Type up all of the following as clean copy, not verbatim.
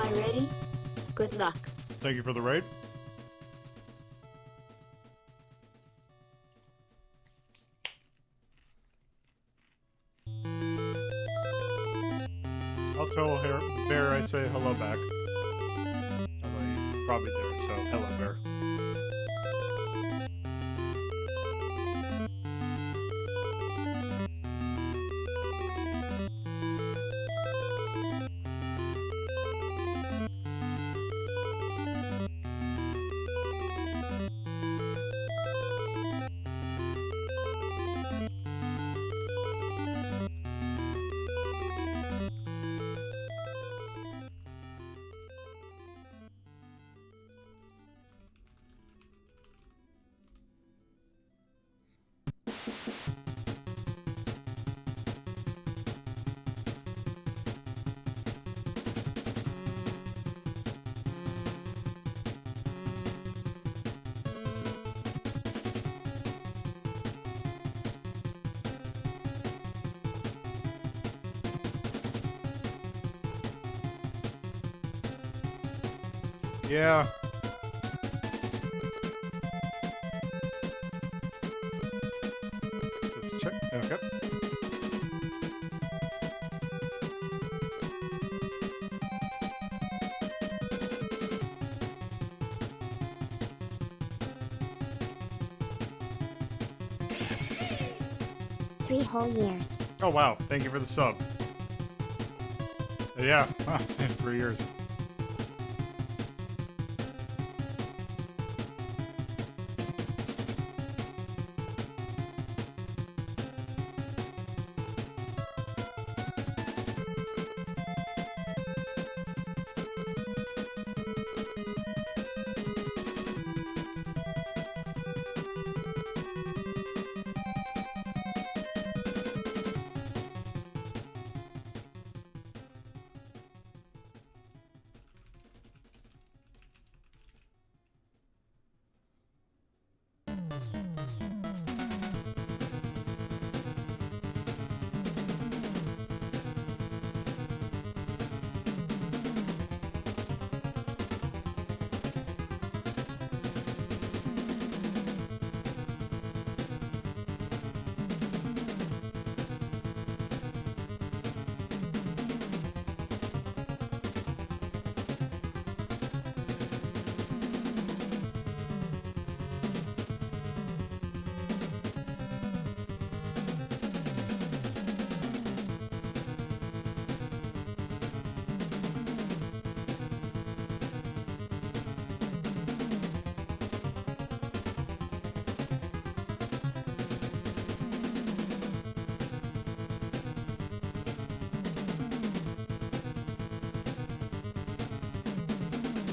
Wi-Fi ready? Good luck. Thank you for the raid. I'll tell Bear I say hello back. Although you're probably there, so hello, Bear. Yeah. Just check. Okay. Three whole years. Oh wow! Thank you for the sub. Yeah, 3 years.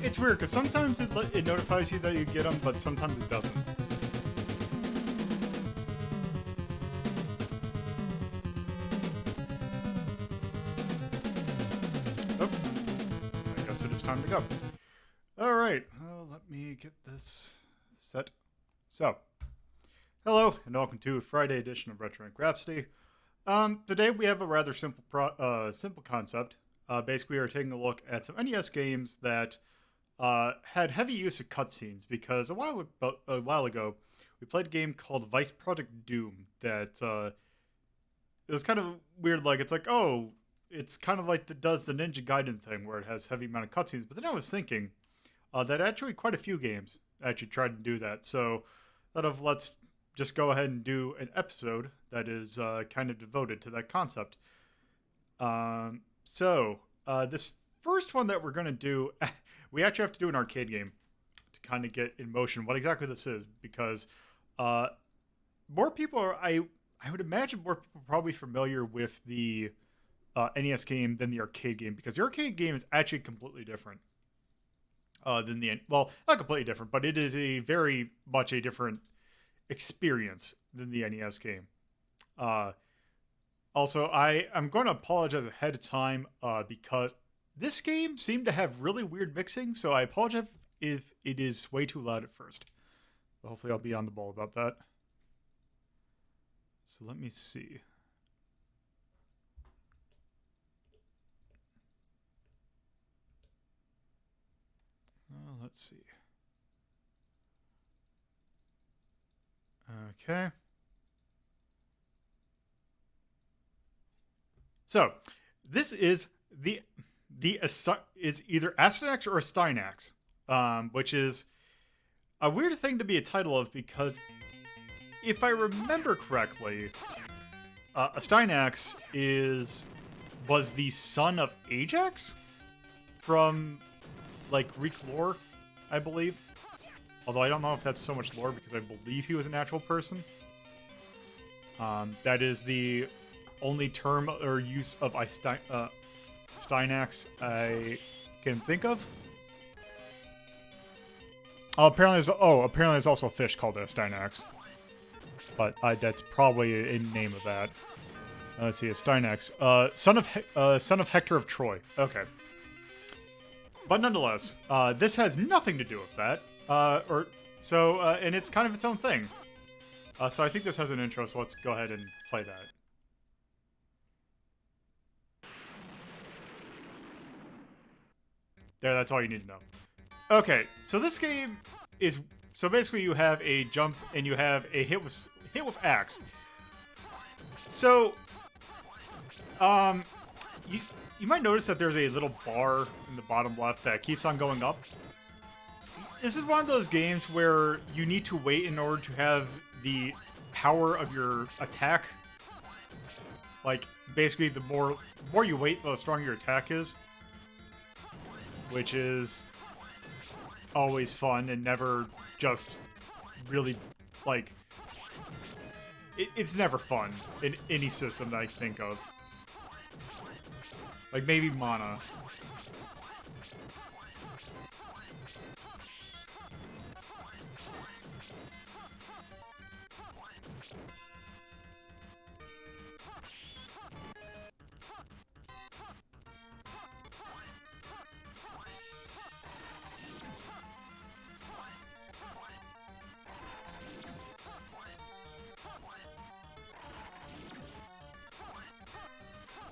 It's weird because sometimes it notifies you that you get them, but sometimes it doesn't. Oh, I guess it is time to go. All right, well, let me get this set. So, hello and welcome to Friday edition of Retro Rhapsody. Today we have a rather simple simple concept. Basically, we are taking a look at some NES games that had heavy use of cutscenes because a while ago we played a game called Vice Project Doom that it was kind of weird. Like it's like, oh, it's kind of like does the Ninja Gaiden thing where it has heavy amount of cutscenes. But then I was thinking that actually quite a few games actually tried to do that. So let's just go ahead and do an episode that is kind of devoted to that concept. This first one that we're going to do, we actually have to do an arcade game to kind of get in motion what exactly this is, because more people are, I would imagine more people are probably familiar with the NES game than the arcade game, because the arcade game is actually completely different than well, not completely different, but it is a very much a different experience than the NES game. Also, I'm going to apologize ahead of time because this game seemed to have really weird mixing, so I apologize if it is way too loud at first. But hopefully I'll be on the ball about that. So let me see. let's see. Okay. So, this is is either Astyanax or Astyanax, which is a weird thing to be a title of because if I remember correctly, Astyanax was the son of Ajax from like Greek lore, I believe. Although I don't know if that's so much lore because I believe he was an actual person. That is the only term or use of Astyanax I can think of. Apparently there's also a fish called Astyanax. But that's probably a name of that. Let's see, Astyanax. Son of Hector of Troy. Okay. But nonetheless, this has nothing to do with that. And it's kind of its own thing. So I think this has an intro, so let's go ahead and play that. There, that's all you need to know. Okay, so this game is... So basically you have a jump and you have a hit with axe. So, you might notice that there's a little bar in the bottom left that keeps on going up. This is one of those games where you need to wait in order to have the power of your attack. Like, basically, the more you wait, the stronger your attack is. Which is always fun and never just really, like... It's never fun in any system that I can think of. Like, maybe Mana.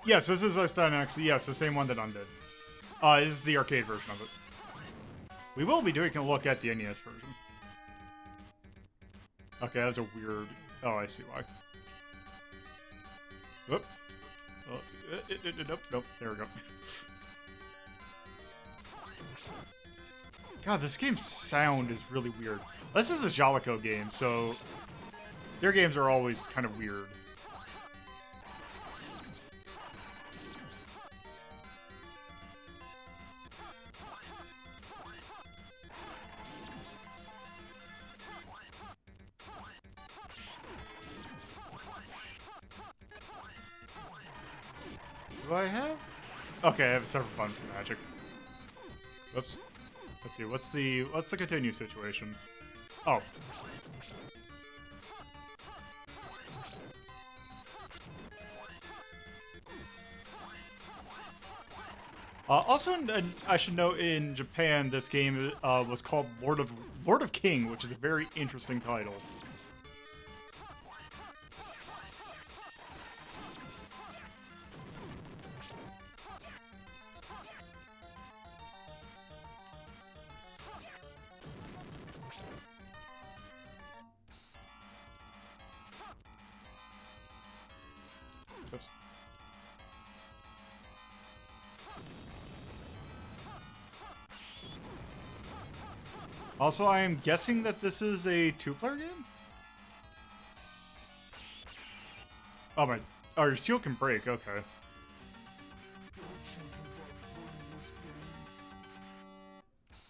Yes, this is Astyanax. Yes, the same one that undid. This is the arcade version of it. We will be doing a look at the NES version. Okay, that was a weird... Oh, I see why. Whoop. Oh, let's see. Nope. There we go. God, this game's sound is really weird. This is a Jalico game, so... Their games are always kind of weird. Do I have? Okay, I have a separate button for magic. Whoops. Let's see. What's the continue situation? Oh. Also, I should note in Japan, this game was called Lord of King, which is a very interesting title. Oops. Also, I am guessing that this is a two-player game? Oh my... Oh, your seal can break, okay.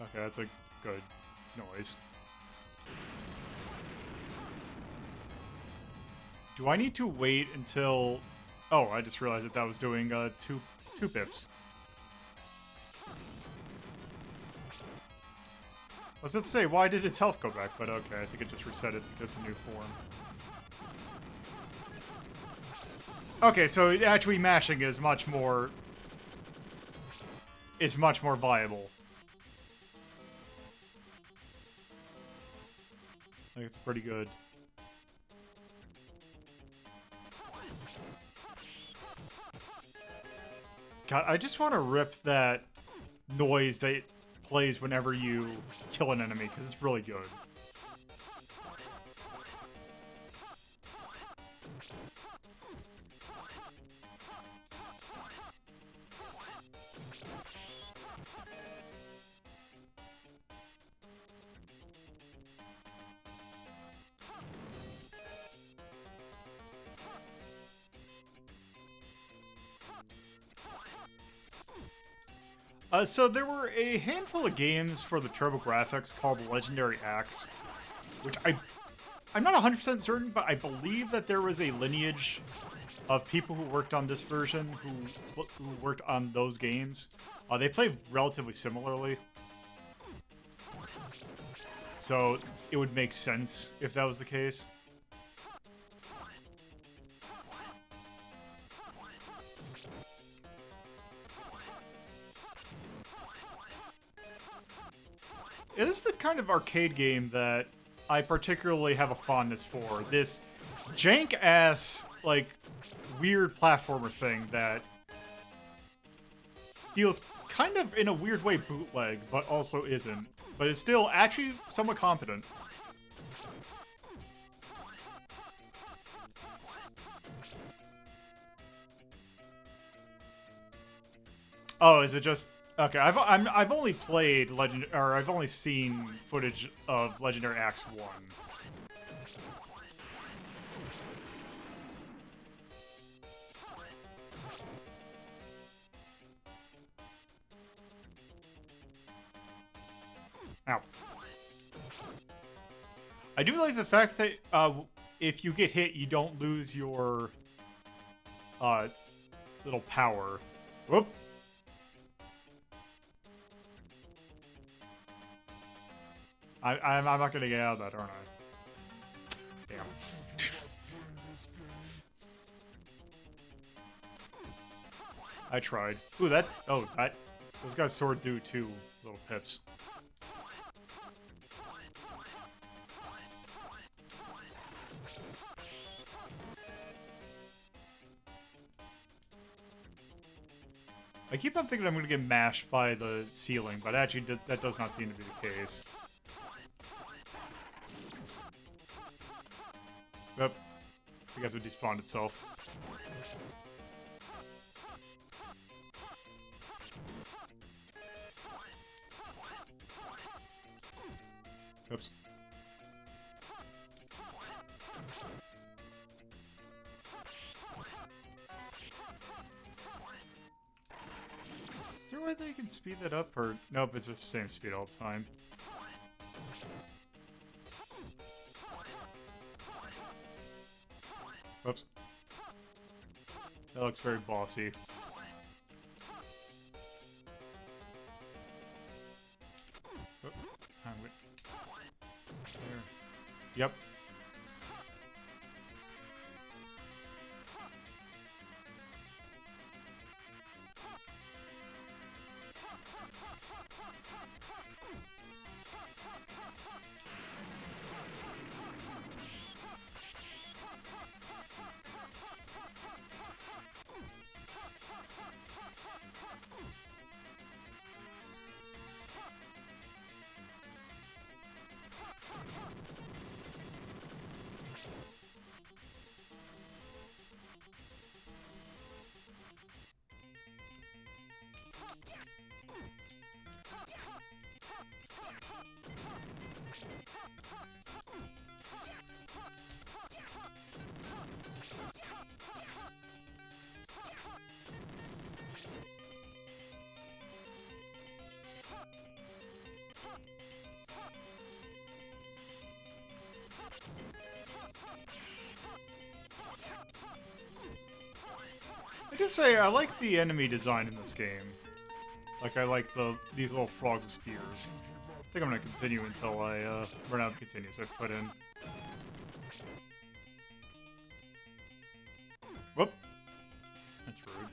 Okay, that's a good noise. Do I need to wait until... Oh, I just realized that was doing two pips. I was about to say, why did its health go back? But okay, I think it just reset it because it's a new form. Okay, so actually mashing is much more... Is much more viable. I think it's pretty good. God, I just want to rip that noise that plays whenever you kill an enemy, because it's really good. So there were a handful of games for the TurboGrafx called Legendary Axe, which I'm not 100% certain, but I believe that there was a lineage of people who worked on this version who worked on those games. They play relatively similarly, so it would make sense if that was the case. Yeah, this is the kind of arcade game that I particularly have a fondness for. This jank-ass, like, weird platformer thing that feels kind of, in a weird way, bootleg, but also isn't. But it's still actually somewhat competent. Oh, is it just... Okay, I've only played I've only seen footage of Legendary Axe 1. Ow. I do like the fact that if you get hit, you don't lose your little power. Whoop. I'm not gonna get out of that, aren't I? Damn. I tried. Ooh, that... Oh, that... Those guys' sword do too, little pips. I keep on thinking I'm gonna get mashed by the ceiling, but actually that does not seem to be the case. Yep. I guess it despawned itself. Oops. Is there a way that you can speed that up, or... Nope, it's just the same speed all the time. Whoops. That looks very bossy. Oh, wait. There. Yep. I just say, I like the enemy design in this game. Like, I like these little frogs with spears. I think I'm gonna continue until I run out of continues I put in. Whoop! That's rude.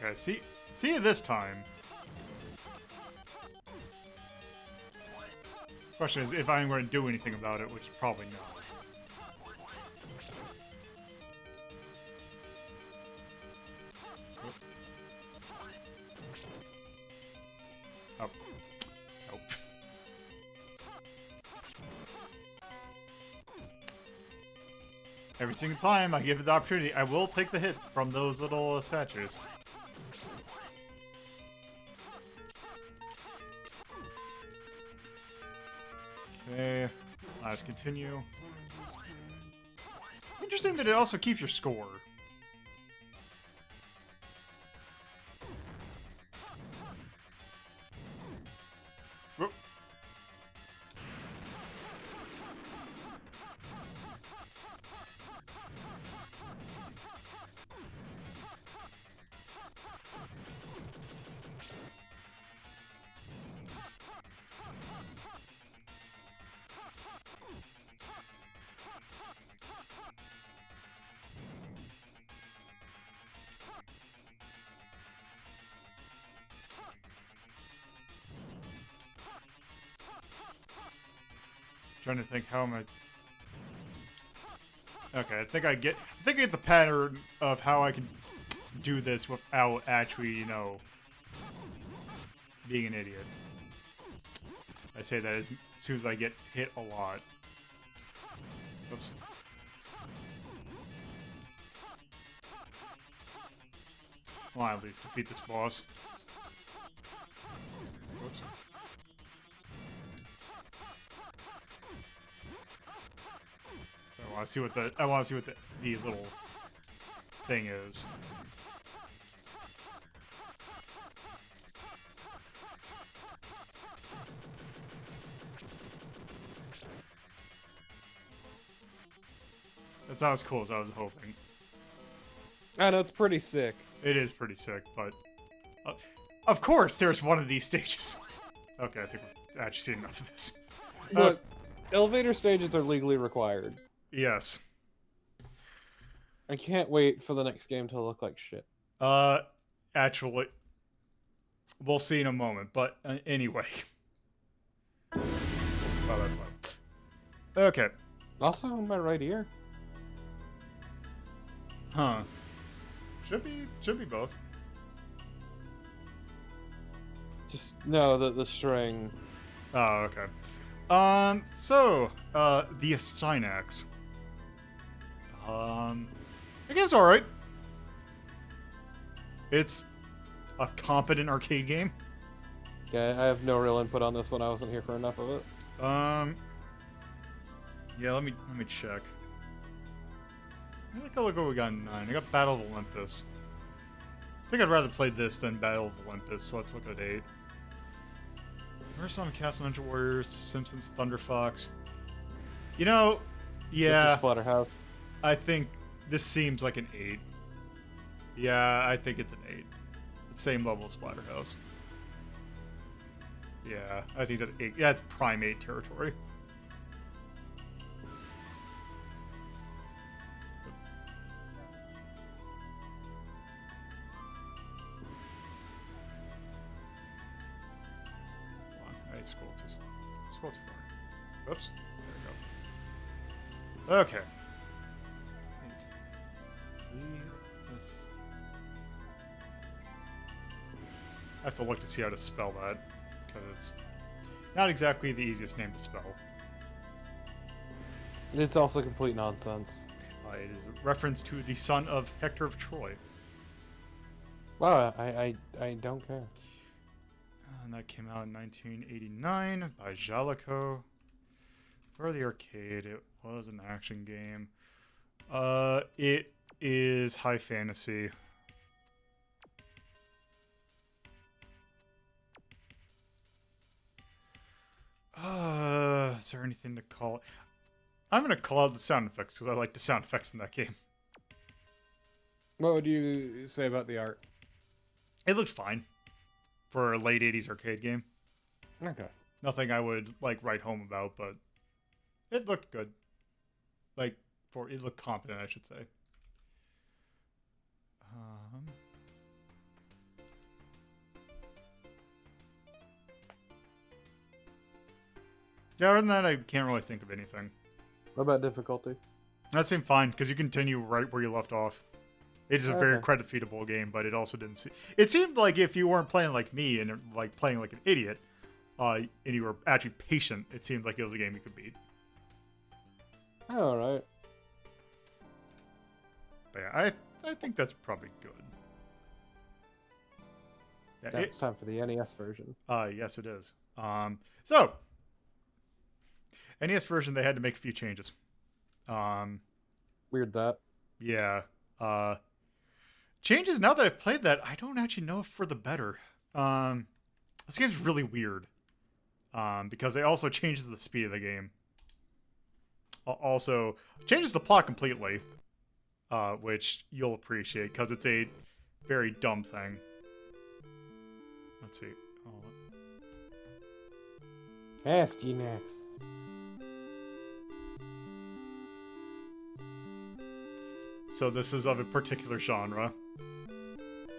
Okay, see you this time. Question is if I'm going to do anything about it, which probably not. Oh. Nope. Every single time I give it the opportunity, I will take the hit from those little statues. Okay, let's continue. Interesting that it also keeps your score. Whoop. Trying to think how am I... Okay, I think I get the pattern of how I can do this without actually, you know, being an idiot. I say that as soon as I get hit a lot. Oops. Well, at least defeat this boss. Oops. So I want to see what the little thing is. That's not as cool as I was hoping. I know, it's pretty sick. It is pretty sick, but... of course there's one of these stages! Okay, I think we've actually seen enough of this. Look, elevator stages are legally required. Yes. I can't wait for the next game to look like shit. Actually... We'll see in a moment, but anyway. Oh, that's fine. Okay. Also in my right ear. Huh. Should be both. Just, no, the string. Oh, okay. So, the Astyanax. I guess alright. It's a competent arcade game. Okay, I have no real input on this one. I wasn't here for enough of it. Yeah, let me check. I think I'll look what we got in 9. I got Battle of Olympus. I think I'd rather play this than Battle of Olympus, so let's look at 8. Murasame Castle Ninja Warriors, Simpsons, Thunder Fox. You know, yeah. This is Splatterhouse. I think this seems like an 8. Yeah, I think it's an 8. It's same level as Splatterhouse. Yeah, I think that's 8. Yeah, it's prime 8 territory. Scroll too far. Oops. There we go. Okay. I have to look to see how to spell that, because it's not exactly the easiest name to spell. It's also complete nonsense. It is a reference to the son of Hector of Troy. Wow, I don't care. And that came out in 1989 by Jalico. For the arcade, it was an action game. It is high fantasy. Is there anything to call it? I'm gonna call out the sound effects because I like the sound effects in that game. What would you say about the art? It looked fine for a late 80s arcade game. Okay. Nothing I would like write home about, but it looked good. Like, it looked competent, I should say. other than that, I can't really think of anything. What about difficulty? That seemed fine, because you continue right where you left off. It is a very Okay. credit-feedable game, but it also didn't It seemed like if you weren't playing like me and like playing like an idiot, and you were actually patient, it seemed like it was a game you could beat. Alright. But yeah, I think that's probably good. Yeah, Now it's time for the NES version. yes, it is. So NES version, they had to make a few changes. Weird that. Yeah. Changes, now that I've played that, I don't actually know if for the better. This game's really weird. Because it also changes the speed of the game. Also, changes the plot completely. Which you'll appreciate, because it's a very dumb thing. Let's see. Astyanax. So this is of a particular genre.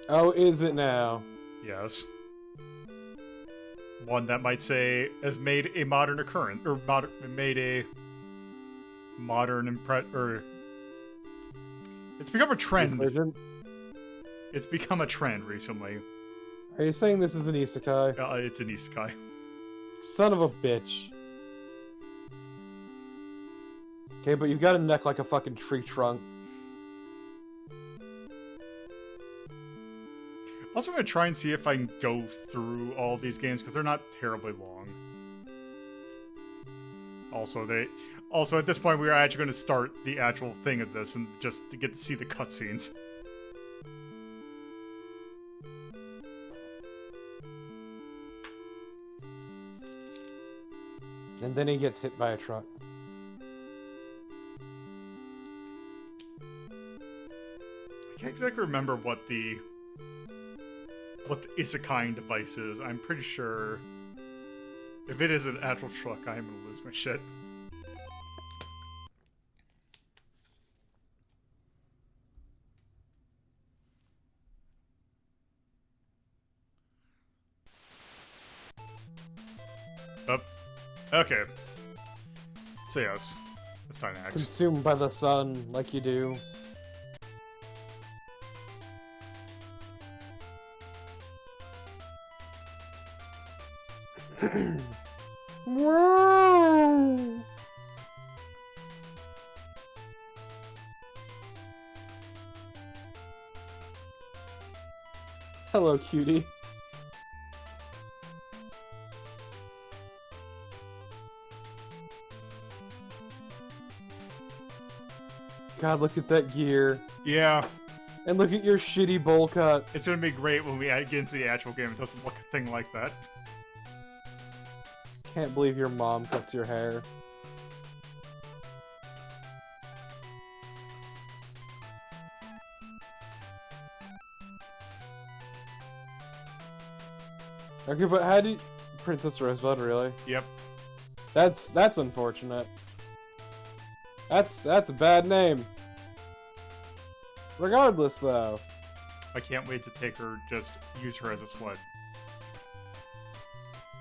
Oh, is it now? Yes. One that might say has made a modern occurrence, or made a modern it's become a trend. Resurgence? It's become a trend recently. Are you saying this is an isekai? It's an isekai. Son of a bitch. Okay, but you've got a neck like a fucking tree trunk. Also, I'm gonna try and see if I can go through all these games because they're not terribly long. Also, at this point, we are actually going to start the actual thing of this, and just to get to see the cutscenes. And then he gets hit by a truck. I can't exactly remember what the isekai device is. I'm pretty sure if it is an actual truck, I am gonna lose my shit. Oh, okay. So yes, it's Astyanax. Consumed by the sun, like you do. Whoa! Hello, cutie. God, look at that gear. Yeah, And look at your shitty bowl cut. it's gonna be great when we get into the actual game. It doesn't look a thing like that. Can't believe your mom cuts your hair. Okay, but how do you... Princess Rosebud, really? Yep. That's unfortunate. That's a bad name. Regardless, though. I can't wait to take her, just use her as a sled.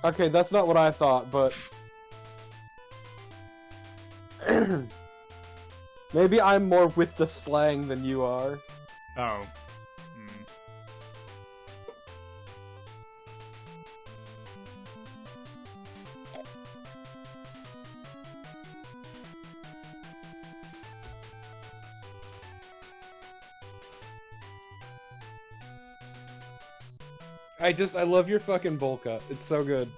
Okay, that's not what I thought, but... Maybe I'm more with the slang than you are. Oh. I love your fucking bowl cut. It's so good.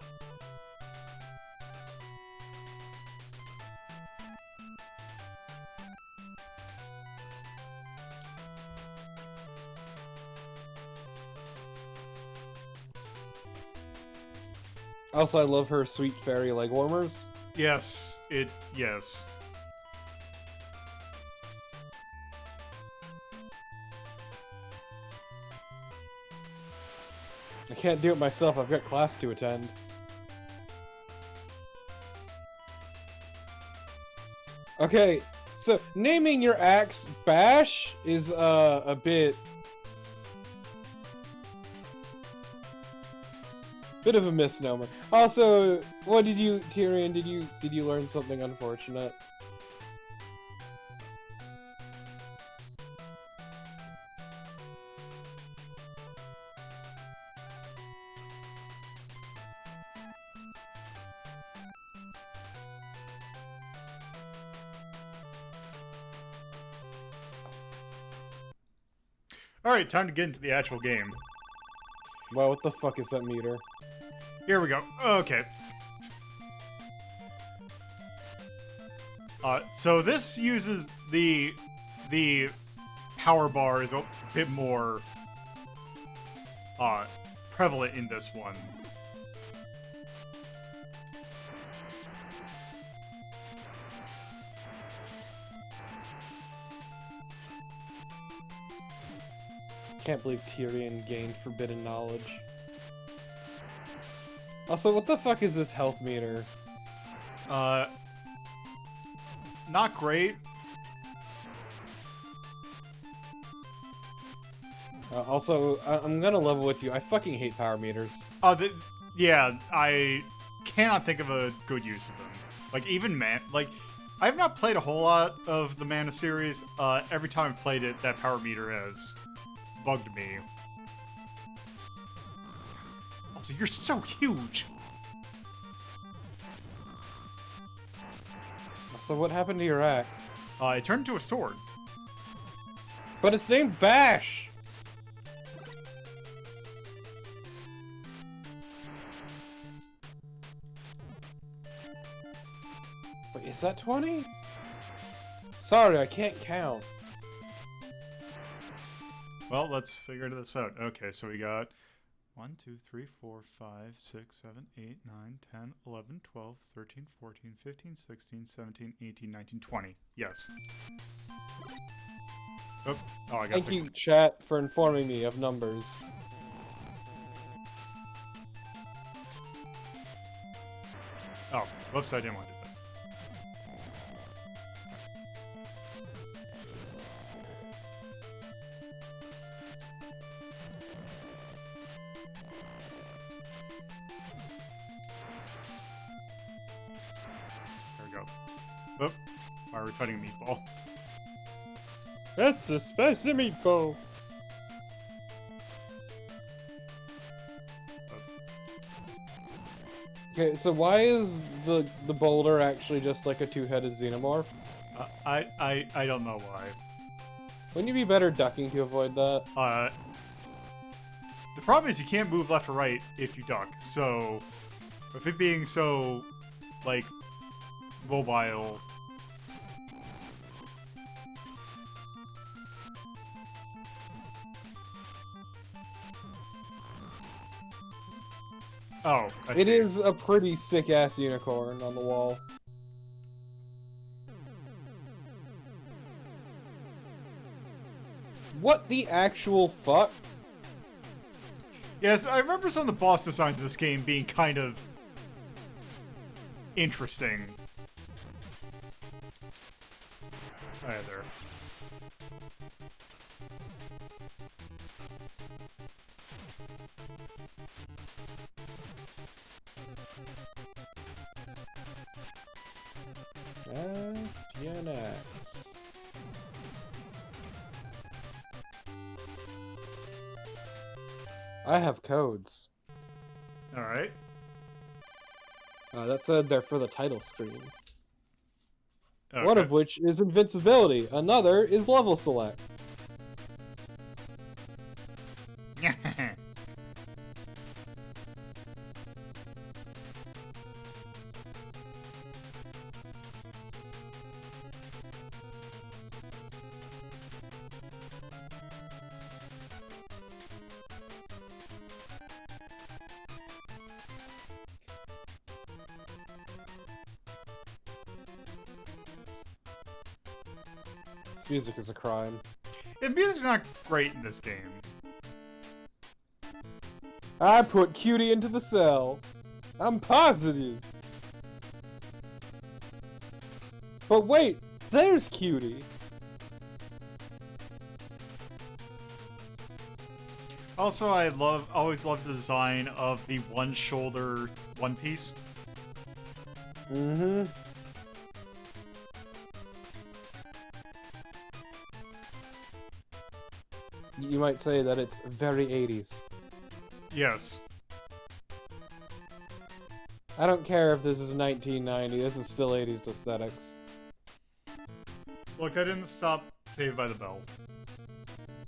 Also, I love her sweet fairy leg warmers. Yes, yes. I can't do it myself, I've got class to attend. Okay, so naming your axe Bash is a bit... Bit of a misnomer. Also, what did you, Tyrion? Did you learn something unfortunate? Alright, time to get into the actual game. Well, what the fuck is that meter? Here we go. Okay. So this uses the power bar is a bit more prevalent in this one. Can't believe Tyrion gained forbidden knowledge. Also, what the fuck is this health meter? Not great. Also, I'm gonna level with you. I fucking hate power meters. Yeah, I cannot think of a good use of them. Like, even I have not played a whole lot of the Mana series. Every time I've played it, that power meter has bugged me. Also, you're so huge! So what happened to your axe? It turned into a sword. But it's named Bash! Wait, is that 20? Sorry, I can't count. Well, let's figure this out. Okay, so we got 1, 2, 3, 4, 5, 6, 7, 8, 9, 10, 11, 12, 13, 14, 15, 16, 17, 18, 19, 20. Yes. Oh, I guess Thank you, chat, for informing me of numbers. Oh, whoops, I didn't want to do that. There we go. Oh, why are we fighting a meatball? That's a spicy meatball! Okay, so why is the boulder actually just like a two-headed xenomorph? I don't know why. Wouldn't you be better ducking to avoid that? The problem is you can't move left or right if you duck, so with it being so, like, mobile. Oh, I see. It is a pretty sick-ass unicorn on the wall. What the actual fuck? Yes, I remember some of the boss designs of this game being kind of interesting. Either. Astyanax. I have codes. Alright. That said they're for the title screen. Okay. One of which is invincibility, another is level select. This music is a crime. The music's not great in this game. I put Cutie into the cell. I'm positive. But wait, there's Cutie. Also, always loved the design of the one shoulder One Piece. Mm-hmm. You might say that it's very 80s. Yes. I don't care if this is 1990, this is still 80s aesthetics. Look, I didn't stop Saved by the Bell.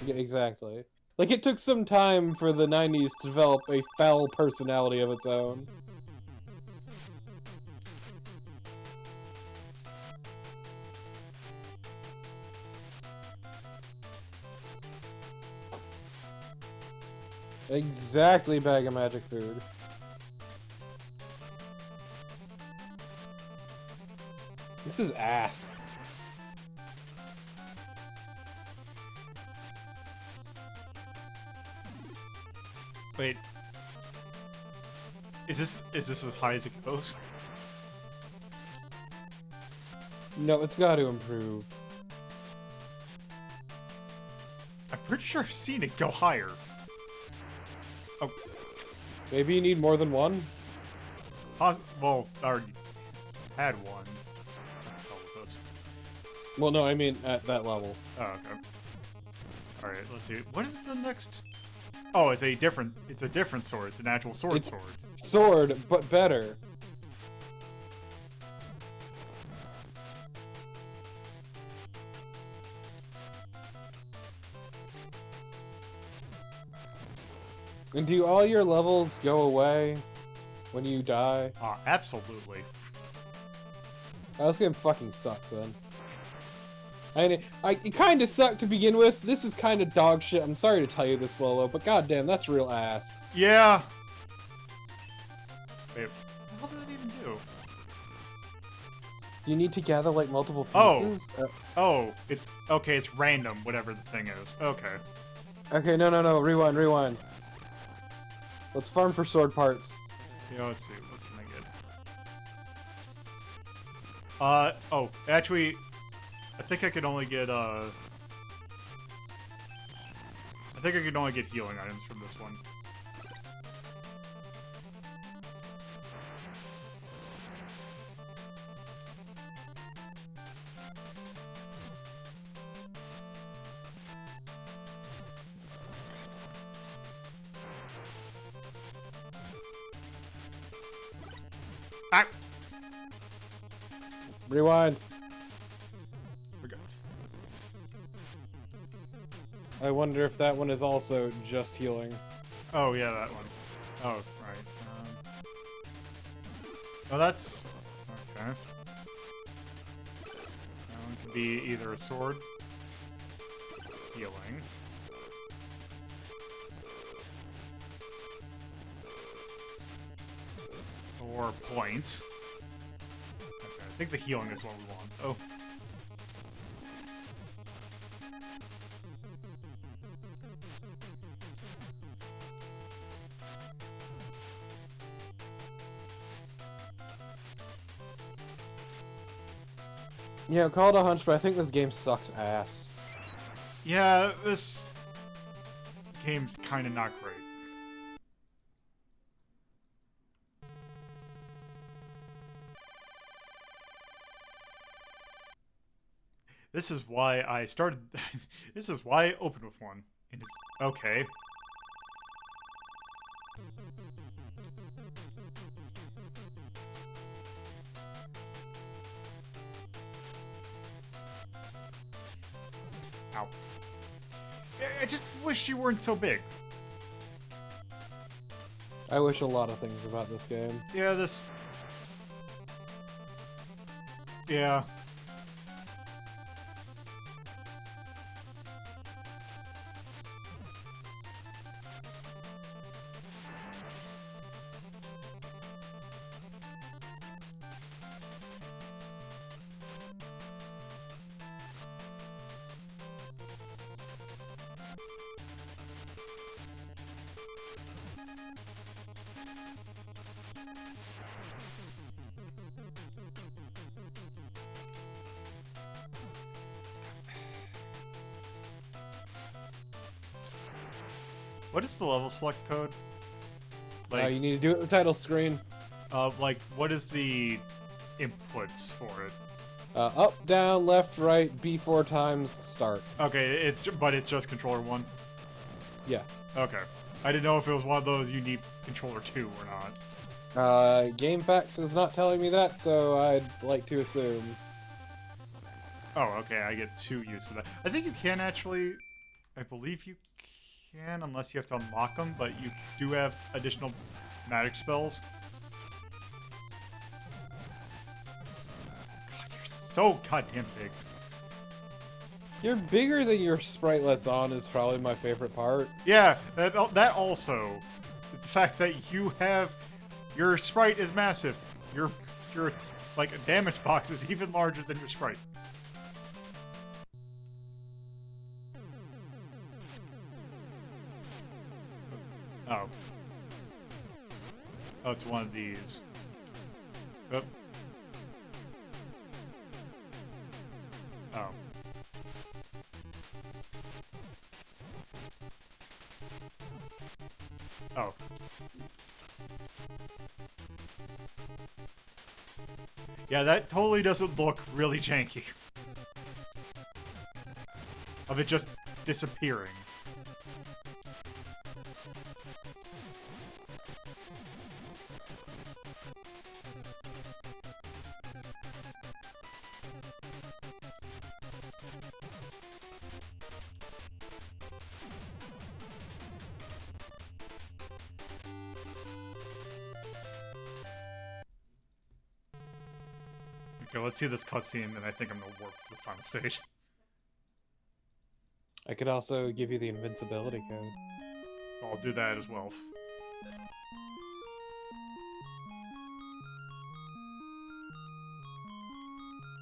Yeah, exactly. Like, it took some time for the 90s to develop a foul personality of its own. Exactly, bag of magic food. This is ass. Wait. Is this as high as it goes? No, it's got to improve. I'm pretty sure I've seen it go higher. Oh, Maybe you need more than one? well, I already had one. What the hell was this? Well, no, I mean at that level. Oh, okay. Alright, let's see. What is the next? Oh, it's a different sword. It's an actual sword. Sword, but better. And do all your levels go away when you die? Absolutely. Oh, this game fucking sucks then. I mean, it kind of sucked to begin with. This is kind of dog shit. I'm sorry to tell you this, Lolo, but goddamn, that's real ass. Yeah. Wait, what the hell did it even do? Do you need to gather like multiple Oh. pieces? Oh, okay. It's random, whatever the thing is. Okay. Okay, no, rewind. Let's farm for sword parts. Yeah, let's see. What can I get? Oh, actually, I think I could only get, I think I could only get healing items from this one. Ah! Rewind. Forgot. I wonder if that one is also just healing. Oh, yeah, that one. Oh, right. Oh, that's... Okay. That one could be either a sword, healing, or points. Okay, I think the healing is what we want. Oh. Yeah, call it a hunch, but I think this game sucks ass. Yeah, this game's kind of not great. This is why I started... This is why I opened with one. It is... Okay. Ow. I just wish you weren't so big. I wish a lot of things about this game. Yeah, this... Yeah. What is the level select code? Like, You need to do it in the title screen. like, what is the inputs for it? Up, down, left, right, B4 times, start. Okay, but it's just controller 1? Yeah. Okay. I didn't know if it was one of those you need controller 2 or not. GameFAQs is not telling me that, so I'd like to assume. Oh, okay, I get 2 used to that. I think you can actually... I believe you can, unless you have to unlock them, but you do have additional magic spells. God, you're so goddamn big. You're bigger than your sprite lets on is probably my favorite part. Yeah, that also. The fact that you have... Your sprite is massive. Your like, damage box is even larger than your sprite. Oh. Oh, it's one of these. Oh. Oh. Oh. Yeah, that totally doesn't look really janky. Of it just disappearing. Okay, let's see this cutscene, and I think I'm gonna warp to the final stage. I could also give you the invincibility code. I'll do that as well.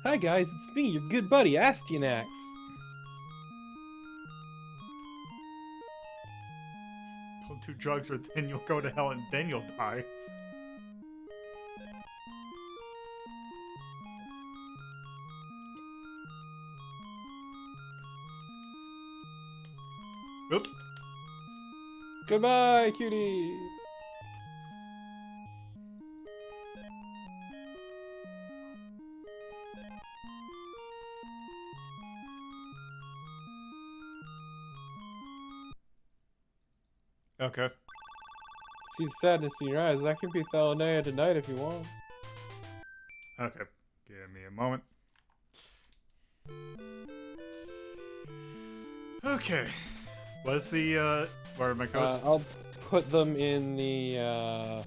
Hi guys, it's me, your good buddy, Astyanax. Don't do drugs or then you'll go to hell and then you'll die. Oop. Goodbye, cutie! Okay. See the sadness in your eyes. That can be Thalanea tonight if you want. Okay. Give me a moment. Okay. What's the, where are my codes? I'll put them in the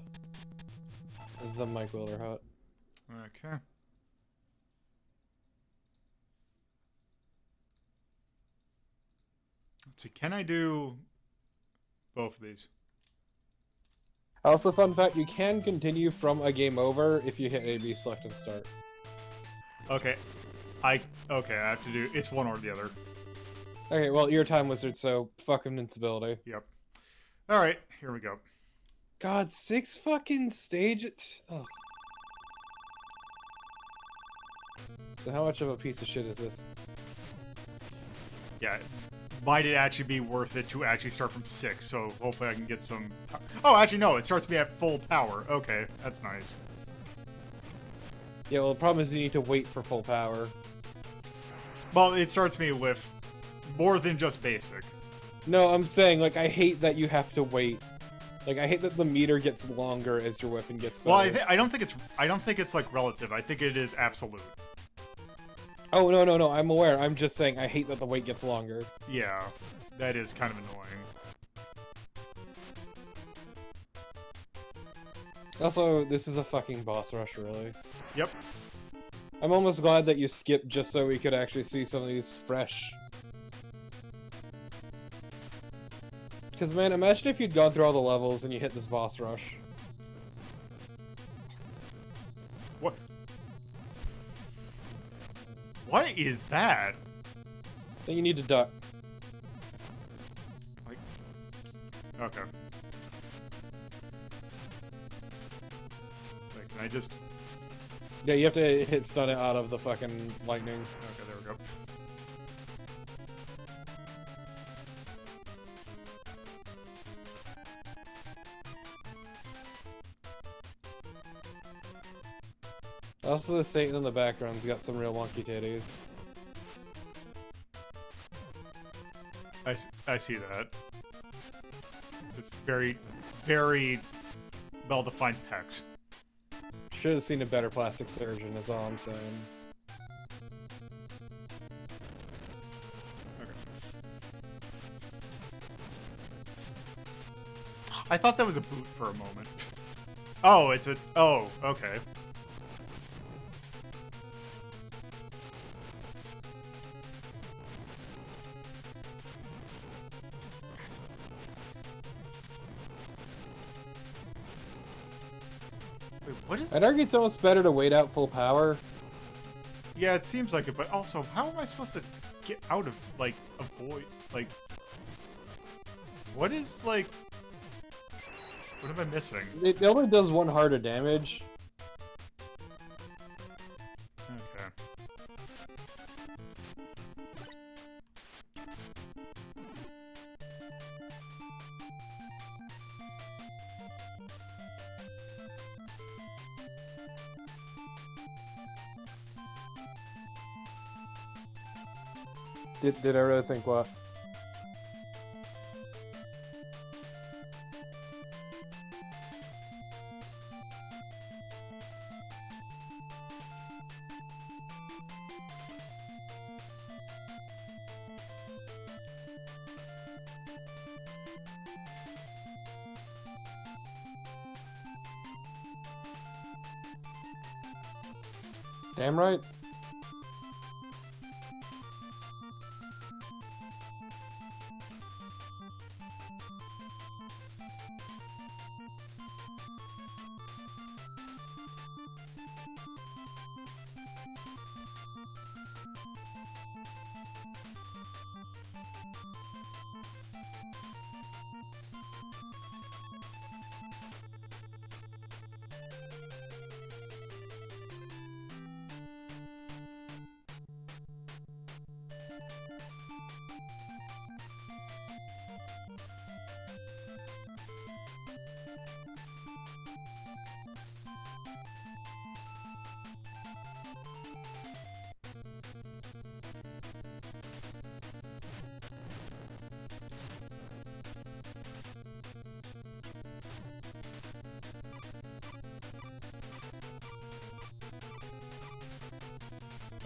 Mike Wheeler hut. Okay. Let's see, can I do both of these? Also, fun fact, you can continue from a game over if you hit A, B, select, and start. Okay. Okay, I have to do, it's one or the other. Okay, well, you're a time wizard, so fuck invincibility. Yep. Alright, here we go. God, 6 fucking stages? Oh. So how much of a piece of shit is this? Yeah, might it actually be worth it to actually start from 6, so hopefully I can get some... Oh, actually no, it starts me at full power. Okay, that's nice. Yeah, well, the problem is you need to wait for full power. Well, it starts me with more than just basic. No, I'm saying, like, I hate that you have to wait. Like, I hate that the meter gets longer as your weapon gets better. Well, I don't think it's like relative. I think it is absolute. Oh, no, I'm aware. I'm just saying I hate that the wait gets longer. Yeah, that is kind of annoying. Also, this is a fucking boss rush, really. Yep. I'm almost glad that you skipped just so we could actually see some of these fresh. Because, man, imagine if you'd gone through all the levels and you hit this boss rush. What? What is that? Then you need to duck. Like, okay. Wait, can I just... Yeah, you have to hit stun it out of the fucking lightning. Okay, there we go. Also, the Satan in the background's got some real monkey titties. I see that. It's very, very well-defined pecs. Should have seen a better plastic surgeon, is all I'm saying. Okay. I thought that was a boot for a moment. Oh, it's a... Oh, okay. Wait, what is... I'd argue it's almost better to wait out full power. Yeah, it seems like it, but also, how am I supposed to get out of, like, avoid... Like... What is, like... What am I missing? It only does 1 heart of damage. Okay. Did I really think what? Damn right.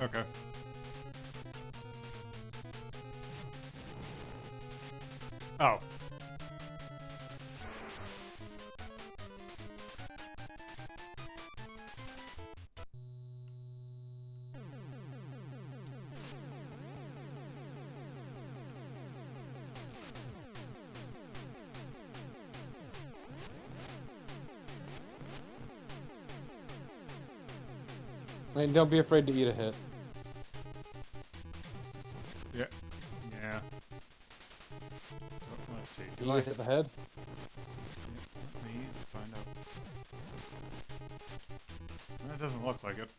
Okay. Oh. And don't be afraid to eat a hit. Yeah. Yeah. Oh, let's see. Do you hit the head? Let me find out. That doesn't look like it.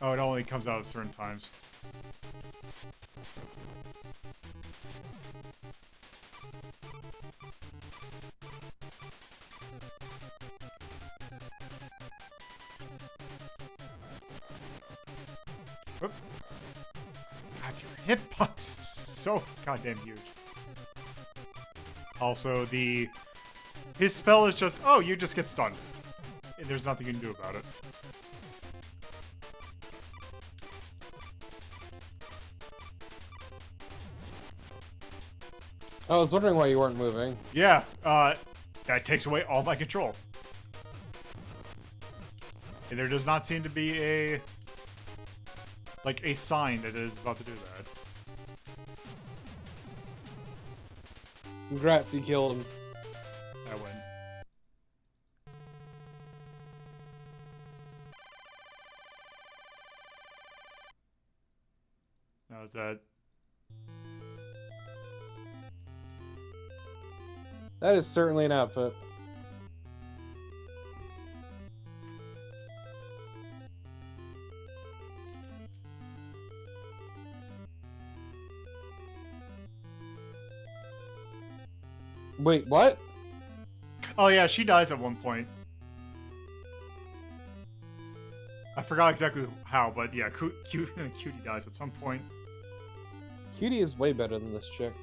Oh, it only comes out at certain times. Whoop. God, your hitbox is so goddamn huge. Also, his spell is just, oh, you just get stunned. And there's nothing you can do about it. I was wondering why you weren't moving. Yeah, that takes away all my control. And there does not seem to be a sign that it is about to do that. Congrats, you killed him. I win. Now is that... That is certainly an outfit. Wait, what? Oh yeah, she dies at one point. I forgot exactly how, but yeah, Cutie dies at some point. Cutie is way better than this chick.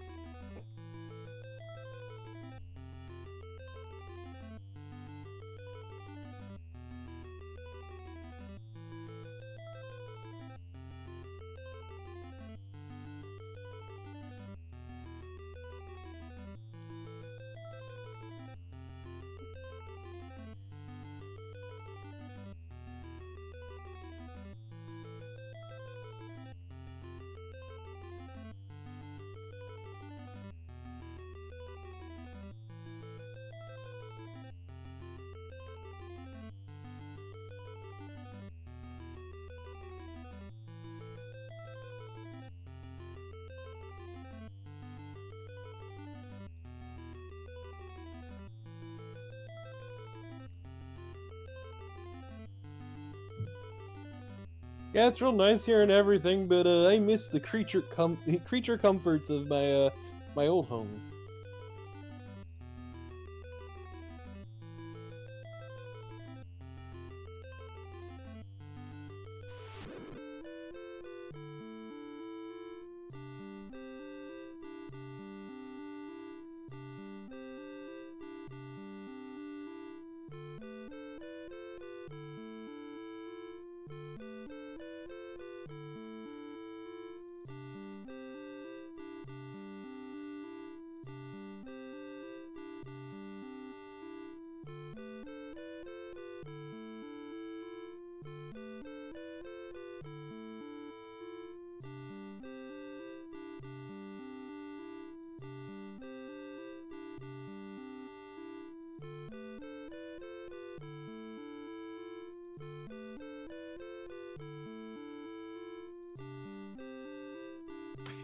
Yeah, it's real nice here and everything, but I miss the creature comforts of my my old home.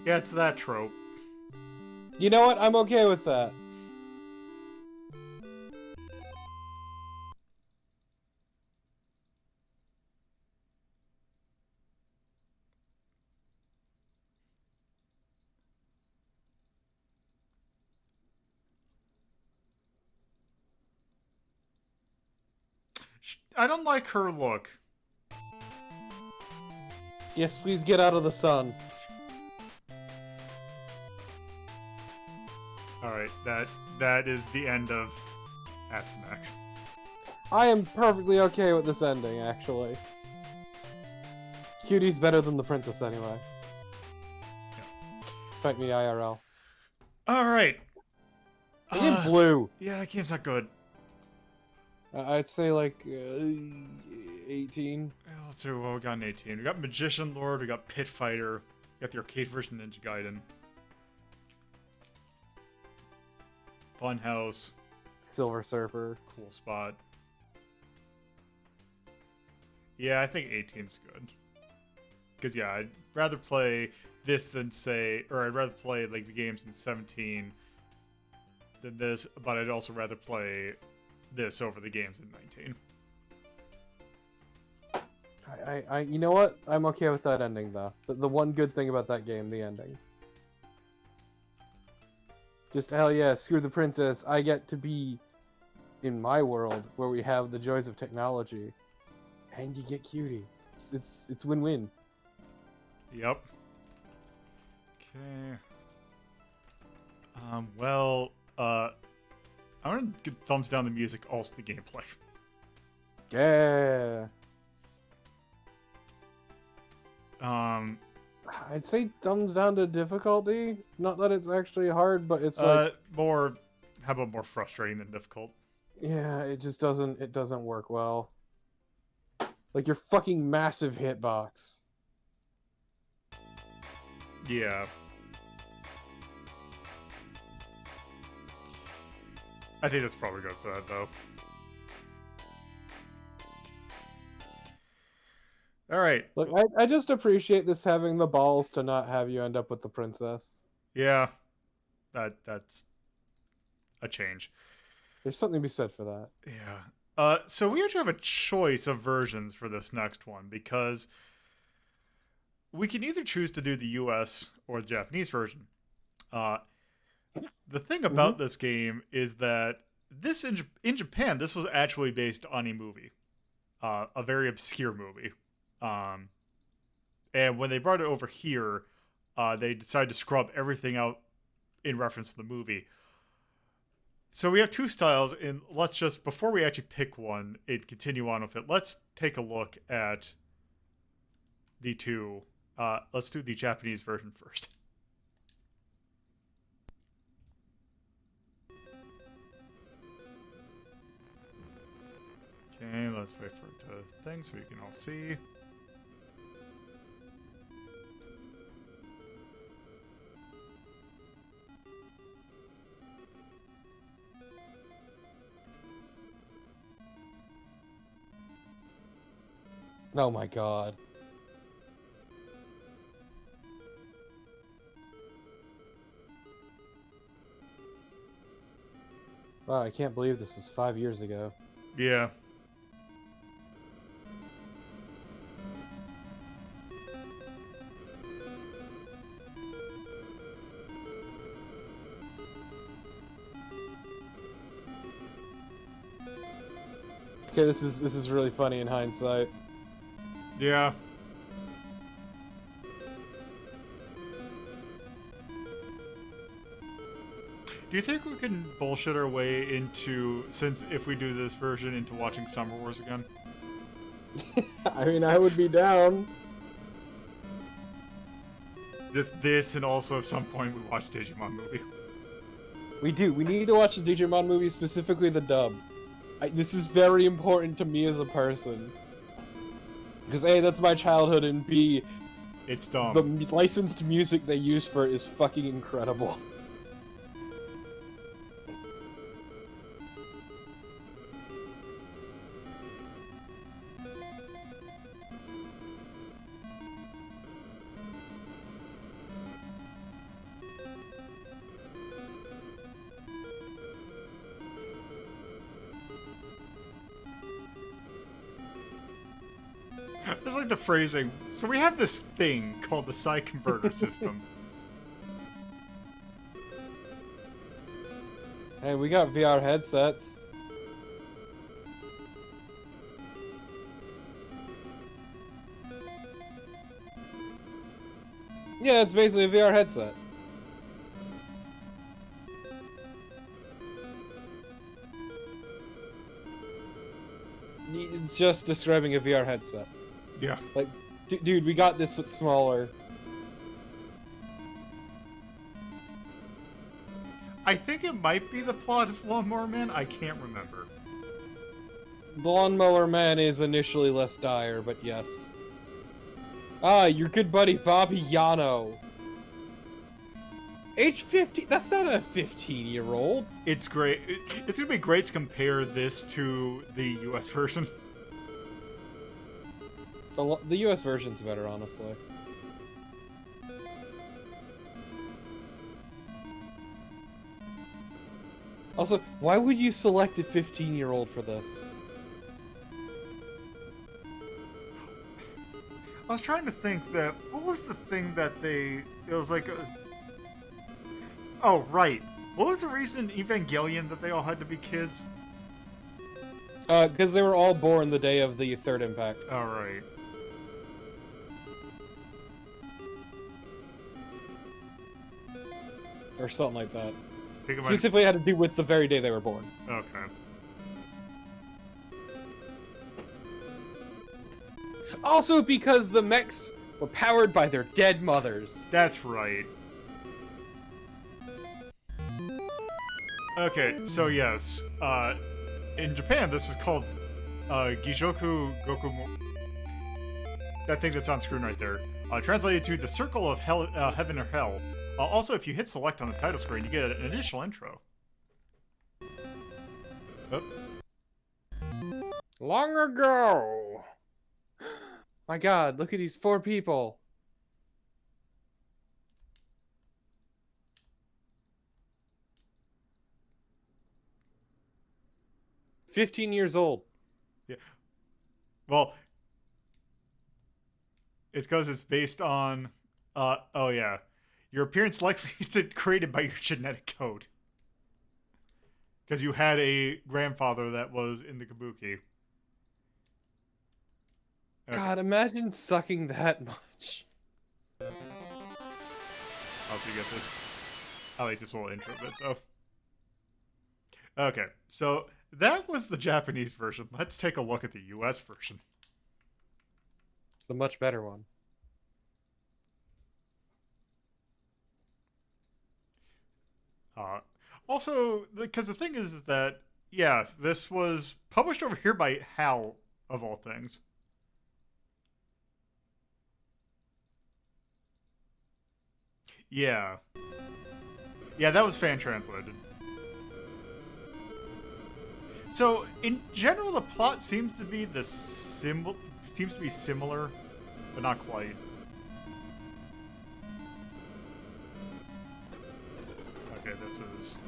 Yeah, it's that trope. You know what? I'm okay with that. I don't like her look. Yes, please get out of the sun. Alright, that is the end of Astyanax. I am perfectly okay with this ending, actually. Cutie's better than the princess anyway. Yeah. Fight me IRL. Alright. I get blue. Yeah, that game's not good. I'd say like 18. Let's see what we got in 18. We got Magician Lord, we got Pit Fighter, we got the arcade version of Ninja Gaiden. Funhouse. Silver Surfer. Cool spot. Yeah, I think 18's good. Because, yeah, I'd rather play this than say... Or I'd rather play, like, the games in 17 than this, but I'd also rather play this over the games in 19. You know what? I'm okay with that ending, though. The one good thing about that game, the ending. Just, hell yeah, screw the princess. I get to be in my world, where we have the joys of technology. And you get Cutie. It's win-win. Yep. Okay. Well, I want to give thumbs down the music, also the gameplay. Yeah. I'd say thumbs down to difficulty. Not that it's actually hard, but it's like more. How about more frustrating than difficult? Yeah, it just doesn't work well. Like your fucking massive hitbox. Yeah. I think that's probably good for that, though. Alright. Look, I just appreciate this having the balls to not have you end up with the princess. Yeah. That's a change. There's something to be said for that. Yeah. So we actually have a choice of versions for this next one, because we can either choose to do the US or the Japanese version. The thing about this game is that this in Japan, this was actually based on a movie, a very obscure movie. And when they brought it over here, they decided to scrub everything out in reference to the movie. So we have two styles, and let's just, before we actually pick one and continue on with it, let's take a look at the two. Let's do the Japanese version first. Okay, let's wait for it to thing so we can all see. Oh my god. Wow, I can't believe this is 5 years ago. Yeah. Okay, this is really funny in hindsight. Yeah. Do you think we can bullshit our way into, since if we do this version, into watching Summer Wars again? I mean, I would be down. This, and also at some point we watch Digimon movie. We do. We need to watch the Digimon movie, specifically the dub. This is very important to me as a person. Because A, that's my childhood, and B, It's dumb. the licensed music they use for it is fucking incredible. It's like the phrasing. So we have this thing called the Psi Converter system. Hey, we got VR headsets. Yeah, it's basically a VR headset. It's just describing a VR headset. Yeah. Like, dude, we got this but smaller. I think it might be the plot of Lawnmower Man. I can't remember. The Lawnmower Man is initially less dire, but yes. Ah, your good buddy Bobby Yano. Age 15? That's not a 15-year-old. It's great. It's gonna be great to compare this to the US version. The US version's better, honestly. Also, why would you select a 15-year-old for this? I was trying to think that, what was the thing that it was like oh, right. What was the reason in Evangelion that they all had to be kids? Because they were all born the day of the third impact. Alright. Or something like that. I think it might... Specifically had to do with the very day they were born. Okay. Also because the mechs were powered by their dead mothers. That's right. Okay, so yes, in Japan this is called, Gijoku Goku that thing that's on screen right there. Translated to the Circle of Hell, Heaven or Hell. Also, if you hit select on the title screen, you get an additional intro. Oh. Long ago! My god, look at these 4 people. "15 years old." Yeah. Well, it's because it's based on, oh yeah. Your appearance likely to created by your genetic code. Because you had a grandfather that was in the Kabuki. Okay. God, imagine sucking that much. Also, you get this. I like this little intro bit, though. Okay, so that was the Japanese version. Let's take a look at the US version. The much better one. Also, because the thing is that, yeah, this was published over here by HAL, of all things. Yeah. Yeah, that was fan-translated. So, in general, the plot seems to be similar, but not quite. Okay, this is...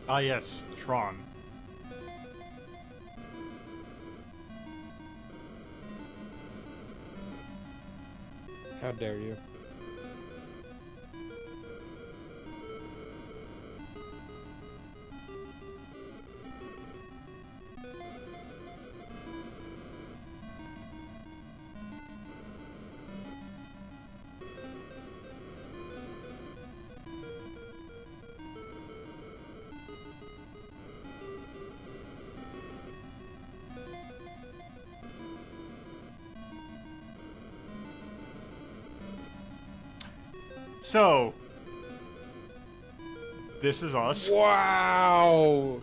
Ah, yes, Tron. How dare you? So, this is us. Wow!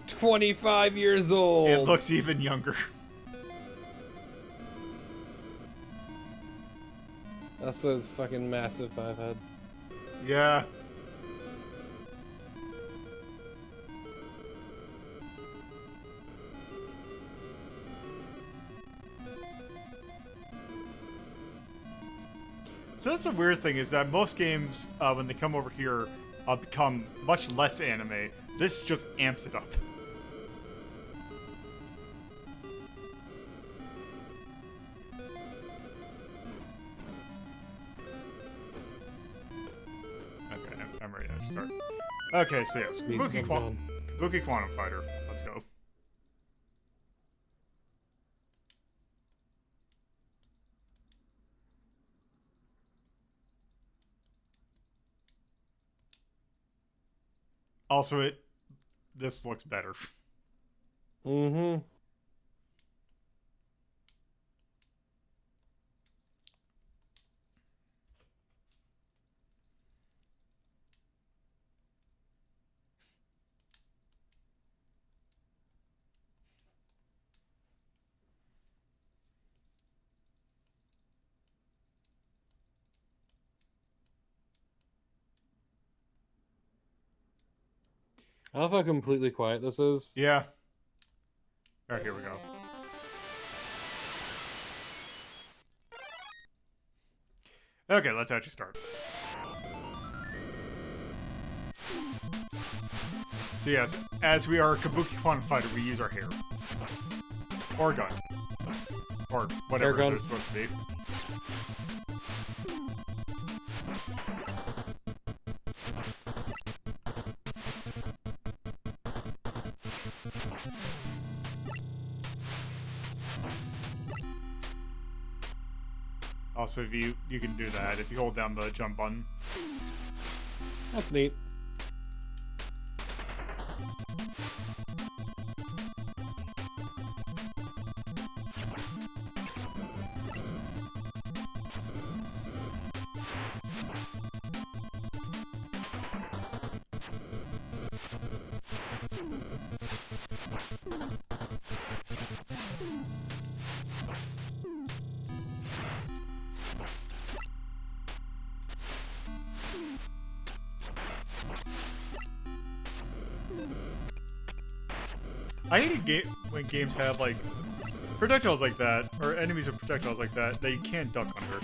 25 years old! It looks even younger. That's a fucking massive 5-head. Yeah. So that's the weird thing, is that most games, when they come over here, become much less anime. This just amps it up. Okay, I'm ready to start. Okay, so yes, Kabuki Quantum Fighter. Let's go. Also, this looks better. Mm-hmm. I love how completely quiet this is. Yeah. Alright, here we go. Okay, let's actually start. So yes, as we are Kabuki Quantum Fighter, we use our hair. Or gun. Or whatever Air gun. it's supposed to be. Also, if you can do that if you hold down the jump button. That's neat. I hate when games have like projectiles like that, or enemies with projectiles like that you can't duck under.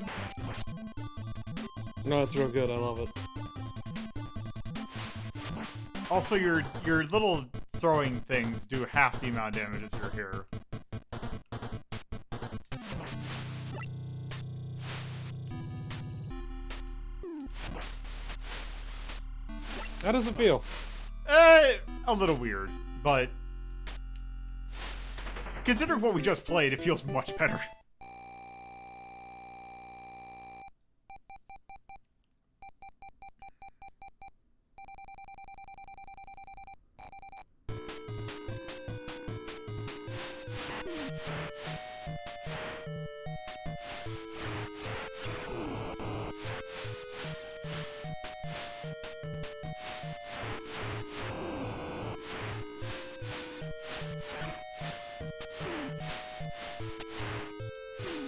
No, it's real good. I love it. Also, your little throwing things do half the amount of damage as your hair. How does it feel? A little weird, but considering what we just played, it feels much better.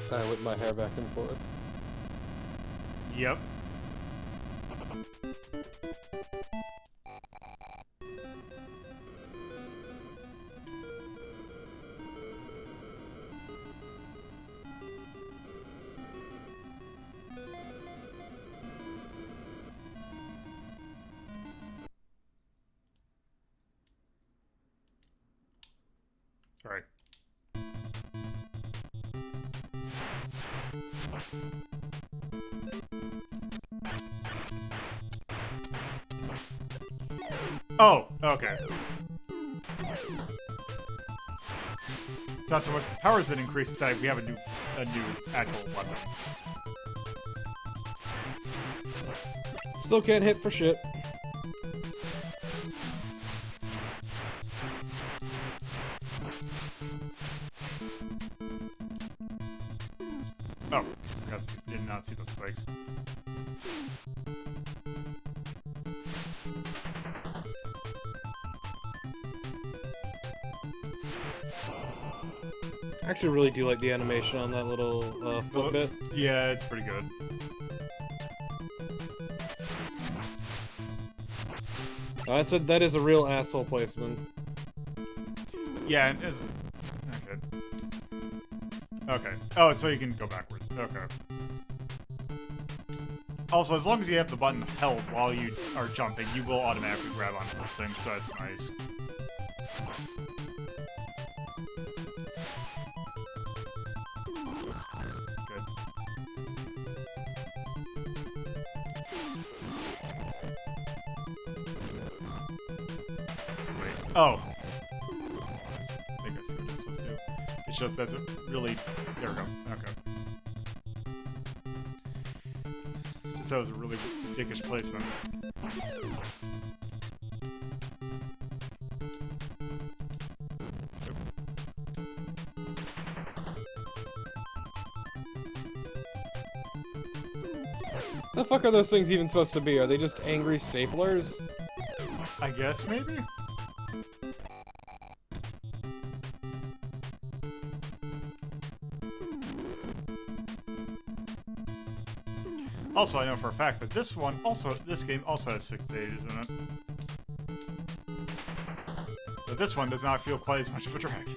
I whip my hair back and forth. Yep. Sorry. Oh, okay. It's not so much the power's been increased, it's that we have a new actual weapon. Still can't hit for shit. Oh, did not see those spikes. I actually really do like the animation on that little foot bit. Yeah, it's pretty good. That is a real asshole placement. Yeah, and is okay. Okay. Oh, so you can go backwards. Okay. Also, as long as you have the button held while you are jumping, you will automatically grab onto those things, so that's nice. Good. Wait. Oh. I think I see what I'm supposed to do. It's just that's a really... There we go. Okay. Just that was a really dickish placement. The fuck are those things even supposed to be? Are they just angry staplers? I guess, maybe? Also, I know for a fact that this game also has 6 stages in it. But this one does not feel quite as much of a drag.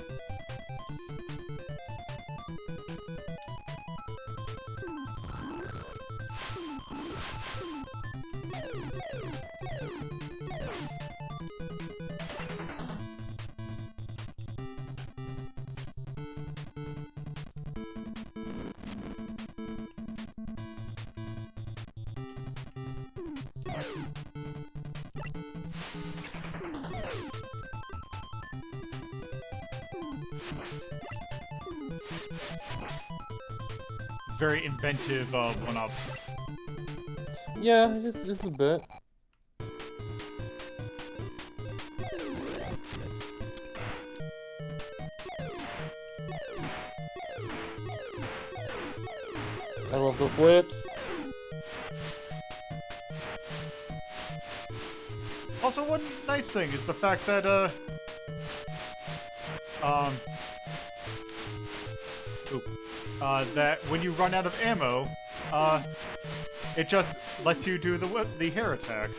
Very inventive one-up. Yeah, just a bit. I love the flips. Also, one nice thing is the fact that, that when you run out of ammo, it just lets you do the hair attack.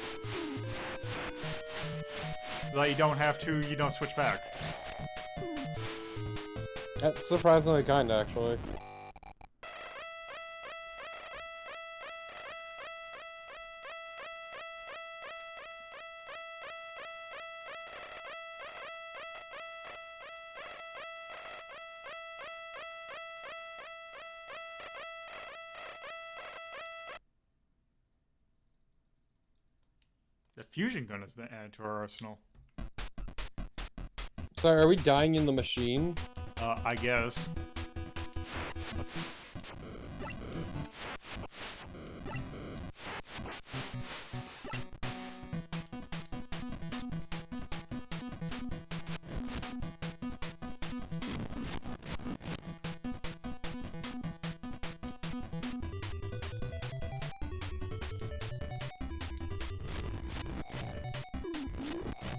So that you don't switch back. That's surprisingly kind, actually. The fusion gun has been added to our arsenal. Sorry, are we dying in the machine? I guess.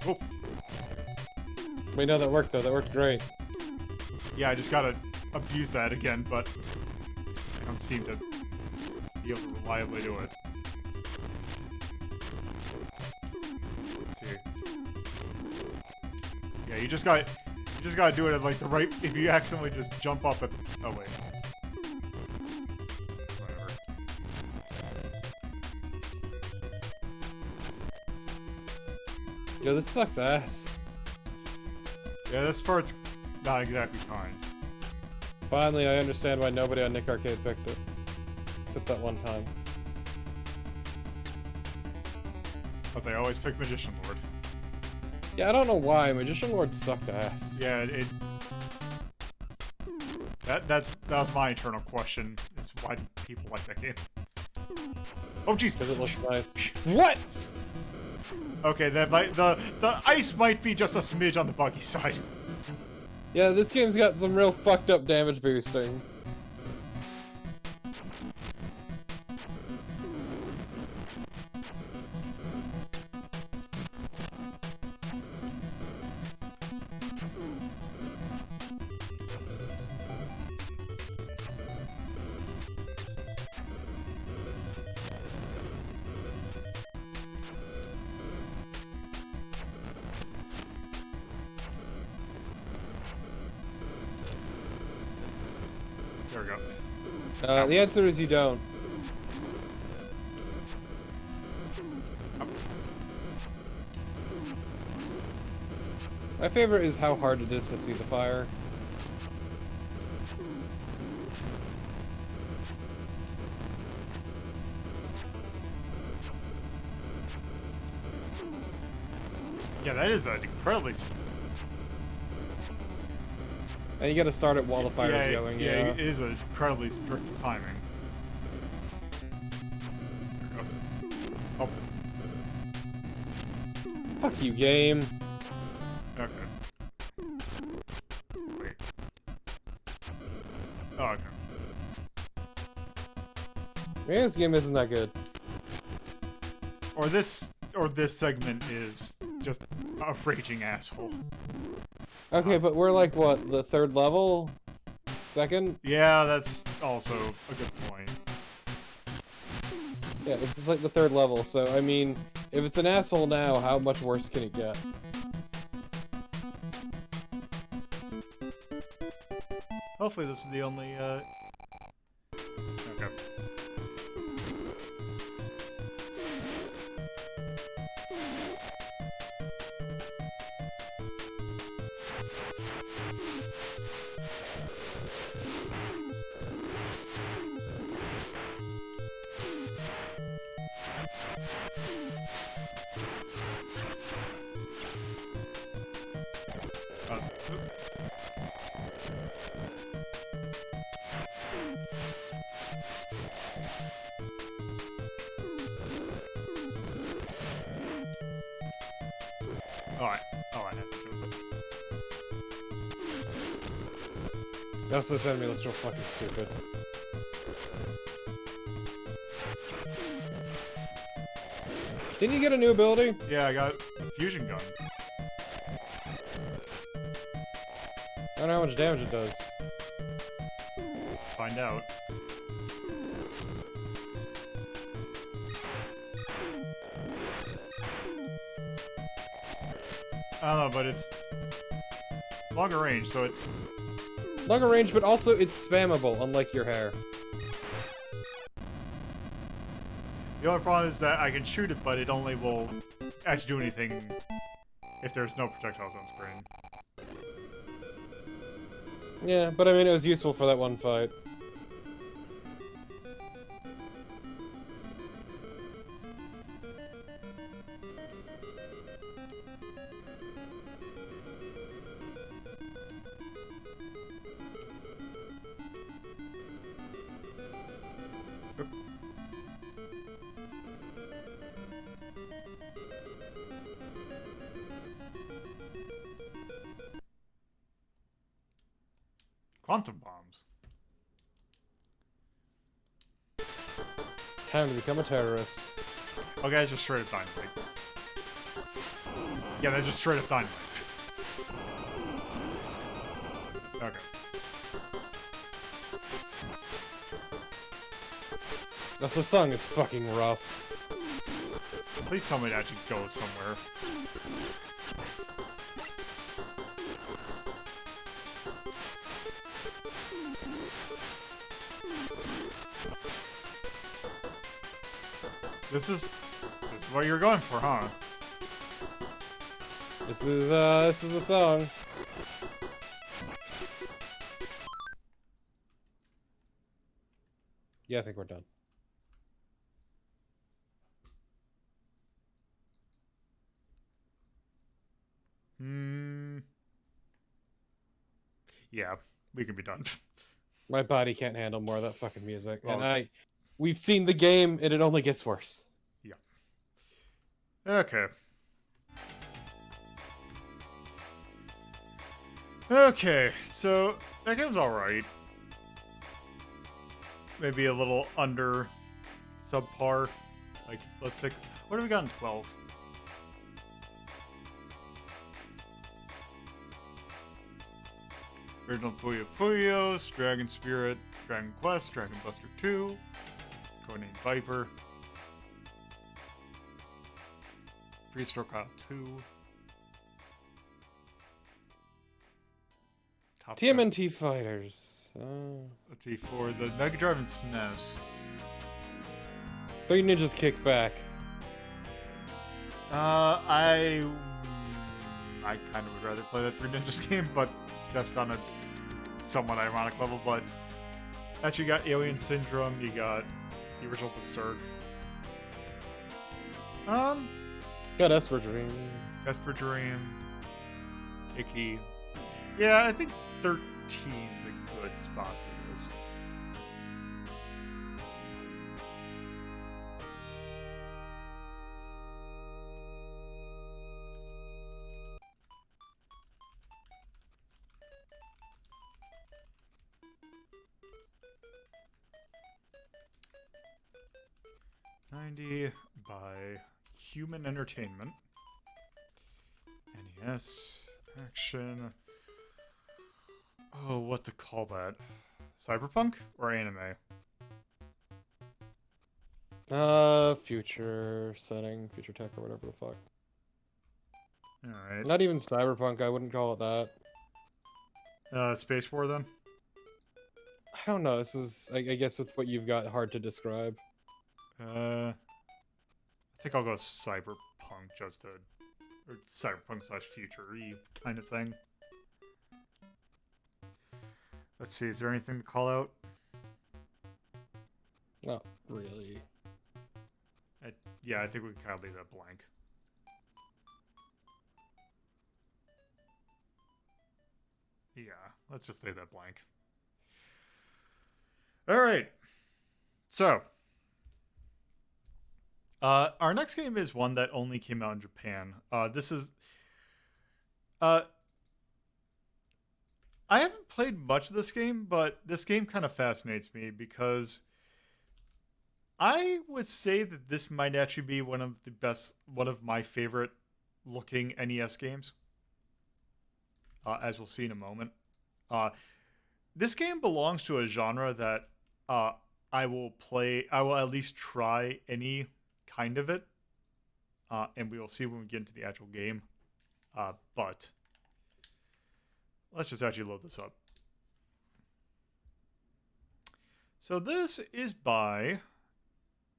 Oh. Wait, no, that worked though. That worked great. Yeah, I just gotta abuse that again, but I don't seem to be able to reliably do it. Let's see. Yeah, you just gotta do it at like the right. If you accidentally just jump up at. Oh wait. Whatever. Yo, this sucks ass. Yeah, this part's not exactly kind. Finally, I understand why nobody on Nick Arcade picked it. Except that one time. But they always pick Magician Lord. Yeah, I don't know why. Magician Lord sucked ass. Yeah, that was my eternal question, is why do people like that game? Oh jeez! Because it looks nice. What? Okay, the ice might be just a smidge on the buggy side. Yeah, this game's got some real fucked up damage boosting. There we go. The answer is you don't. My favorite is how hard it is to see the fire. Yeah, that is an incredibly. And you gotta start it while the fire's going, yeah. It is an incredibly strict timing. There we go. Oh. Fuck you, game. Okay. Wait. Oh, okay. Maybe this game isn't that good. Or this segment is just a raging asshole. Okay, but we're like, what, the third level? Second? Yeah, that's also a good point. Yeah, this is like the third level, so, I mean, if it's an asshole now, how much worse can it get? Hopefully this is the only, Okay. Alright. Oh, I have to jump it. Also, this enemy looks real fucking stupid. Didn't you get a new ability? Yeah, I got fusion gun. I don't know how much damage it does. Find out. I don't know, but it's longer range, so it... Longer range, but also it's spammable, unlike your hair. The only problem is that I can shoot it, but it only will actually do anything if there's no projectiles on screen. Yeah, but I mean, it was useful for that one fight. Quantum bombs. Time to become a terrorist. Oh, guys, just straight up dynamite. Yeah, they're just straight up dynamite. Okay. This song is fucking rough. Please tell me it actually goes somewhere. This is what you're going for, huh? This is a song. Yeah, I think we're done. Yeah, we can be done. My body can't handle more of that fucking music. Well, And we've seen the game, and it only gets worse. Yeah. Okay. Okay, so that game's alright. Maybe a little under subpar. Like, let's take... What have we got in 12? Original Puyo Puyos, Dragon Spirit, Dragon Quest, Dragon Buster 2, Codename Viper, Freestroke Kyle 2, Top TMNT Fighters. Let's see, for the Mega Drive and SNES. Three Ninjas Kick Back. I kind of would rather play that Three Ninjas game, but just on a somewhat ironic level. But actually, you got Alien Syndrome, you got the original Berserk. Got Esper Dream. Esper Dream, Icky. Yeah, I think 13's a good spot for this. $90 by Human Entertainment. NES action. Oh, what to call that? Cyberpunk or anime? Future setting, future tech, or whatever the fuck. Alright. Not even cyberpunk, I wouldn't call it that. Space War then? I don't know, this is, I guess with what you've got, hard to describe. I think I'll go Cyberpunk just to... Or Cyberpunk slash future-y kind of thing. Let's see, is there anything to call out? Not really. Yeah, I think we can kind of leave that blank. Yeah, let's just leave that blank. Alright. So. Our next game is one that only came out in Japan. This is... I haven't played much of this game, but this game kind of fascinates me because I would say that this might actually be one of my favorite looking NES games. As we'll see in a moment. This game belongs to a genre that I will at least try any kind of it. And we will see when we get into the actual game. But let's just actually load this up. So this is by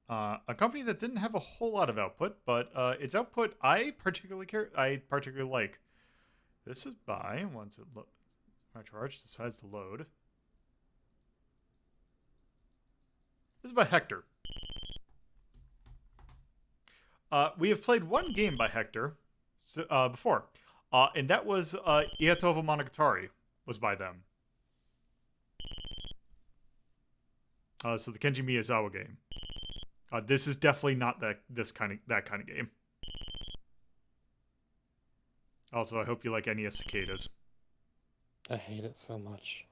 a company that didn't have a whole lot of output, but its output I particularly like. This is by, once my charge decides to load. This is by Hector. We have played one game by Hector before, and that was Iatovo Monogatari was by them. So the Kenji Miyazawa game. This is definitely not that kind of game. Also, I hope you like NES Cicadas. I hate it so much.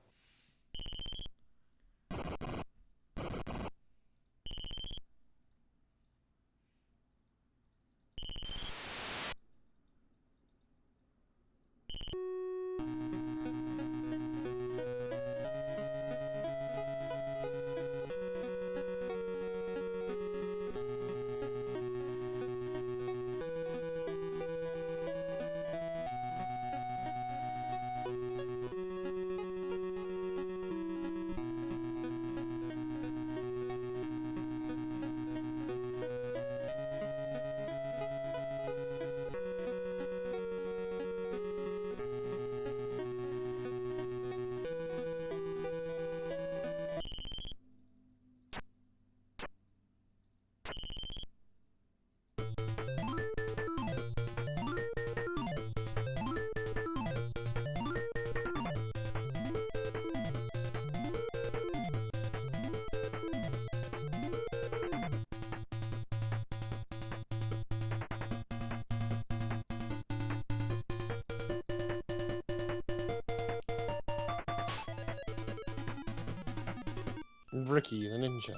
Ricky the Ninja.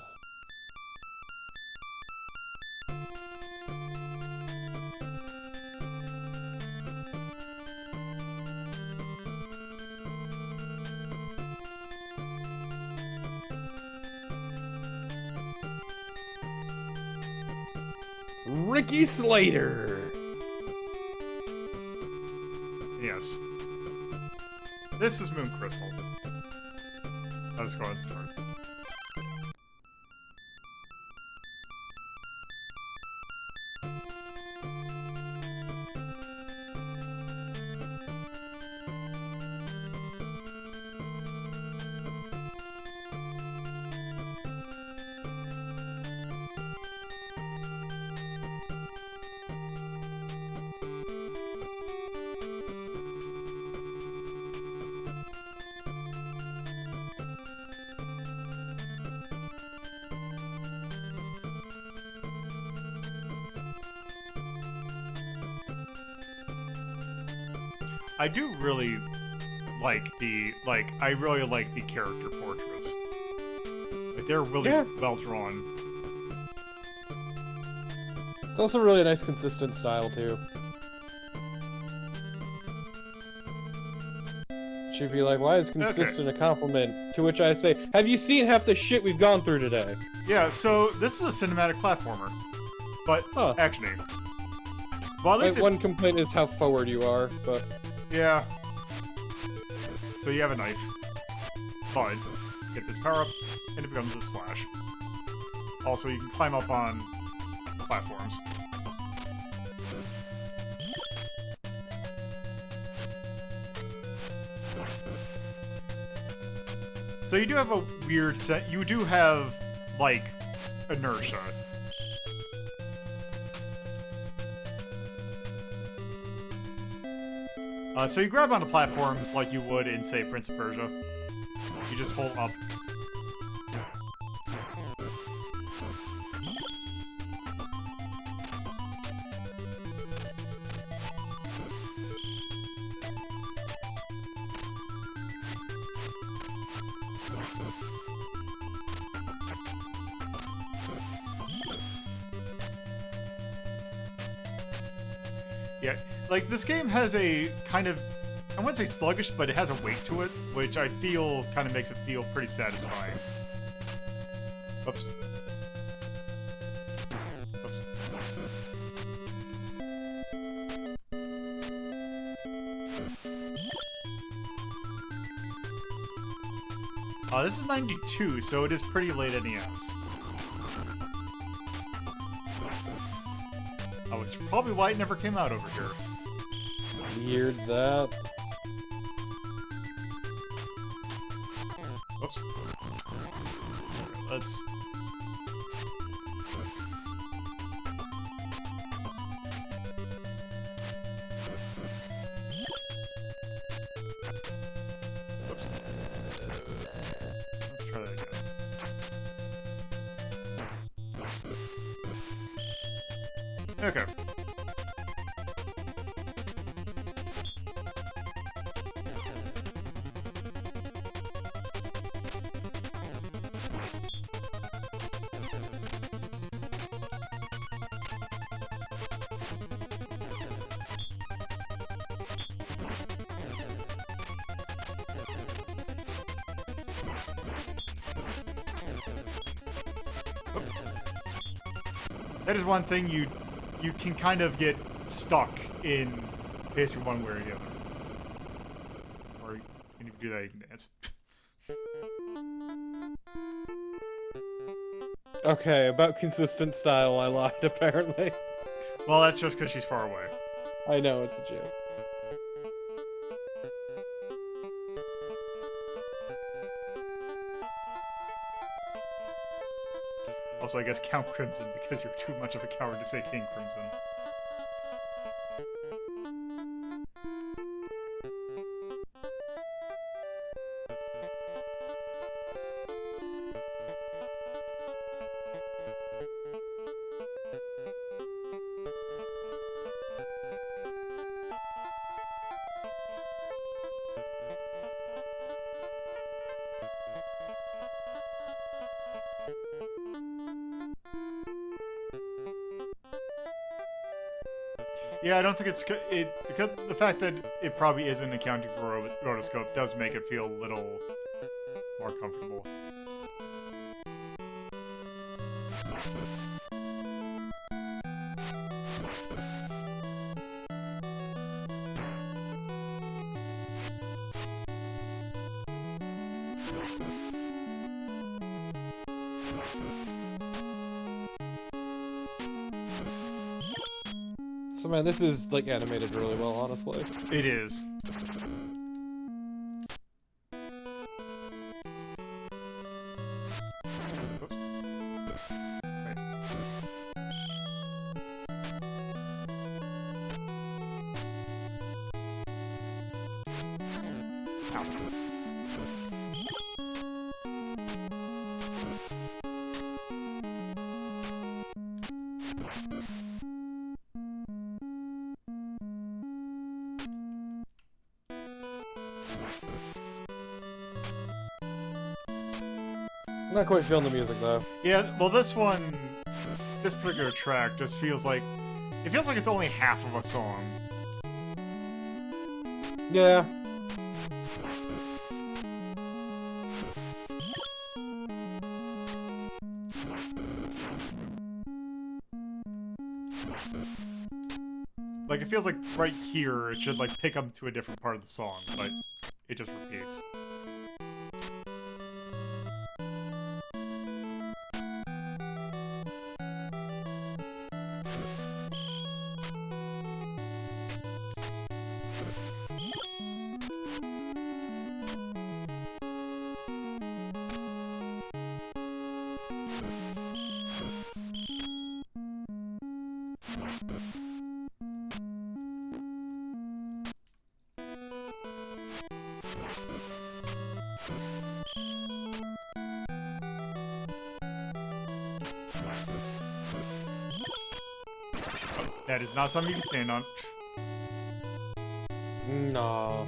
Ricky Slater! Yes. This is Moon Crystal. Let's go and start. I do really like I really like the character portraits. Like, they're really well drawn. It's also really a nice consistent style too. She'd be like, why is consistent a compliment? To which I say, have you seen half the shit we've gone through today? Yeah, so this is a cinematic platformer. But action-y. Well, at least one complaint is how forward you are, but... Yeah. So you have a knife. But get this power up, and it becomes a slash. Also, you can climb up on platforms. So you do have a weird set. You do have, like, inertia. So you grab onto platforms like you would in, say, Prince of Persia. You just hold up. Yeah, like, this game has a kind of, I wouldn't say sluggish, but it has a weight to it, which I feel kind of makes it feel pretty satisfying. Oops. Oops. This is 92, so it is pretty late NES. Which is probably why it never came out over here. Weird that. Whoops. Let's... Whoops. Let's try that again. Okay. That is one thing you can kind of get stuck in basically one way or the other. Or when you do that, you can dance. Okay, about consistent style, I lied, apparently. Well, that's just because she's far away. I know, it's a joke. Also, I guess Count Crimson, because you're too much of a coward to say King Crimson. Yeah, I don't think it's because the fact that it probably isn't accounting for rotoscope does make it feel a little more comfortable. So man, this is like animated really well, honestly. It is. Oops. Right. Ow. I'm not quite feeling the music though. Yeah, well, this particular track just feels like it's only half of a song. Yeah. Like, it feels like right here it should like pick up to a different part of the song, but it just repeats. That is not something you can stand on. No.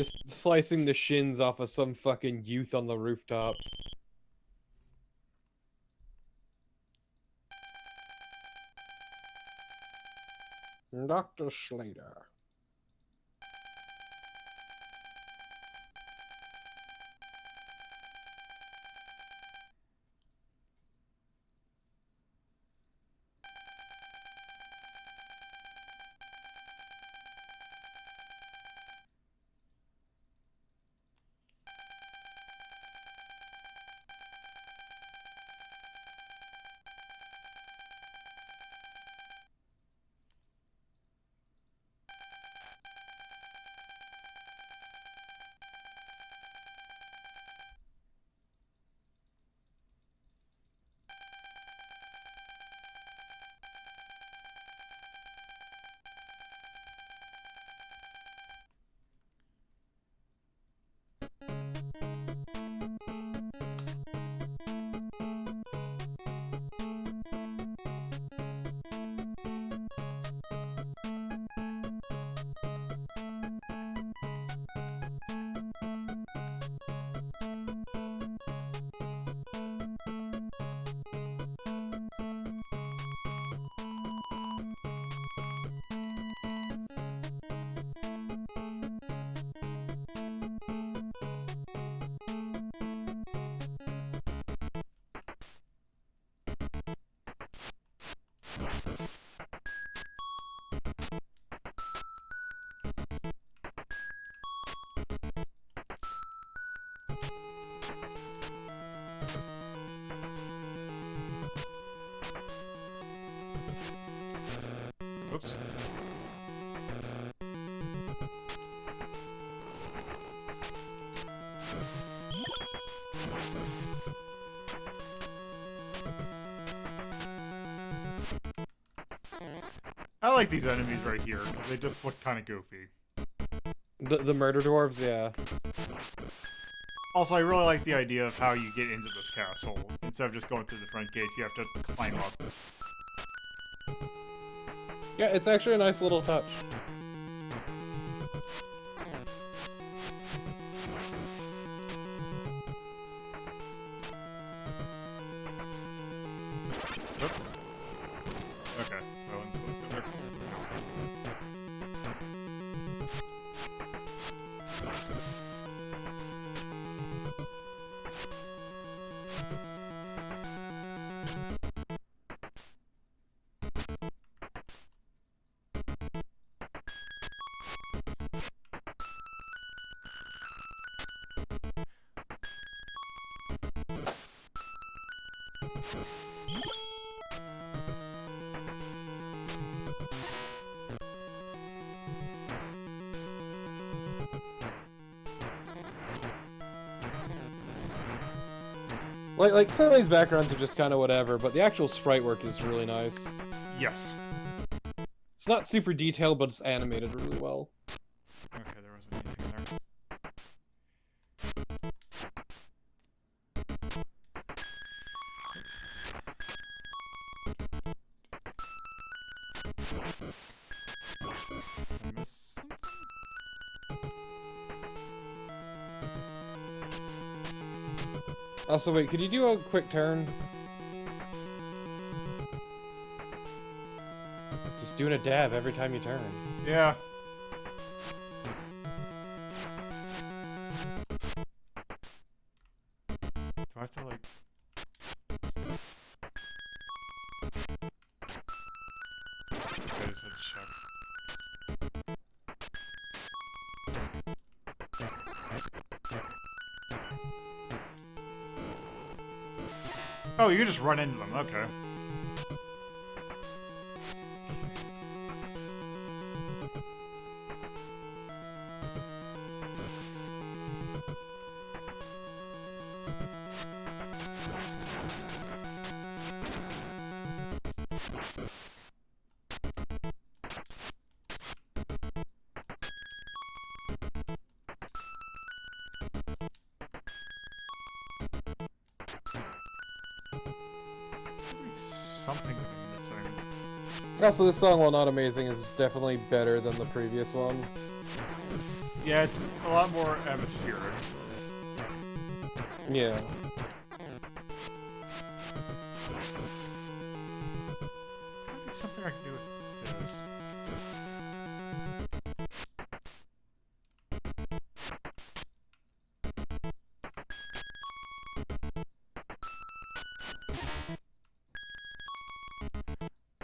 Just slicing the shins off of some fucking youth on the rooftops. Dr. Slater. Oops. I like these enemies right here, because they just look kind of goofy. The murder dwarves, yeah. Also, I really like the idea of how you get into this castle. Instead of just going through the front gates, you have to climb up. Yeah, it's actually a nice little touch. Oop. Okay, so I'm supposed to go there. Like some of these backgrounds are just kind of whatever, but the actual sprite work is really nice. Yes. It's not super detailed, but it's animated really well. Okay, there wasn't anything there. I missed something? Also, wait, could you do a quick turn? Just doing a dab every time you turn. Yeah. Do I have to, like... I just had to check. Oh, you can just run into them, okay. Something that I'm missing. Also, this song, while not amazing, is definitely better than the previous one. Yeah, it's a lot more atmospheric. Yeah. There's gotta be something I can do with this.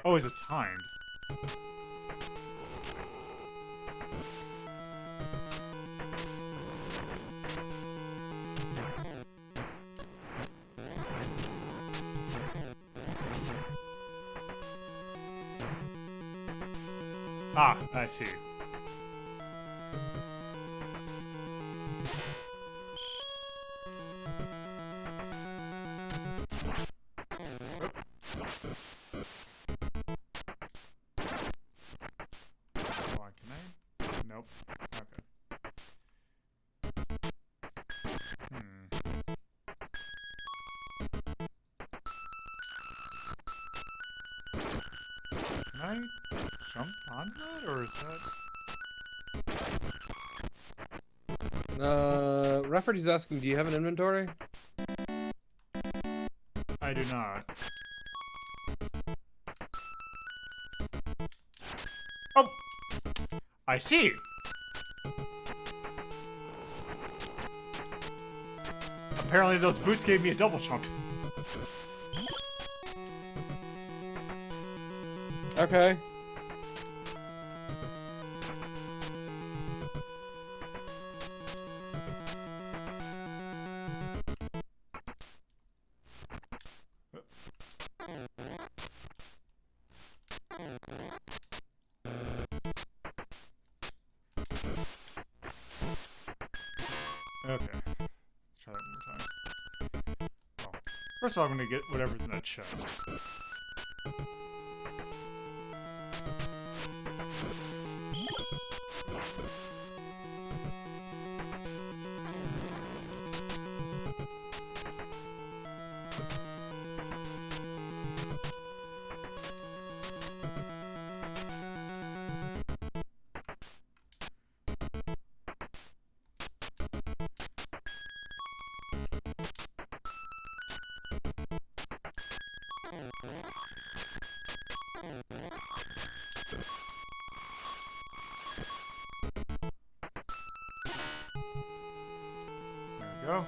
Oh, is it timed? Ah, I see. Why can I? Nope. Okay. Can I jump on that, or is that... Rafferty's asking, do you have an inventory? I do not. Oh! I see! Apparently those boots gave me a double jump. Okay. Okay. Let's try that one more time. Well, first off, I'm gonna get whatever's in that chest. There we go.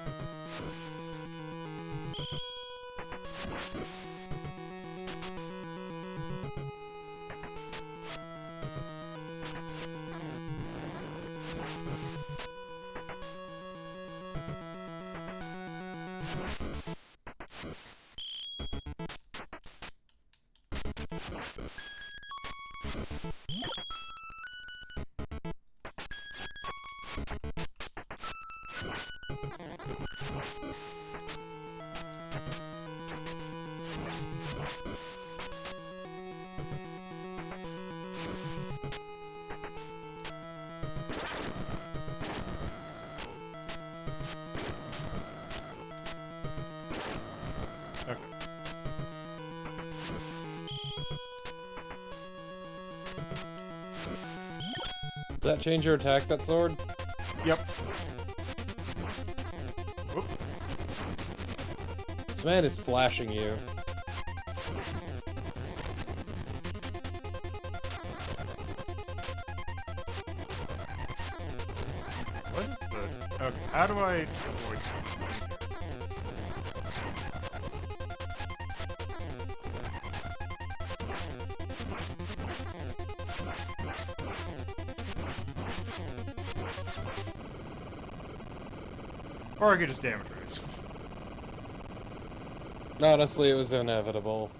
Okay. Does that change your attack, that sword? Yep. Whoop. This man is flashing you. What is the... Okay, how do I avoid something? Or I could just damage raise. Honestly, it was inevitable.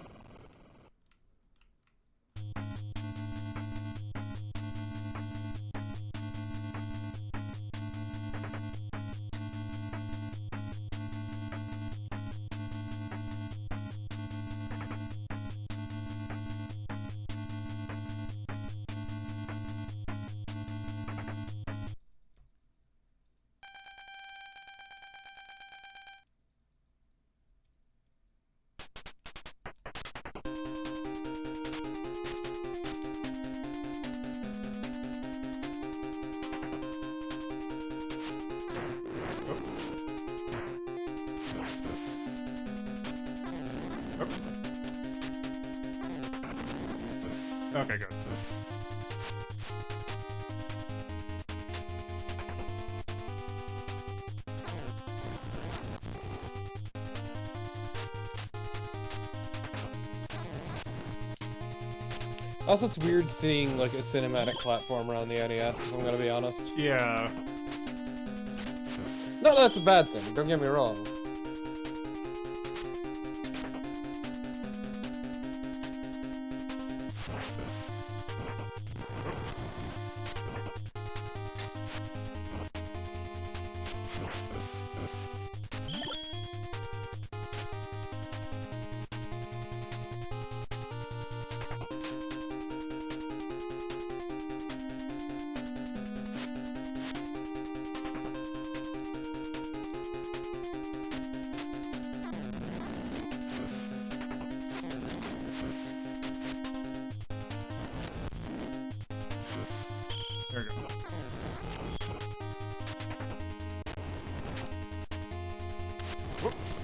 Okay, good. Also, it's weird seeing like a cinematic platform around the NES, if I'm gonna be honest. Yeah. No, that's a bad thing, don't get me wrong. There we go. Whoops.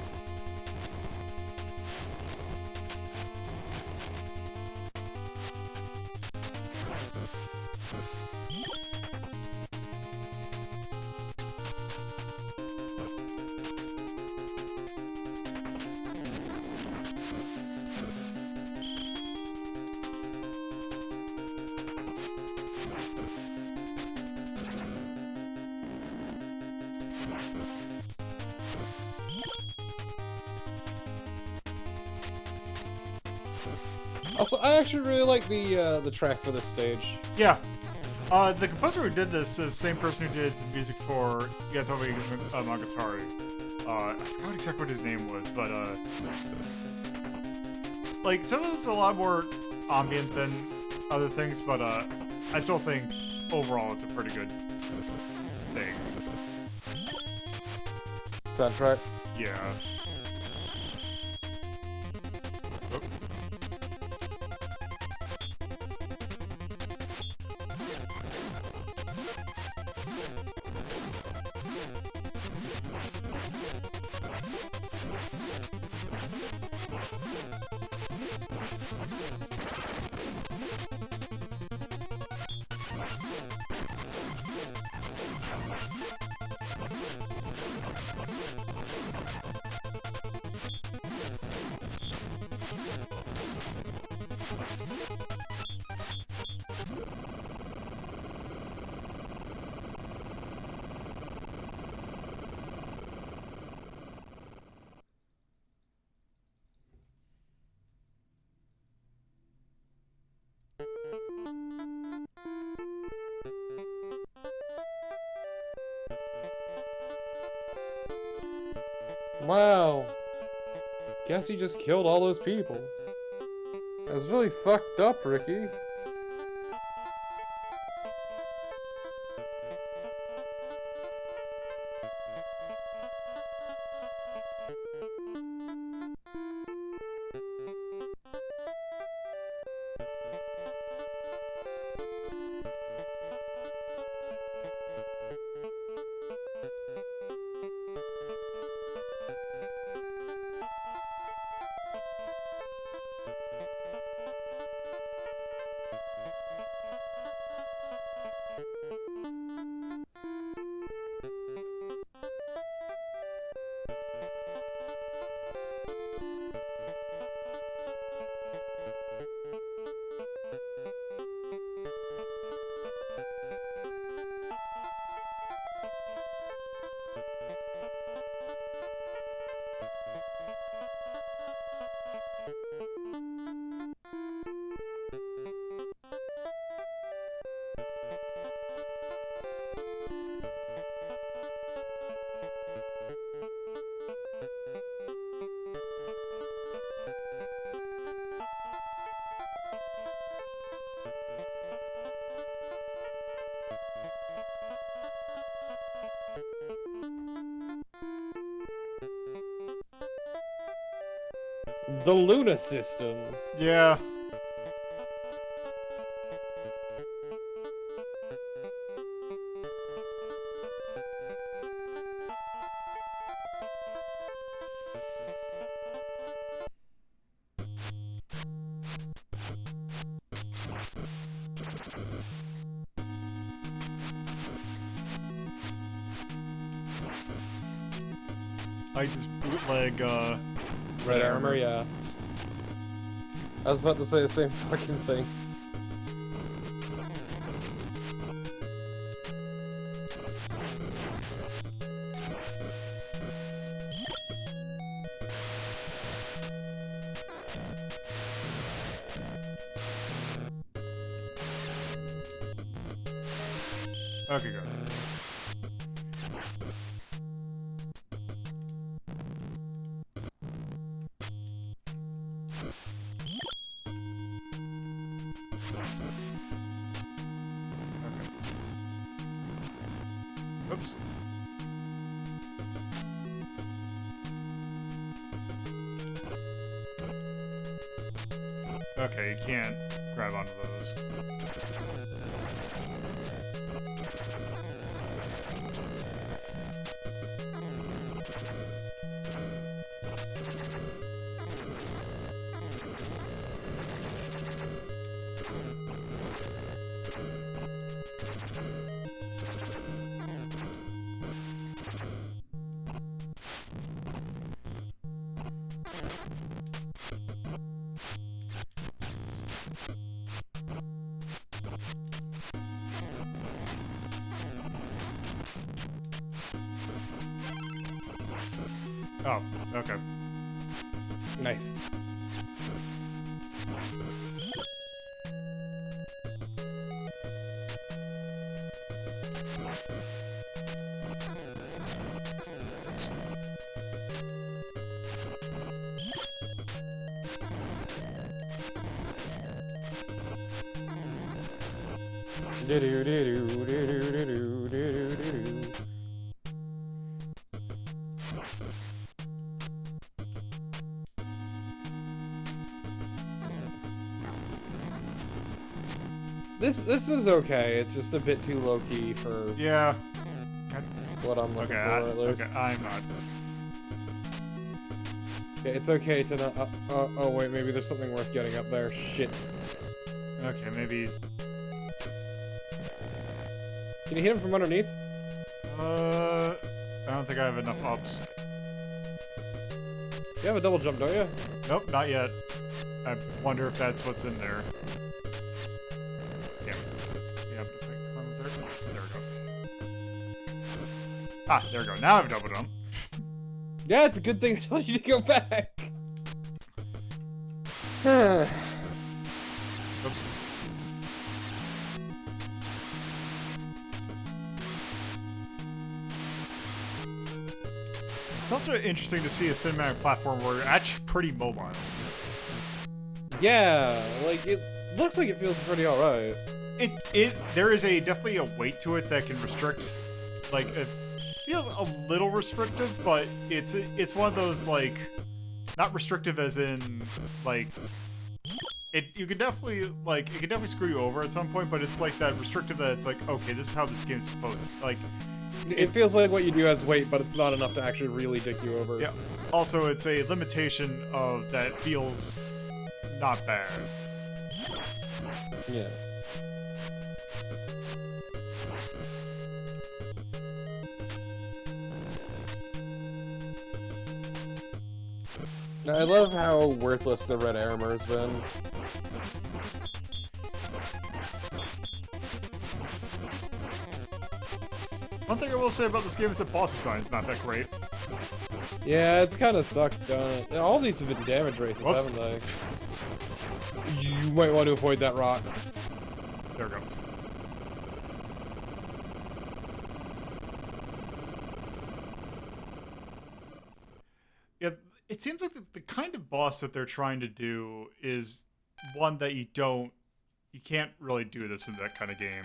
Also, I actually really like the track for this stage. Yeah. The composer who did this is the same person who did the music for Yatobe Monogatari. I forgot exactly what his name was, but like some of this is a lot more ambient than other things, but I still think overall it's a pretty good thing. Soundtrack. Yeah. Oh. Wow. Guess he just killed all those people. That was really fucked up, Ricky. The Luna system. Yeah. Like this bootleg, Red armor, yeah. I was about to say the same fucking thing. Okay, go. Oops. Okay, you can't grab onto those. Oh, okay. Nice. This is okay. It's just a bit too low key for Yeah. what I'm looking Okay, for. At least. okay, I'm not. Okay, it's okay to not. Oh wait, maybe there's something worth getting up there. Shit. Okay, maybe he's... Can you hit him from underneath? I don't think I have enough ups. You have a double jump, don't you? Nope, not yet. I wonder if that's what's in there. Damn. Yeah, if I climb up there. There we go. Ah, there we go. Now I have a double jump. Yeah, it's a good thing I told you to go back. Oops. It's also interesting to see a cinematic platform where you're actually pretty mobile. Yeah, like it looks like it feels pretty alright. There is definitely a weight to it that can restrict, like, it feels a little restrictive, but it's one of those, like, not restrictive as in, like, you can definitely, like, it can definitely screw you over at some point, but it's like that restrictive that it's like, okay, this is how this game's supposed to, like, It feels like what you do has weight, but it's not enough to actually really dick you over. yeah. Also, it's a limitation of that feels not bad. Yeah. Now, I love how worthless the red armor's been. One thing I will say about this game is the boss design's not that great. Yeah, it's kind of sucked, don't it? All these have been damage races, Whoops. haven't they? You might want to avoid that rock. There we go. Yeah, it seems like the kind of boss that they're trying to do is one that you can't really do this in that kind of game.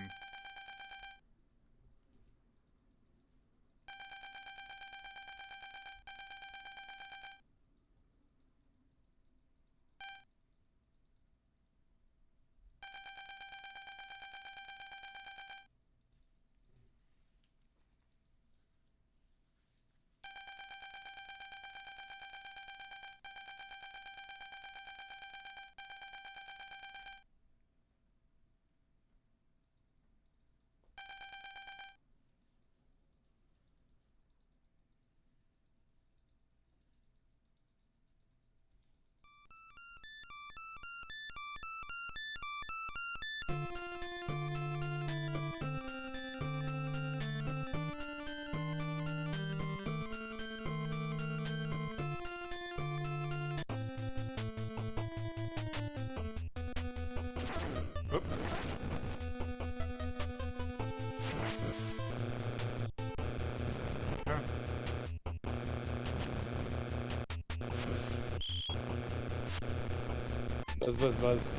Oop. Okay. Buzz, buzz, buzz.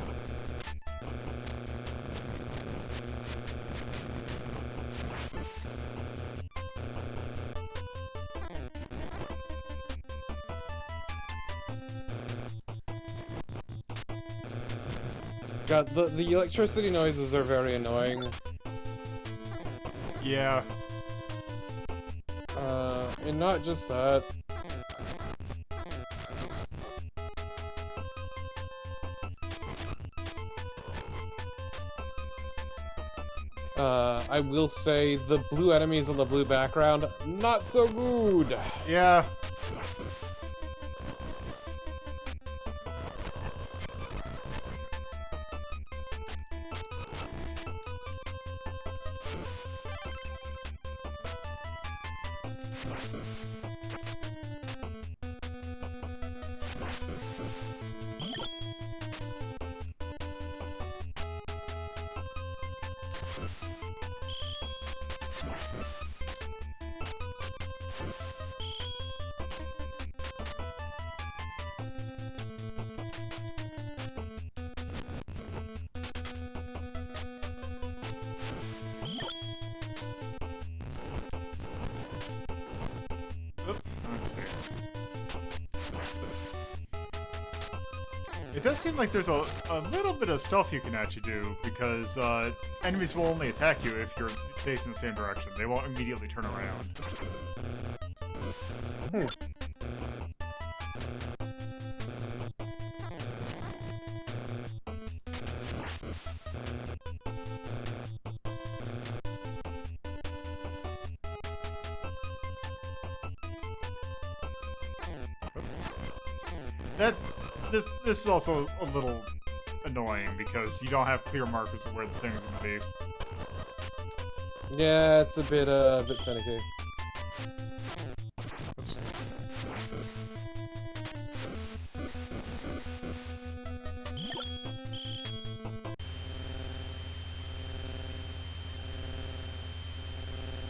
God, the electricity noises are very annoying. Yeah. And not just that. I will say the blue enemies on the blue background, not so good. Yeah. Let's see. It does seem like there's a little bit of stuff you can actually do, because enemies will only attack you if you're facing the same direction. They won't immediately turn around. This is also a little annoying because you don't have clear markers of where the thing's gonna be. Yeah, it's a bit finicky. Oops.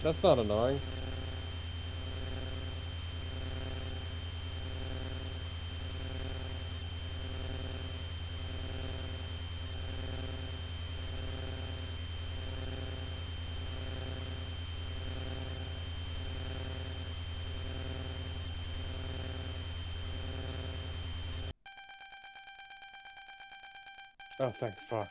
That's not annoying. Oh, thank fuck.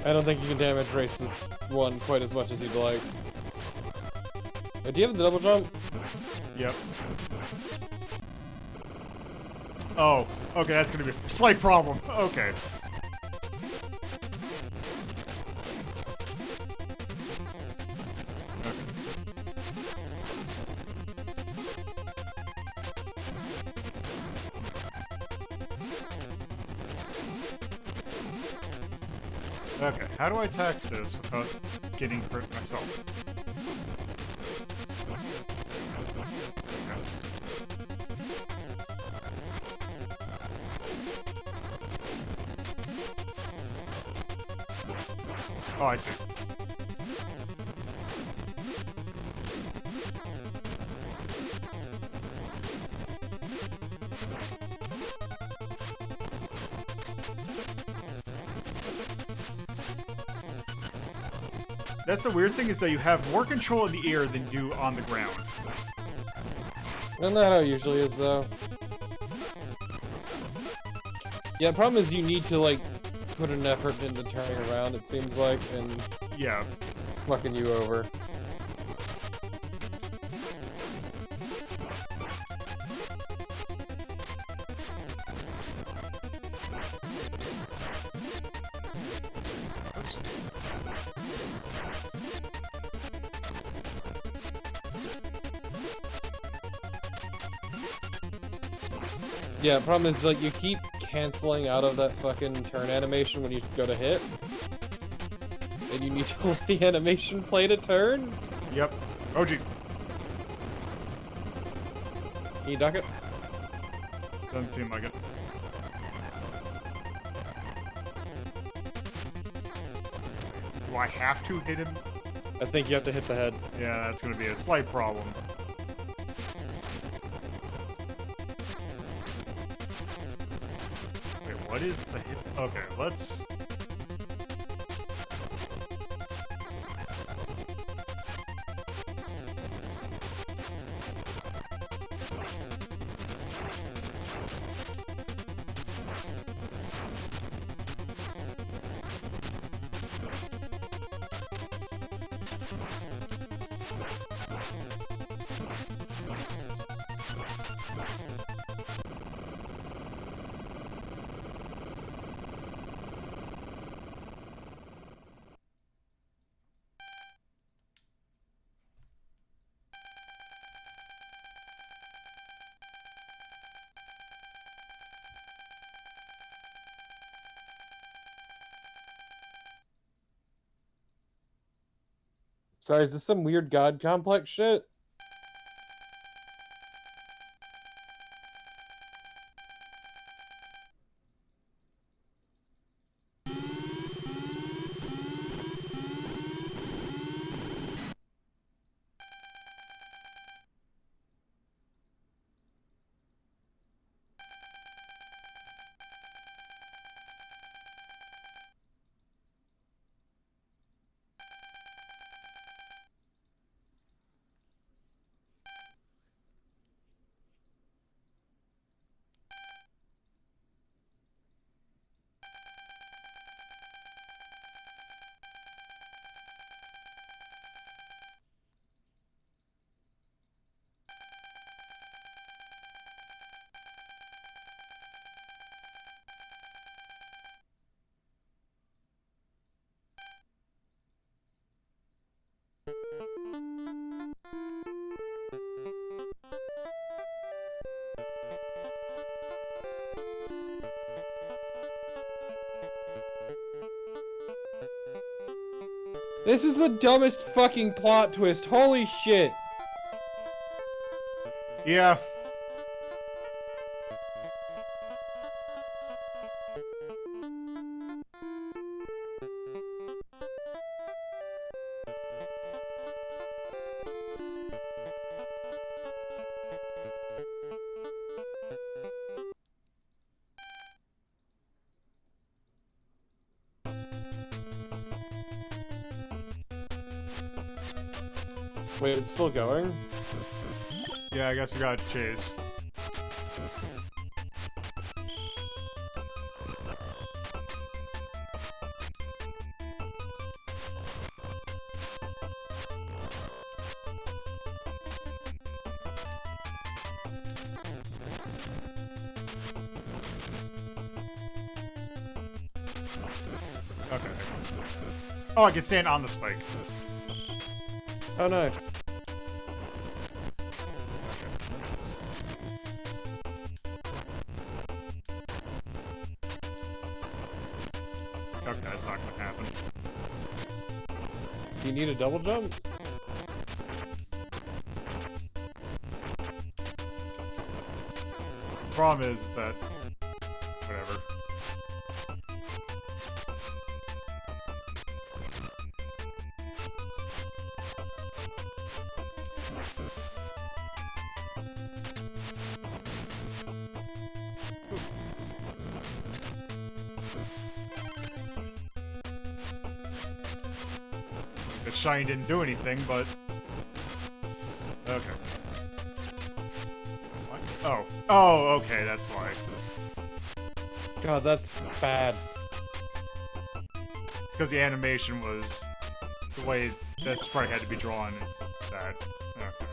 I don't think you can damage Race's one quite as much as you'd like. Do you have the double jump? Yep. Oh, okay, that's gonna be a slight problem. Okay. Okay, how do I attack this without getting hurt myself? Okay. Oh, I see. That's the weird thing, is that you have more control in the air than you do on the ground. Isn't that how it usually is, though? Yeah, the problem is you need to, like, put an effort into turning around, it seems like, and Yeah. fucking you over. sucks. Yeah, problem is, like, you keep canceling out of that fucking turn animation when you go to hit. And you need to let the animation play to turn. Yep. Oh, jeez. Can you duck it? Doesn't seem like it. Do I have to hit him? I think you have to hit the head. Yeah, that's gonna be a slight problem. Wait, what is the hit? Okay, let's... Sorry, is this some weird god complex shit? This is the dumbest fucking plot twist. Holy shit. Yeah. Wait, it's still going? Yeah, I guess we got to chase. Okay. Oh, I can stand on the spike. Oh, nice. Okay, that's not gonna happen. Do you need a double jump? Problem is that... whatever. That shiny didn't do anything, but... okay. What? Oh. Oh, okay, that's why. God, that's bad. It's because the animation was... the way that sprite had to be drawn is that. Okay.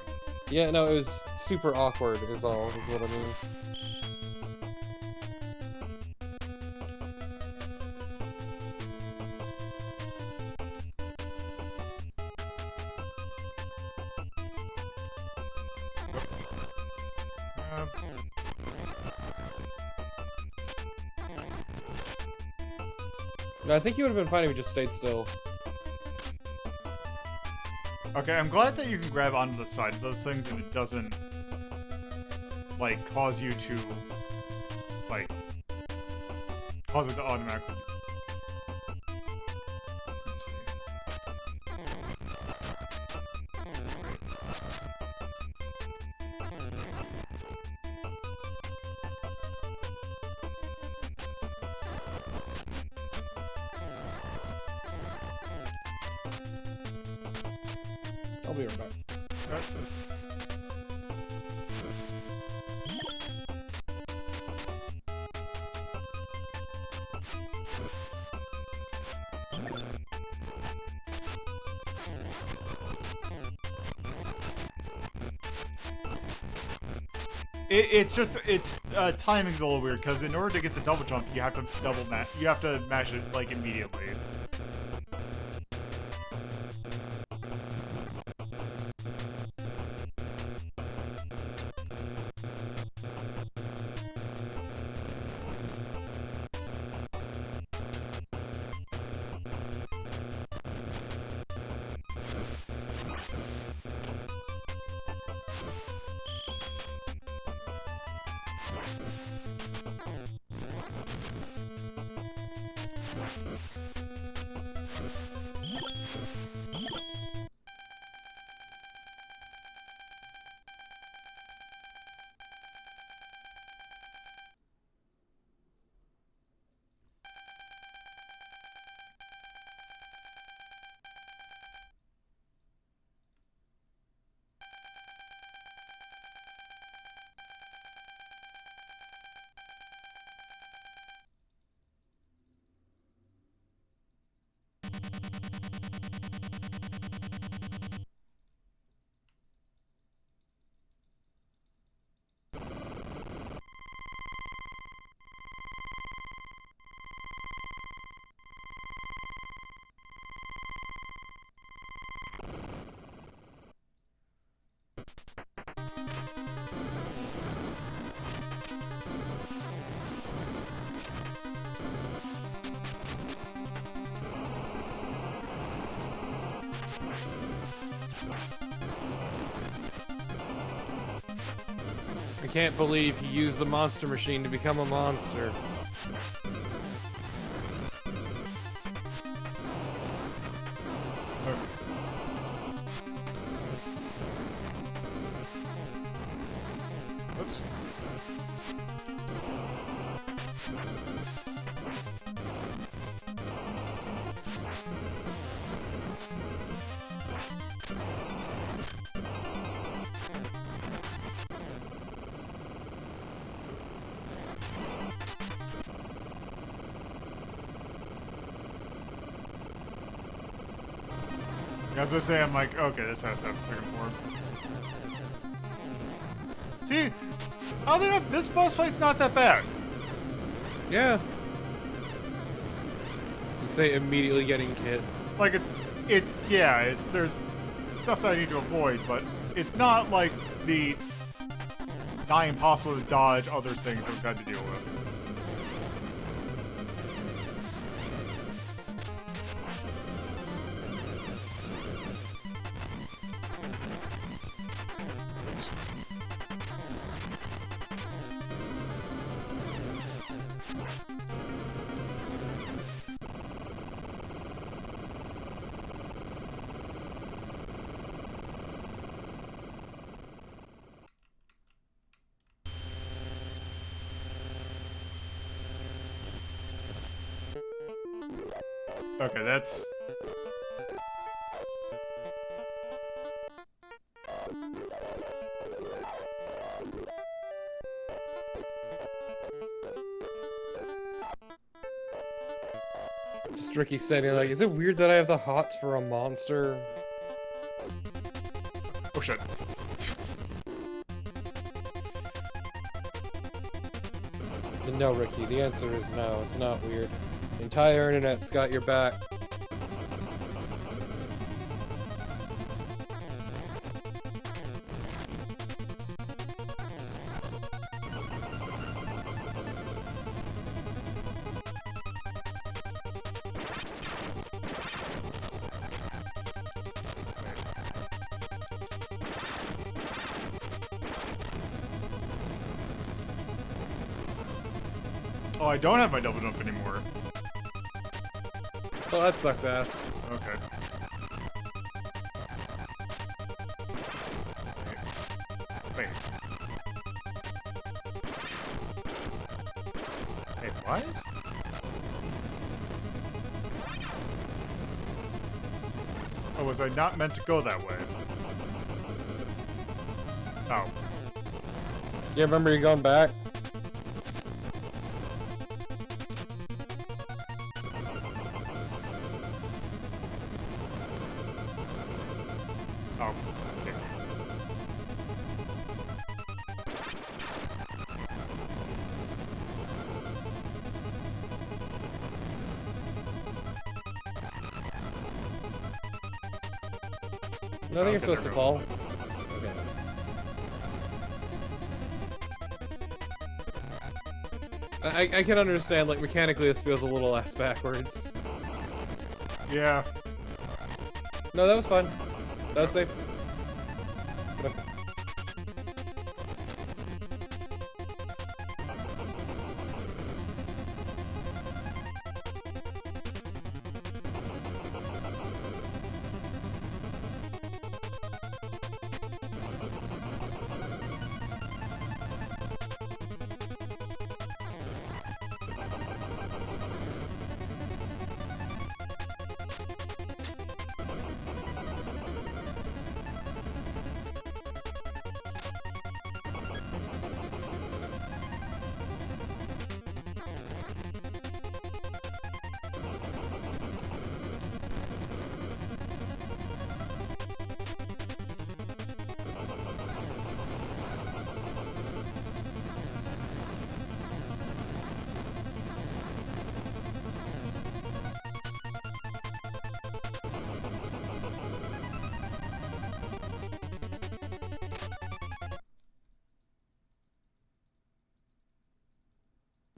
Yeah, no, it was super awkward is all, is what I mean. No, I think you would have been fine if you just stayed still. Okay, I'm glad that you can grab onto the side of those things and it doesn't, like, cause you to, like, cause it to automatically. Let's see. I'll be right back. Timing's a little weird because in order to get the double jump, you have to you have to mash it like immediately. I can't believe he used the monster machine to become a monster. Oops. As I say, I'm like, okay, this has to have a second form. See, oddly enough, this boss fight's not that bad. Yeah. You say immediately getting hit. Like yeah, there's stuff that I need to avoid, but it's not like the nigh impossible to dodge other things that we've had to deal with. Okay, that's... Just Ricky standing like, is it weird that I have the hots for a monster? Oh shit. And no, Ricky, the answer is no, it's not weird. The entire internet's got your back. Oh, I don't have my double jump anymore. Well, that sucks ass. Okay. Wait. Hey, what is... Oh, was I not meant to go that way? Oh. Yeah, remember you going back? Oh. Okay. No, I think you're Okay, supposed to there we go. fall. Okay. I can understand, like, mechanically this feels a little ass backwards. Yeah. No, that was fine. That was safe. But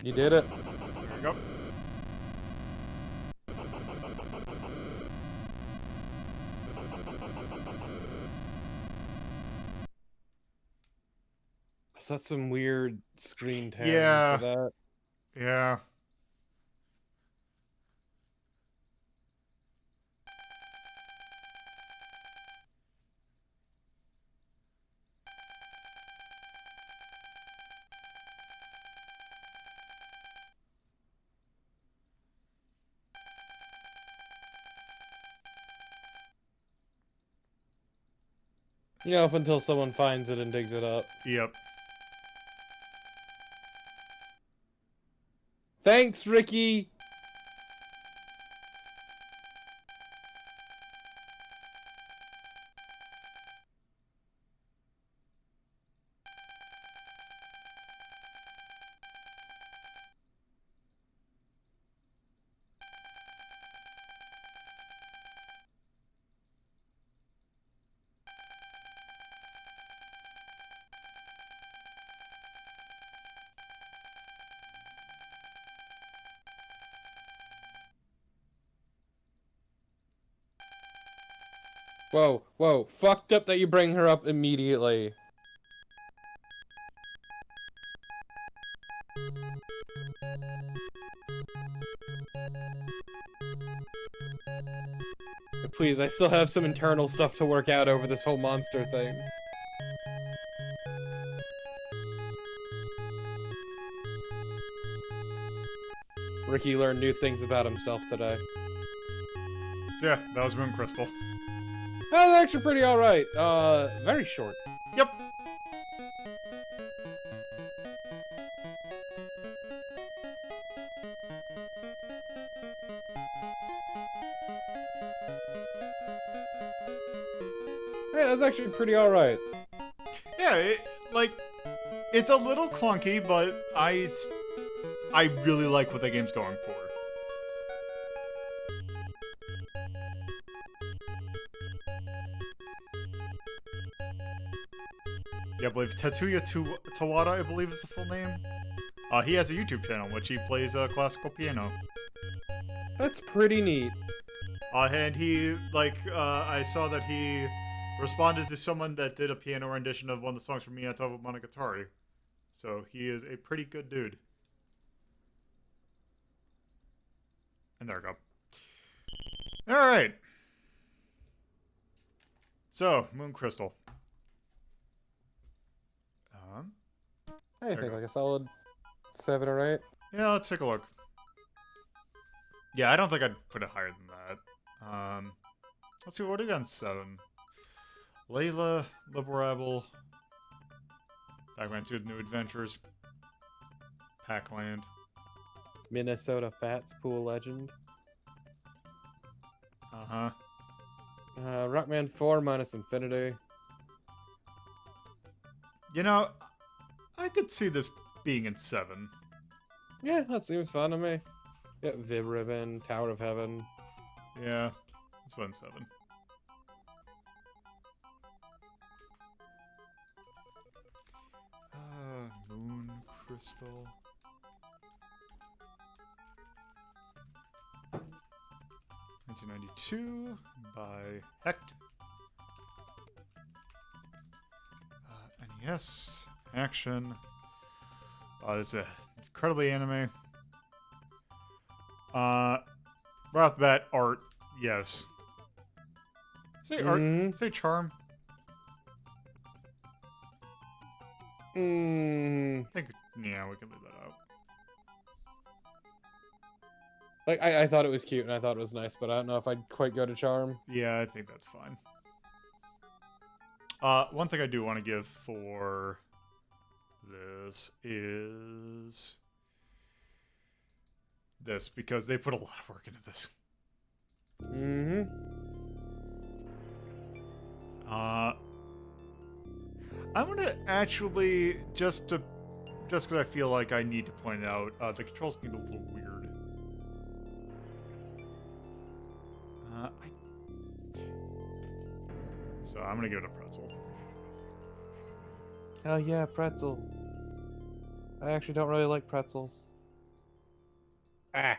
you did it. There we go. So that's some weird screen tab Yeah. for that. Yeah. You know, up until someone finds it and digs it up. Yep. Thanks, Ricky! Whoa, whoa, fucked up that you bring her up immediately. Please, I still have some internal stuff to work out over this whole monster thing. Ricky learned new things about himself today. So yeah, that was Moon Crystal. That was actually pretty alright. Very short. Yep. Yeah, that was actually pretty alright. Yeah, it's a little clunky, but I really like what the game's going for. Yeah, I believe Tetsuya Tawada, I believe is the full name. He has a YouTube channel in which he plays classical piano. That's pretty neat. And he, I saw that he responded to someone that did a piano rendition of one of the songs from Miyato Monogatari. So he is a pretty good dude. And there we go. Alright. So, Moon Crystal. I There you think go. like a solid 7 or 8. Yeah, let's take a look. Yeah, I don't think I'd put it higher than that. Let's see, what do we got on 7? Layla, Liberable, Pac-Man 2 New Adventures, Pac-Land. Minnesota Fats Pool Legend. Uh-huh. Rockman 4 minus Infinity. You know, I could see this being in 7. Yeah, that seems fun to me. Yeah, Vib Ribbon, Tower of Heaven. Yeah, let's put in 7. Moon Crystal. (1992) by Hecht. NES action. This is incredibly anime. Right off the bat, art, yes. Say art. Say charm. I think, yeah, we can leave that out. Like, I thought it was cute and I thought it was nice, but I don't know if I'd quite go to charm. Yeah, I think that's fine. One thing I do want to give for this is this, because they put a lot of work into this. I'm gonna actually, just because I feel like I need to point out, the controls get a little weird. So I'm gonna give it a pretzel. Hell yeah, pretzel. I actually don't really like pretzels. Price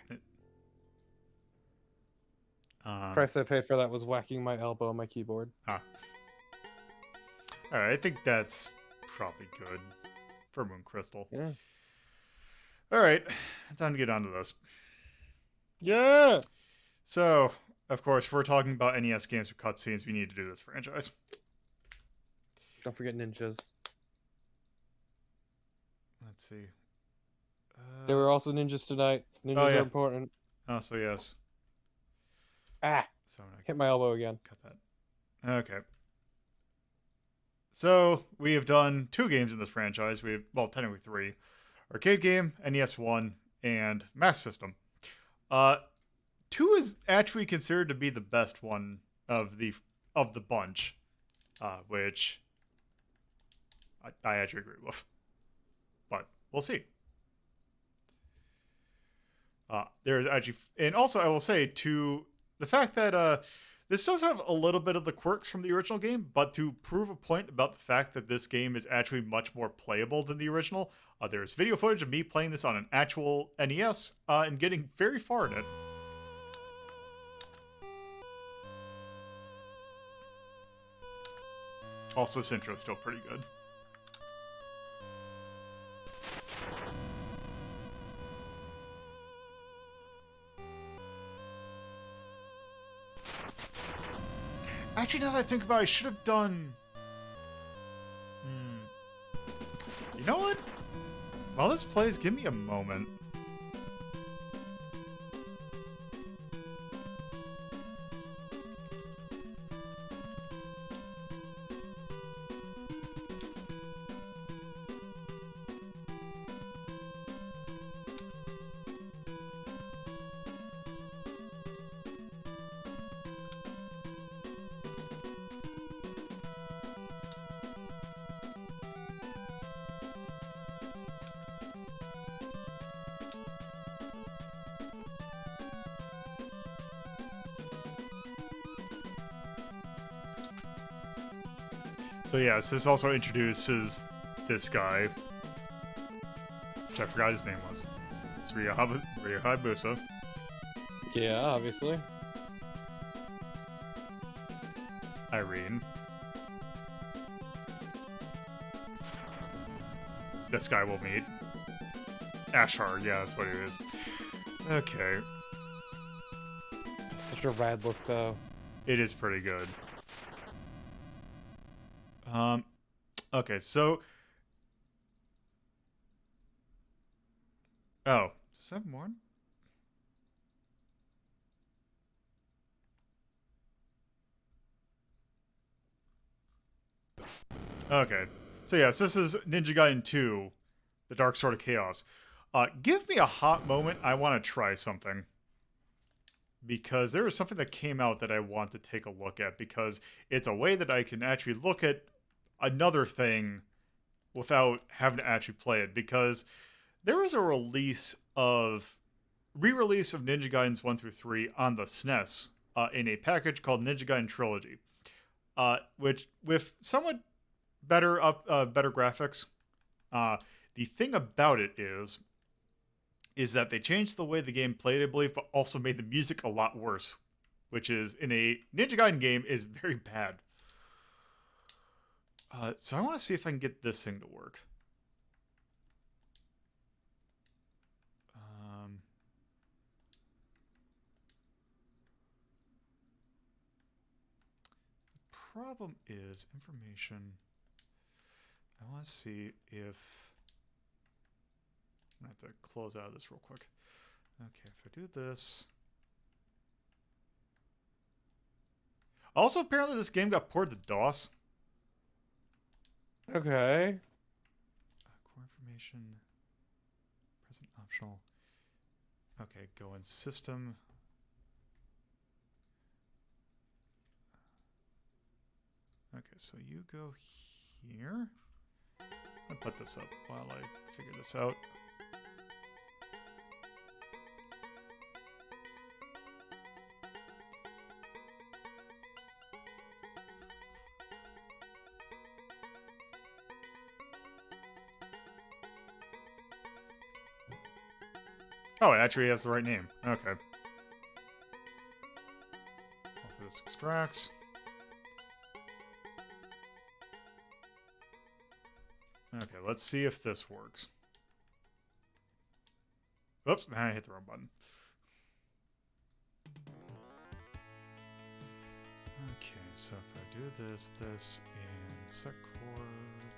I paid for that was whacking my elbow on my keyboard. Alright, I think that's probably good for Moon Crystal. Yeah. Alright, time to get on to this. Yeah! So, of course, if we're talking about NES games with cutscenes, we need to do this franchise. Don't forget ninjas. Let's see. There were also ninjas tonight. Ninjas yeah. are important. Oh, so yes. So I'm gonna hit my elbow again. Cut that. Okay. So, we have done 2 games in this franchise. We have, well, technically 3. Arcade game, NES 1, and Master System. 2 is actually considered to be the best one of the bunch, which I actually agree with. But we'll see. There's actually, and also I will say to the fact that this does have a little bit of the quirks from the original game, but to prove a point about the fact that this game is actually much more playable than the original, there's video footage of me playing this on an actual NES and getting very far in it. Also, this intro is still pretty good. Actually, now that I think about it, I should have done... You know what? While this plays, give me a moment. So yes, this also introduces this guy, which I forgot his name was. It's Ryo Hayabusa. Yeah, obviously. Irene. This guy will meet. Ashar, yeah, that's what it is. Okay. such a rad look, though. It is pretty good. Okay, so... Oh, does that have more? Okay, so yes, this is Ninja Gaiden 2, The Dark Sword of Chaos. Give me a hot moment, I want to try something. Because there is something that came out that I want to take a look at, because it's a way that I can actually look at another thing without having to actually play it. Because there was a re-release of Ninja Gaidens 1 through 3 on the SNES in a package called Ninja Gaiden Trilogy, which with somewhat better graphics. The thing about it is that they changed the way the game played, I believe, but also made the music a lot worse, which is, in a Ninja Gaiden game, is very bad. So I want to see if I can get this thing to work. The problem is information. I want to see if... I'm going to have to close out of this real quick. Okay, if I do this... Also, apparently this game got ported to DOS. Okay. Core information. Present optional. Okay, go in system. Okay, so you go here. I'll put this up while I figure this out. Oh, it actually has the right name. Okay. Hopefully this extracts. Okay, let's see if this works. Oops, I hit the wrong button. Okay, so if I do this in set core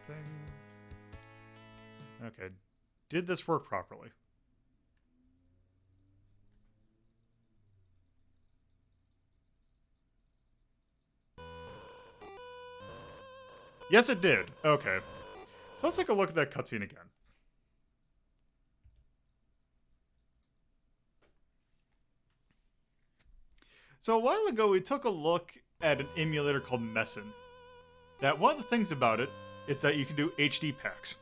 thing. Okay, did this work properly? Yes, it did. Okay. So let's take a look at that cutscene again. So a while ago, we took a look at an emulator called Messin. That one of the things about it is that you can do HD packs.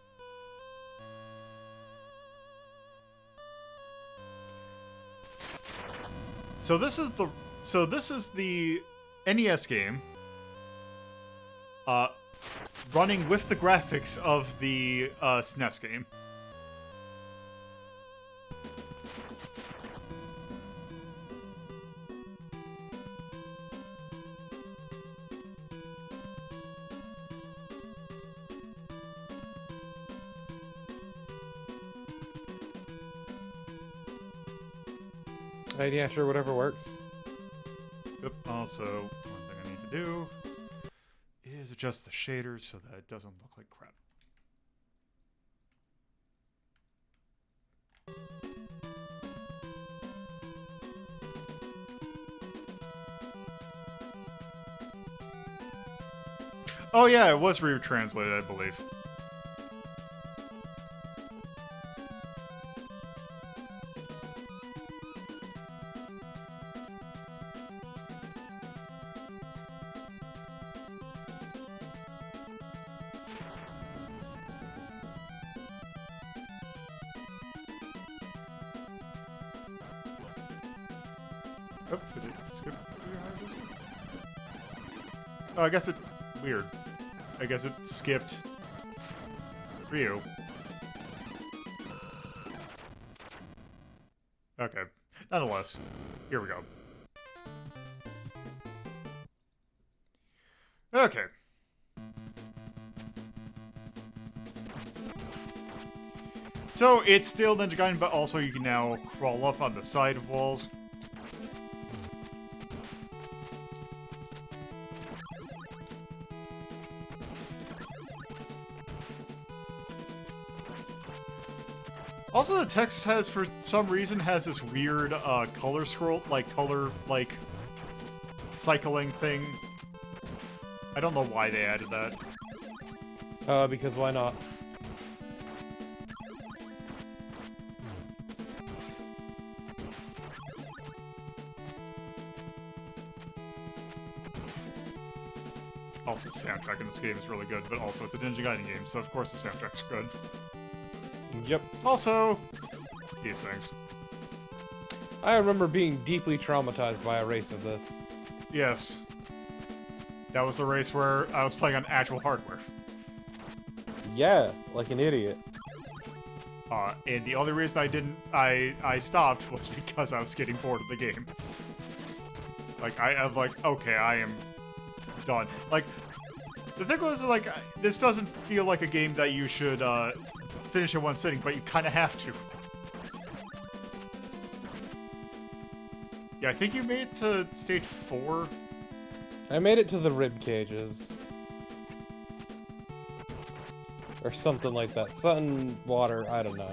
So this is the NES game. Running with the graphics of the SNES game. Yeah, sure, whatever works. Yep, also, one thing I need to do is adjust the shaders so that it doesn't look like crap. Oh yeah, it was retranslated, I believe. Oh, did it skip? Oh, I guess it... Weird. I guess it skipped Ryu. Okay. Nonetheless, here we go. Okay. So, it's still Ninja Gaiden, but also you can now crawl up on the side of walls. Also, the text has, for some reason, has this weird color scroll, color cycling thing. I don't know why they added that. Because why not? Also, the soundtrack in this game is really good, but also it's a Ninja Gaiden game, so of course the soundtrack's good. Yep. Also, these things. I remember being deeply traumatized by a race of this. Yes. That was the race where I was playing on actual hardware. Yeah, like an idiot. And the only reason I stopped was because I was getting bored of the game. Like, I'm like, okay, I am done. Like, the thing was, like, this doesn't feel like a game that you should, finish in one sitting, but you kind of have to. Yeah, I think you made it to stage 4. I made it to the rib cages. Or something like that. Something, water, I don't know.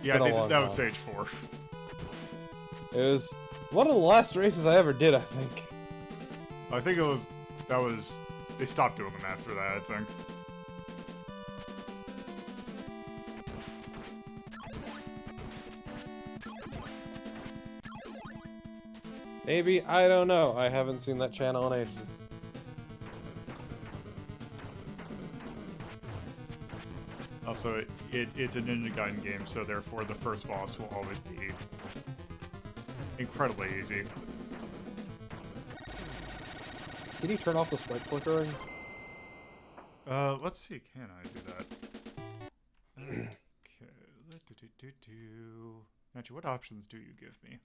Yeah, that was time. stage 4. It was one of the last races I ever did, I think. I think they stopped doing them after that, I think. Maybe, I don't know. I haven't seen that channel in ages. Also, it's a Ninja Gaiden game, so therefore the first boss will always be incredibly easy. Did he turn off the sprite flickering? Let's see, can I do that? Okay, Actually, what options do you give me?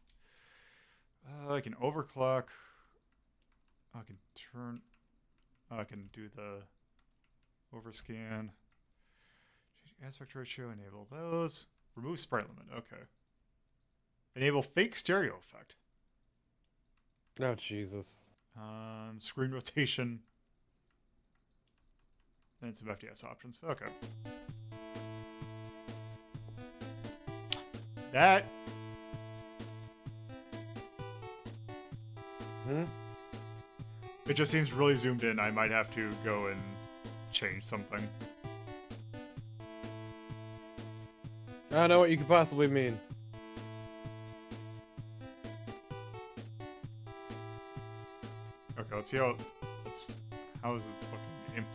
I can overclock. I can turn. I can do the overscan. Aspect ratio, enable those. Remove sprite limit, okay. Enable fake stereo effect. Oh, Jesus. Screen rotation. And some FDS options. Okay. That. It just seems really zoomed in. I might have to go and change something. I know what you could possibly mean. Okay, let's see how. How is this fucking game?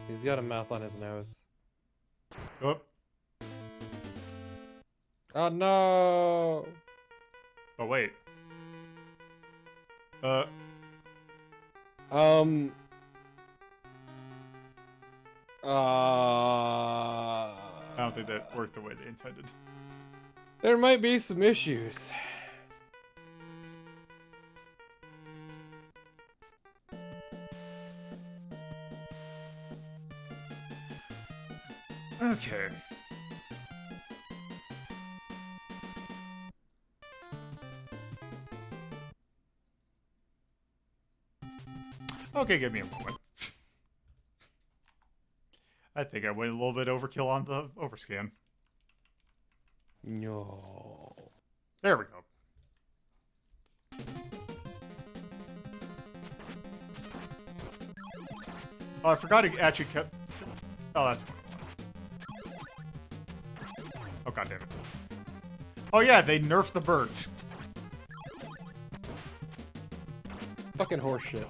He's got a mouth on his nose. Oh. Oh no! Oh wait. I don't think that worked the way they intended. There might be some issues. Okay. Okay, give me a moment. I think I went a little bit overkill on the overscan. No. There we go. Oh, I forgot it actually kept... Oh, that's fine. Oh, god damn it. Oh yeah, they nerfed the birds. Fucking horseshit.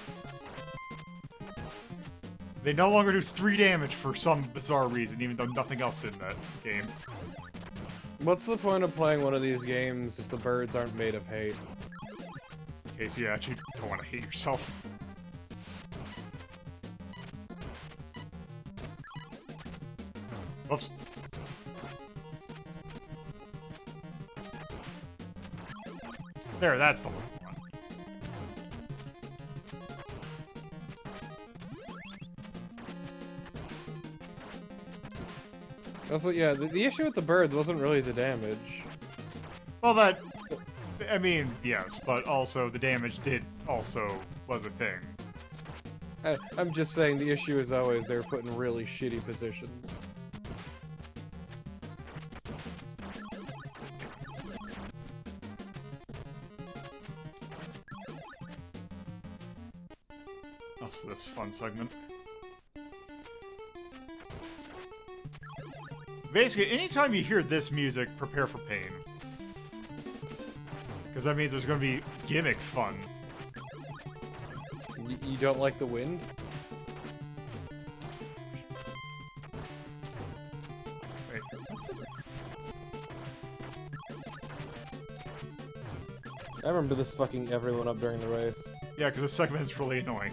They no longer do 3 damage for some bizarre reason, even though nothing else did in that game. What's the point of playing one of these games if the birds aren't made of hate? In case you actually don't want to hate yourself. Whoops. There, that's the one. Also, yeah, the issue with the birds wasn't really the damage. Well, I mean, yes, but also the damage was a thing. I'm just saying the issue is always they're put in really shitty positions. most of this fun segment. Basically, anytime you hear this music, prepare for pain. Because that means there's going to be gimmick fun. You don't like the wind? Wait, what's it? I remember this fucking everyone up during the race. Yeah, because this segment is really annoying.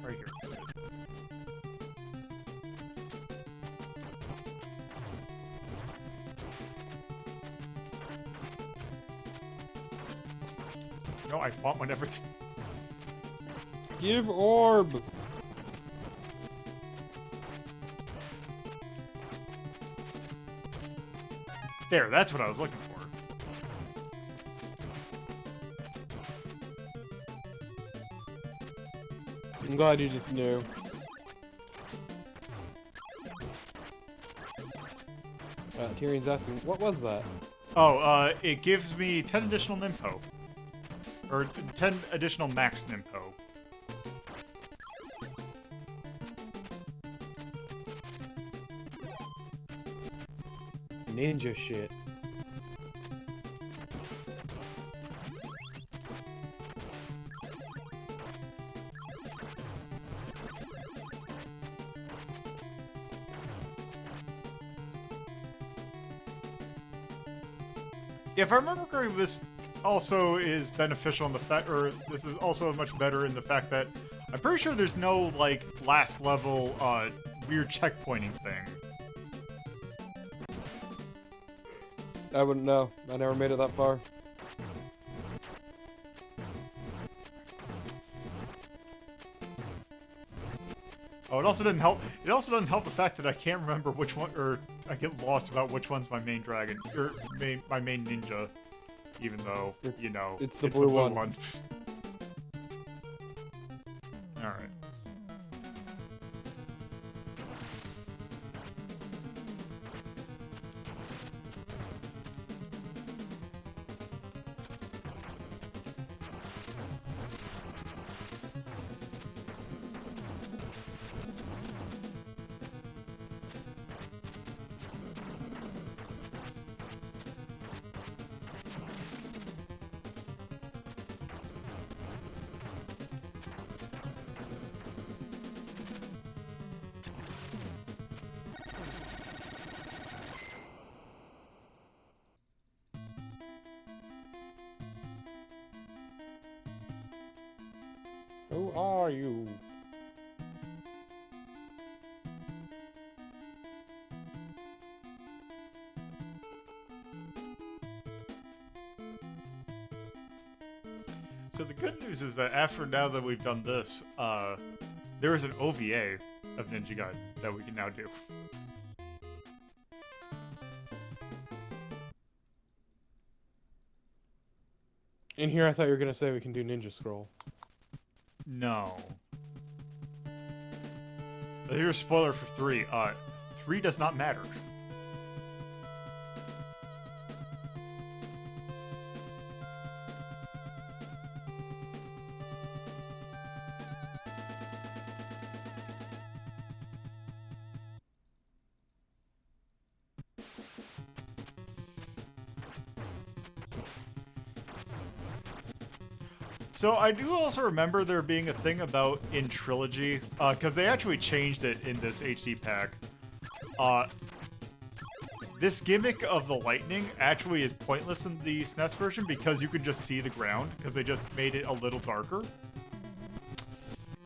Right here. No, I want one everything. Give orb! There, that's what I was looking for. I'm glad you just knew. Tyrion's asking, what was that? Oh, it gives me 10 additional Nimpo. Or 10 additional max Nimpo. Ninja shit. If I remember correctly, this also is beneficial in the fact, or this is also much better in the fact that I'm pretty sure there's no, like, last level, weird checkpointing thing. I wouldn't know. I never made it that far. Oh, it also didn't help. It also doesn't help the fact that I can't remember which one, or I get lost about which one's my main dragon, or my main ninja, even though, you know, it's the blue one. Alright. Who are you? So the good news is that after now that we've done this, there is an OVA of Ninja Gaiden that we can now do. In here, I thought you were gonna say we can do Ninja Scroll. No. Here's a spoiler for 3. 3 does not matter. So I do also remember there being a thing about in Trilogy, because they actually changed it in this HD pack. This gimmick of the lightning actually is pointless in the SNES version because you can just see the ground, because they just made it a little darker.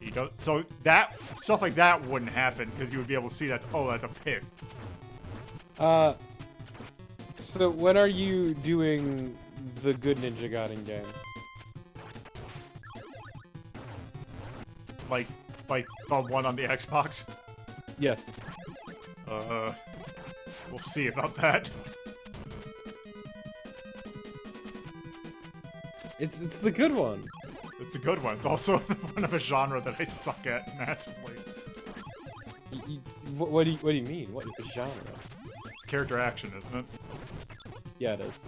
You don't, so that stuff like that wouldn't happen because you would be able to see that. Oh, that's a pit. So when are you doing the good Ninja Gaiden game? Like like the one on the Xbox? Yes. We'll see about that. It's the good one. It's a good one. It's also one of a genre that I suck at massively. What do you mean? What genre? It's character action, isn't it? Yeah, it is.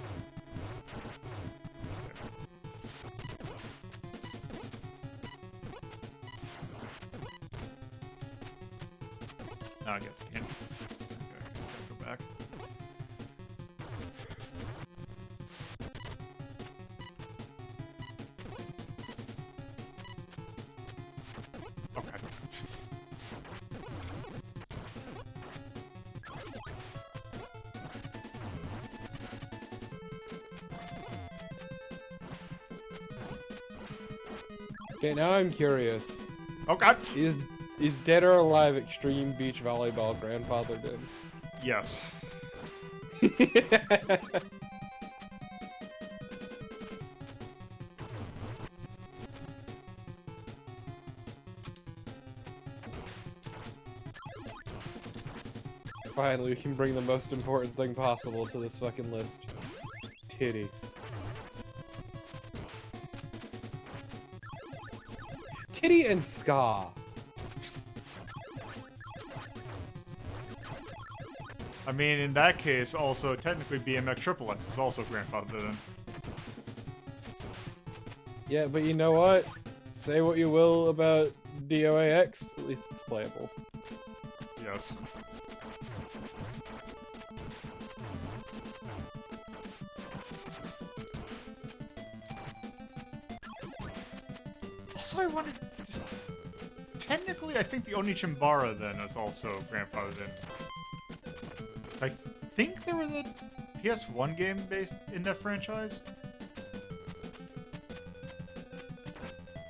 No, I guess I can't. Okay, I guess I gotta go back. Okay. Okay, now I'm curious. Oh god! Is Dead or Alive Extreme Beach Volleyball grandfathered in? Yes. Finally, we can bring the most important thing possible to this fucking list. Titty. Titty and ska. I mean, in that case, also, technically BMX Triple X is also grandfathered in. Yeah, but you know what? Say what you will about DOAX, at least it's playable. Yes. Also, I wanted to... Technically, I think the Onichimbara then is also grandfathered in. I think there was a PS1 game based in that franchise.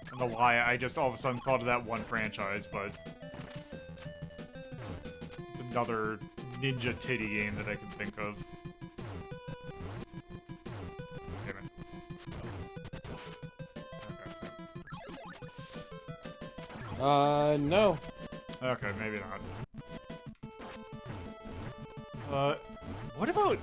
I don't know why, I just all of a sudden thought of that one franchise, but... It's another ninja titty game that I can think of. Damn it. No. Okay, maybe not. What about...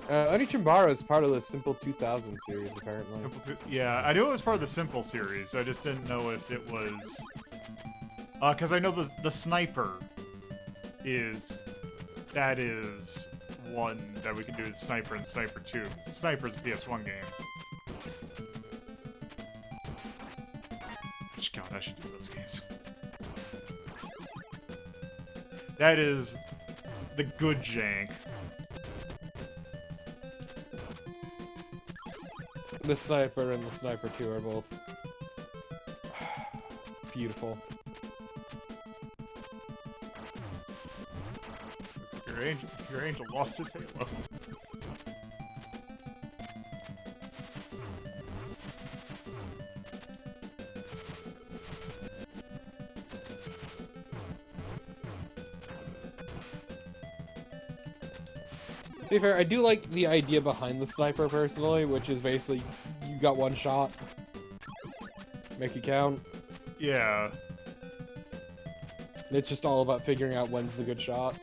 Onichimbara is part of the Simple 2000 series, apparently. Yeah, I knew it was part of the Simple series, I just didn't know if it was... because I know the Sniper is... That is one that we can do with Sniper and Sniper 2. The Sniper is a PS1 game. God, I should do those games. That is the good jank. The Sniper and the Sniper 2 are both beautiful. Your angel lost his halo. To be fair, I do like the idea behind the Sniper personally, which is basically you got one shot, make it count. Yeah. And it's just all about figuring out when's the good shot.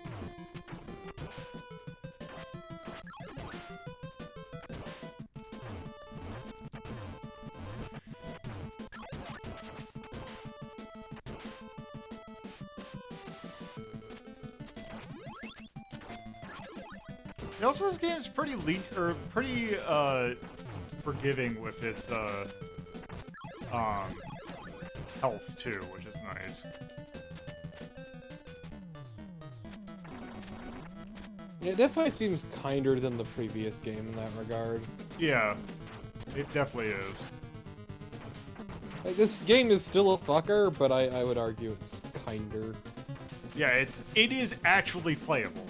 Also, this game's pretty forgiving with its health too, which is nice. Yeah, it definitely seems kinder than the previous game in that regard. Yeah, it definitely is. Like, this game is still a fucker, but I would argue it's kinder. Yeah, it is actually playable.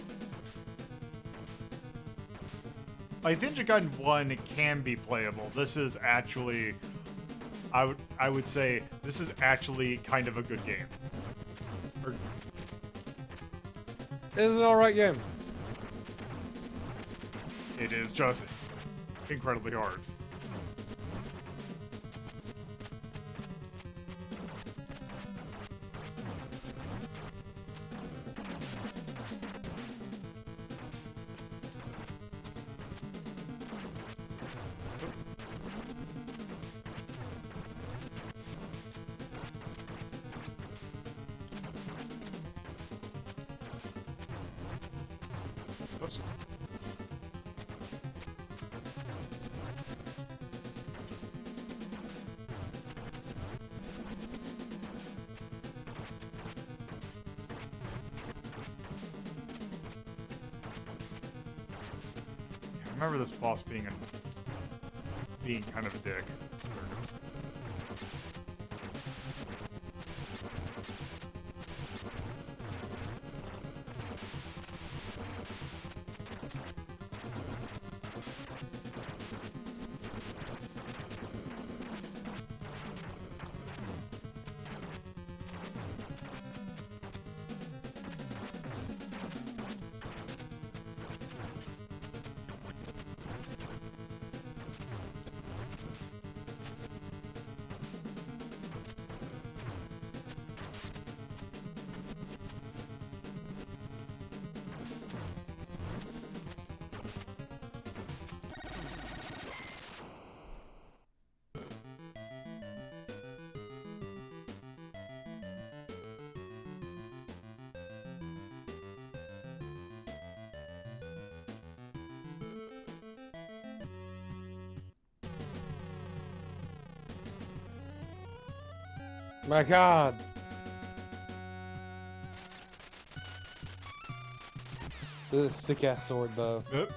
Like, Ninja Gaiden 1, it can be playable. This is actually... I would say, this is actually kind of a good game. It's an alright game. It is just incredibly hard. Whoops. I remember this boss being kind of a dick. My god! This is a sick ass sword though. Yep.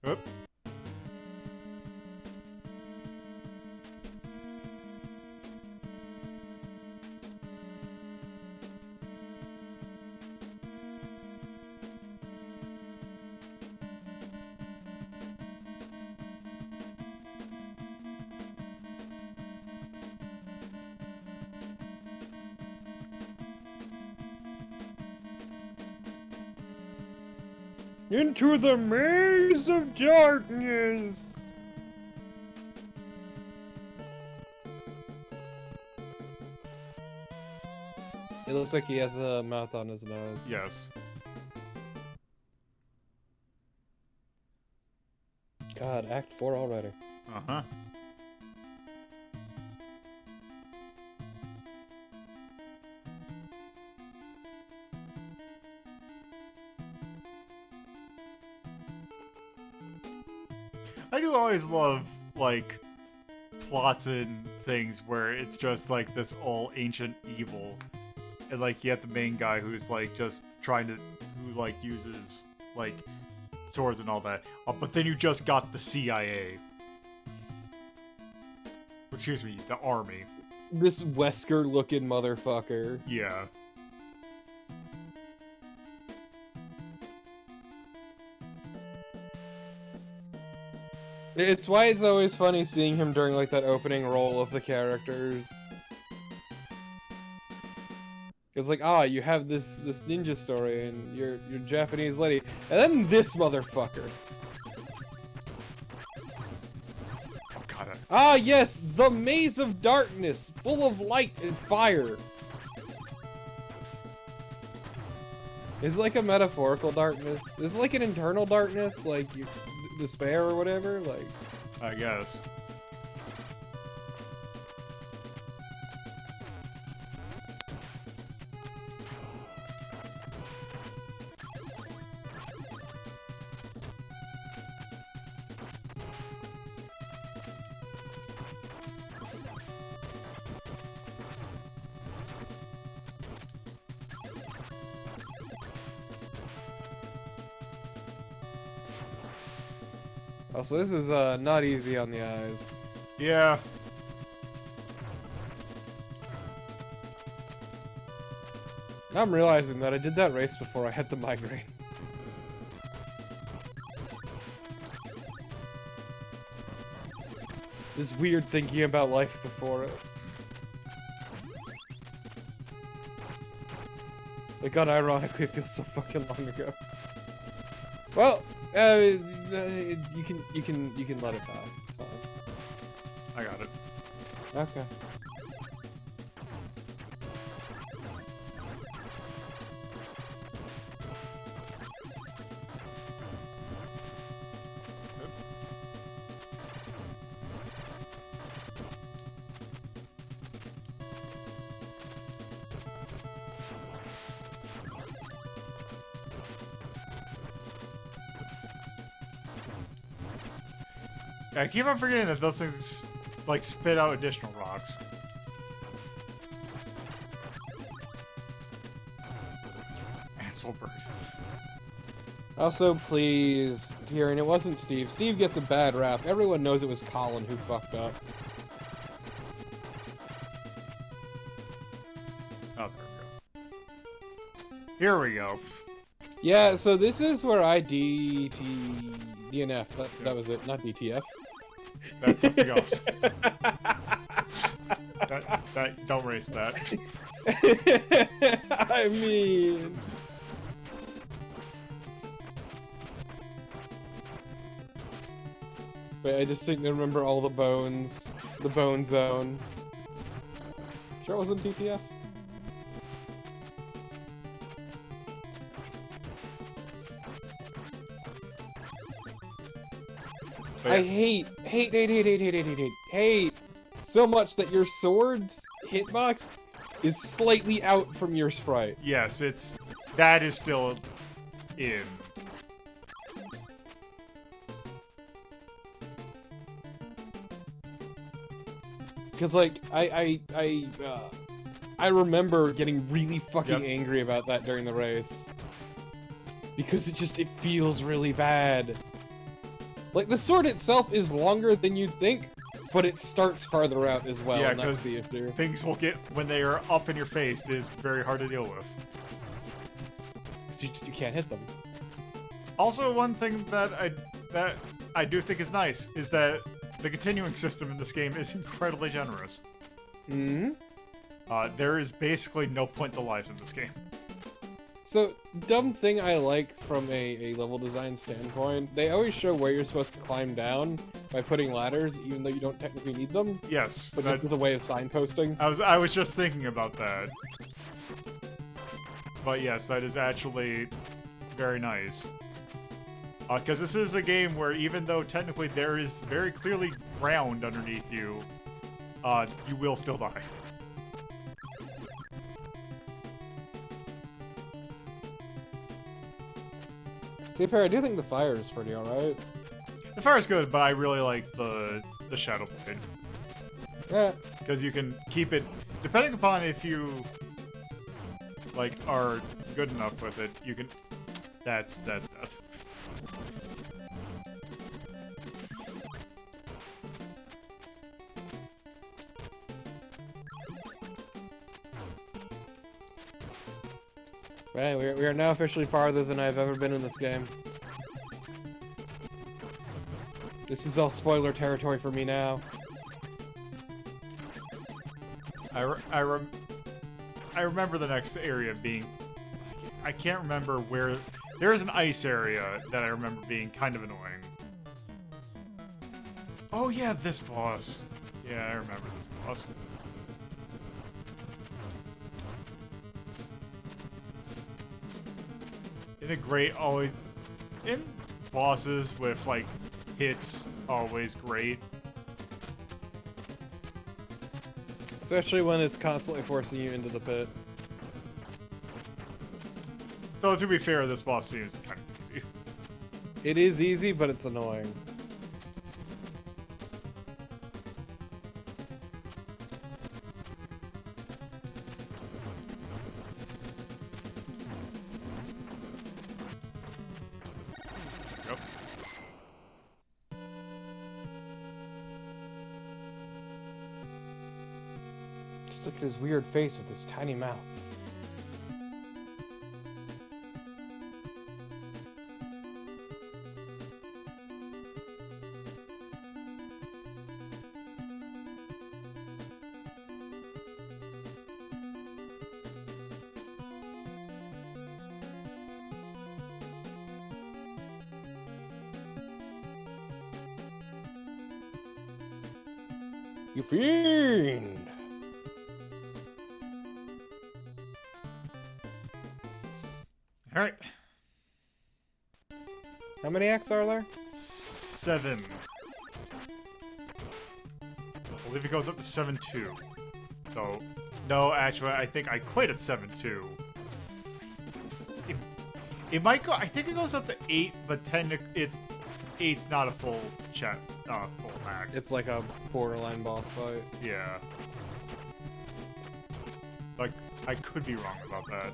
Oop. Into the maze of darkness! It looks like he has a mouth on his nose. Yes. God, Act 4 already. Uh-huh. I do always love, like, plots and things where it's just, like, this all ancient evil. And, like, you have the main guy who's, like, just trying to, who, like, uses, like, swords and all that. But then you just got the CIA. Excuse me, the army. This Wesker-looking motherfucker. Yeah. It's why it's always funny seeing him during like that opening role of the characters. It's like, you have this ninja story and you're Japanese lady, and then this motherfucker. Oh god. Yes, the maze of darkness, full of light and fire. Is it like a metaphorical darkness? Is it like an internal darkness, like despair or whatever? Like, I guess. oh, so this is not easy on the eyes. Yeah. Now I'm realizing that I did that race before I had the migraine. This weird thinking about life before it. Like, unironically, it feels so fucking long ago. Well, You can let it die. It's fine. I got it. Okay. I keep on forgetting that those things, like, spit out additional rocks. Asshole bird. Also, please, here, and it wasn't Steve. Steve gets a bad rap. Everyone knows it was Colin who fucked up. Oh, there we go. Here we go. Yeah, so this is where I DNF. That was it, not DTF. That's something else. Don't race that. I mean... Wait, I just didn't remember all the bones. The bone zone. Sure it wasn't DTF? But I yeah. hate so much that your sword's hitbox is slightly out from your sprite. Yes, that is still in. Because like I remember getting really fucking angry about that during the race. Because it feels really bad. Like the sword itself is longer than you'd think, but it starts farther out as well. Yeah, and that's because the issue. things will get when they are up in your face. It is very hard to deal with. Because you can't hit them. Also, one thing that I do think is nice is that the continuing system in this game is incredibly generous. Hmm. There is basically no point to lives in this game. So, dumb thing I like from a level design standpoint, they always show where you're supposed to climb down by putting ladders, even though you don't technically need them. Yes, But that was a way of signposting. I was just thinking about that. But yes, that is actually very nice. Because this is a game where even though technically there is very clearly ground underneath you, you will still die. To be fair, I do think the fire is pretty alright. The fire is good, but I really like the Shadow Blade. Yeah. Because you can keep it, depending upon if you, like, are good enough with it, you can, that's death. Right, we are now officially farther than I've ever been in this game. This is all spoiler territory for me now. I remember the next area being, I can't remember where, there is an ice area that I remember being kind of annoying. Oh yeah, this boss. Yeah, I remember this boss. In bosses with like hits, always great. Especially when it's constantly forcing you into the pit. Though to be fair, this boss seems kind of easy. It is easy, but it's annoying. Yep. Just look at his weird face with his tiny mouth. You fiend! Alright. How many acts are there? 7. I believe it goes up to 7-2. So, no, actually, I think I quit at 7-2. It might go, I think it goes up to 8, but 8's not a full full act. It's like a borderline boss fight. Yeah. Like, I could be wrong about that.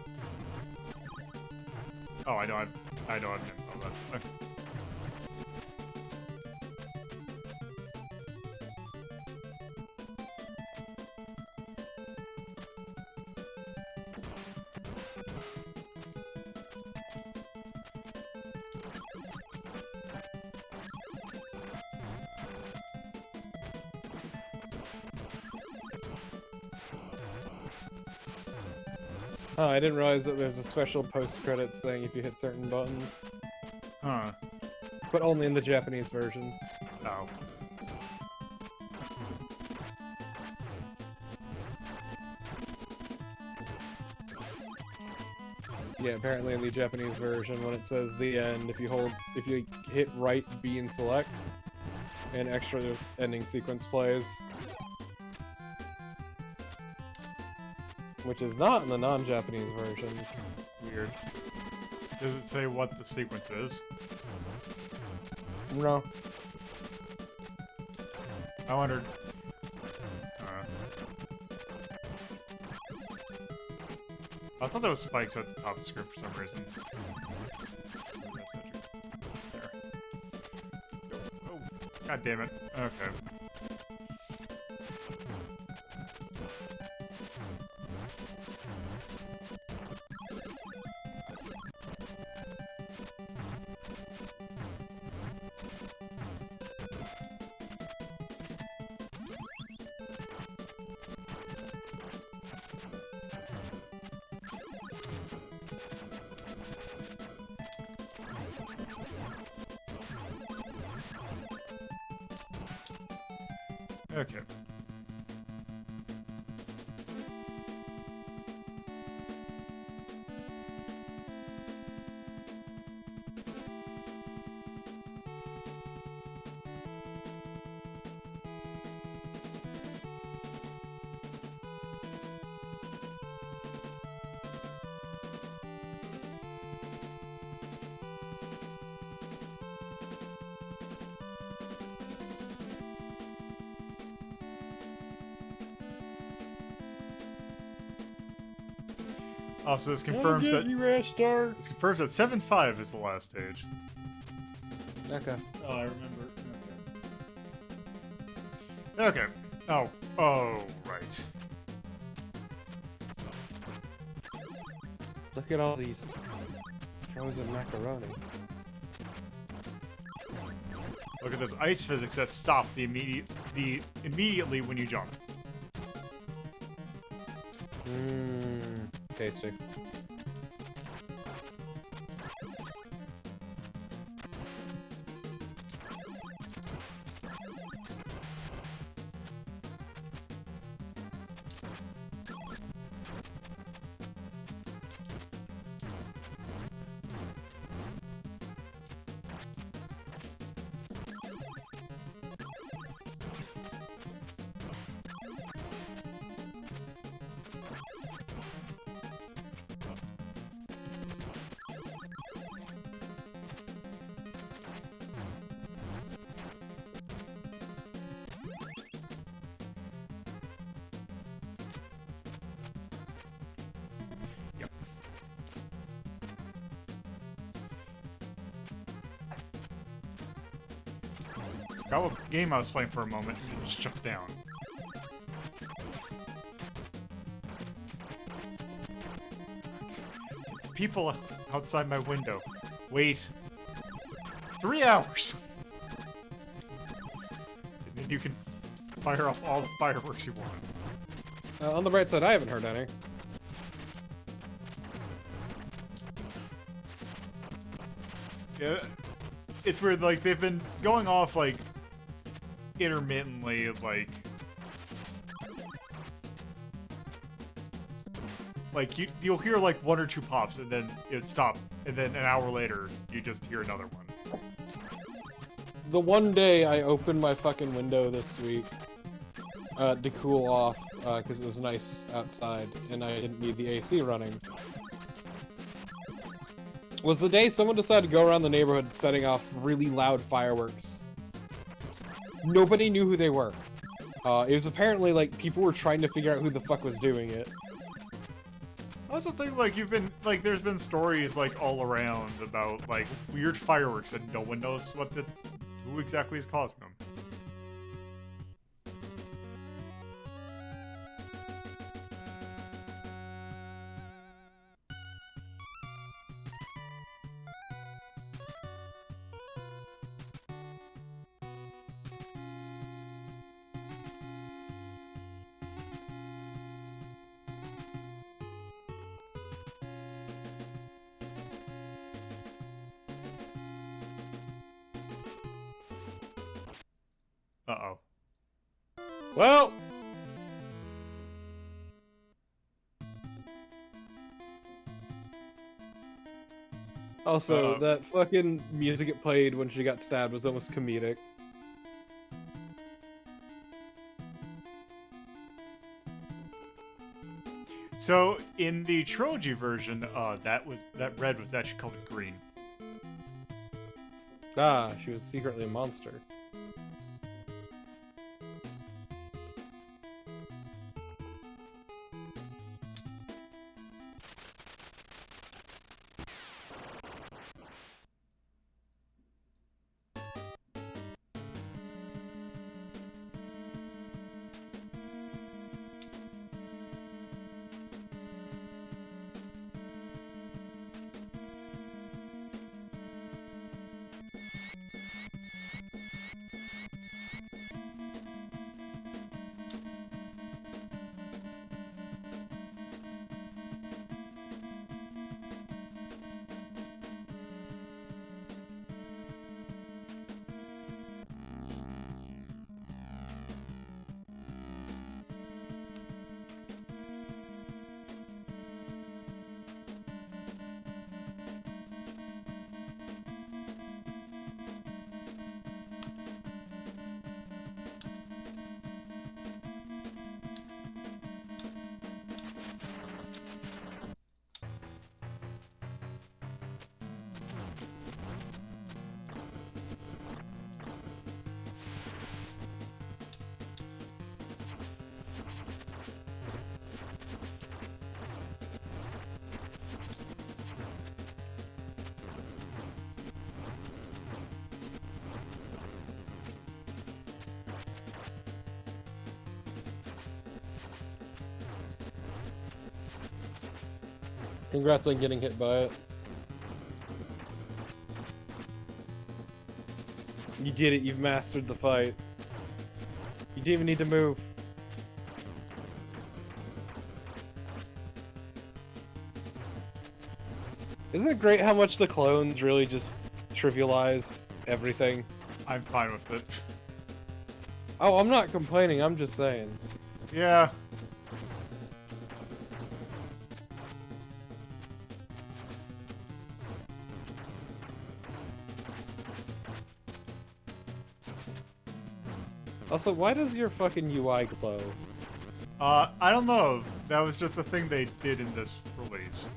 Oh, I know I've been, oh, that's fine. Oh, I didn't realize that there's a special post-credits thing if you hit certain buttons. Huh. But only in the Japanese version. Oh. Yeah, apparently in the Japanese version, when it says the end, if you hit right B and select, an extra ending sequence plays. Which is not in the non-Japanese versions. Weird. Does it say what the sequence is? No. I wondered. I thought there was spikes at the top of the screen for some reason. There. Oh, god damn it. Okay. Okay. Also, this confirms that this confirms that 7-5 is the last stage. Okay. Oh, I remember. Okay. Oh. Oh, right. Look at all these frozen macaroni. Look at this ice physics that stop immediately when you jump. Mmm, tasty. Got what game I was playing for a moment and just jump down. People outside my window. Wait. 3 hours! And then you can fire off all the fireworks you want. On the bright side, I haven't heard any. Yeah, it's weird, like, they've been going off, like, intermittently, like, Like you'll hear like one or two pops, and then it'd stop, and then an hour later you just hear another one. The one day I opened my fucking window this week to cool off because it was nice outside and I didn't need the AC running, was the day someone decided to go around the neighborhood setting off really loud fireworks. Nobody knew who they were. It was apparently like people were trying to figure out who the fuck was doing it. That's the thing, like, there's been stories, like, all around about, like, weird fireworks and no one knows who exactly is causing them. Uh-oh. Well, also, that fucking music it played when she got stabbed was almost comedic. So, in the trilogy version, that red was actually colored green. Ah, she was secretly a monster. Congrats on getting hit by it. You did it, you've mastered the fight. You didn't even need to move. Isn't it great how much the clones really just trivialize everything? I'm fine with it. Oh, I'm not complaining, I'm just saying. Yeah. Also, why does your fucking UI glow? I don't know. That was just a thing they did in this release.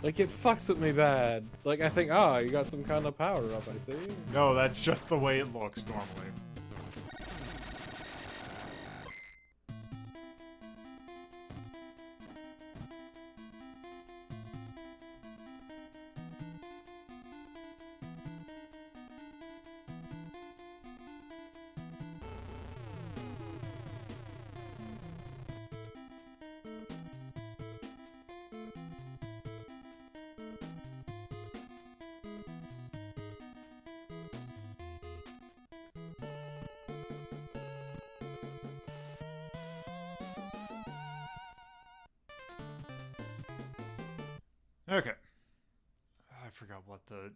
Like, it fucks with me bad. Like, I think, ah, you got some kind of power up, I see. No, that's just the way it looks normally. Okay. I forgot what the...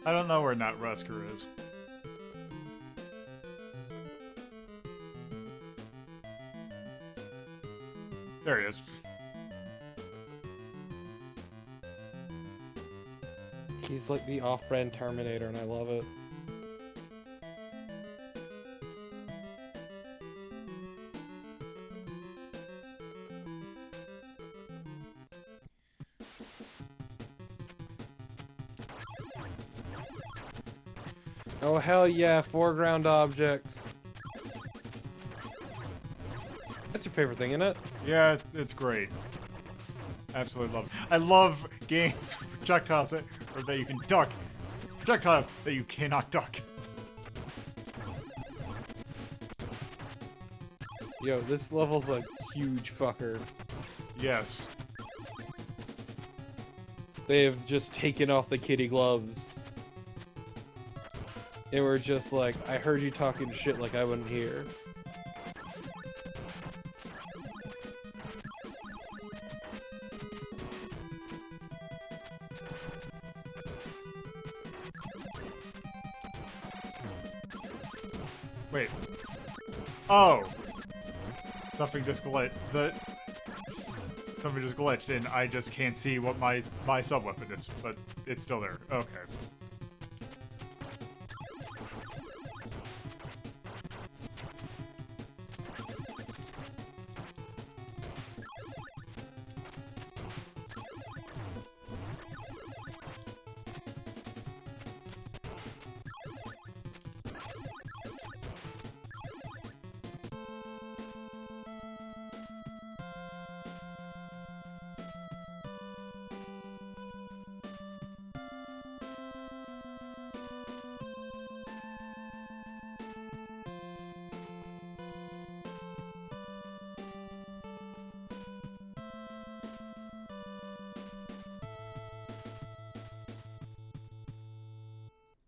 I don't know where Nat Rusker is. There he is. He's like the off-brand Terminator, and I love it. Oh hell yeah, foreground objects. That's your favorite thing, isn't it? Yeah, it's great. Absolutely love it. I love games with projectiles that you can duck. Projectiles that you cannot duck. Yo, this level's a huge fucker. Yes. They have just taken off the kitty gloves. They were just like, I heard you talking shit like I wasn't here. Wait. Oh! Something just glitched. Something just glitched, and I just can't see what my sub-weapon is, but it's still there. Okay.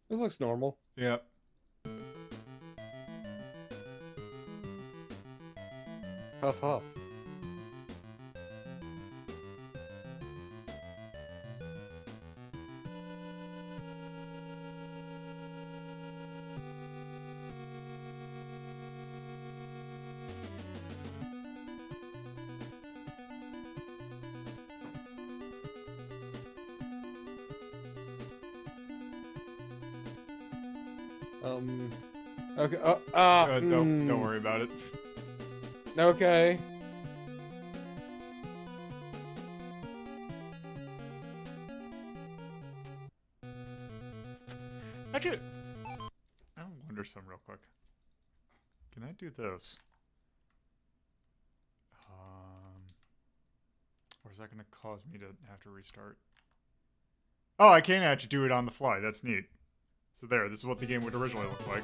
This looks normal. Yep. Huff huff. Okay. Don't worry about it. Okay. Actually, I wonder something real quick. Can I do this? Or is that going to cause me to have to restart? Oh, I can actually do it on the fly. That's neat. So there, this is what the game would originally look like.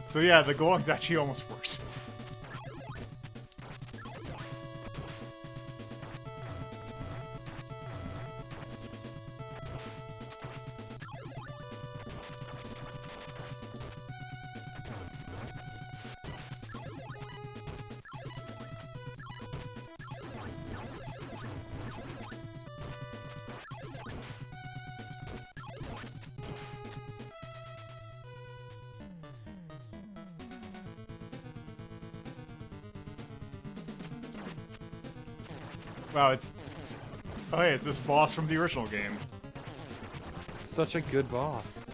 So yeah, the glowing's actually almost worse. Wow, it's... Oh hey, it's this boss from the original game. Such a good boss.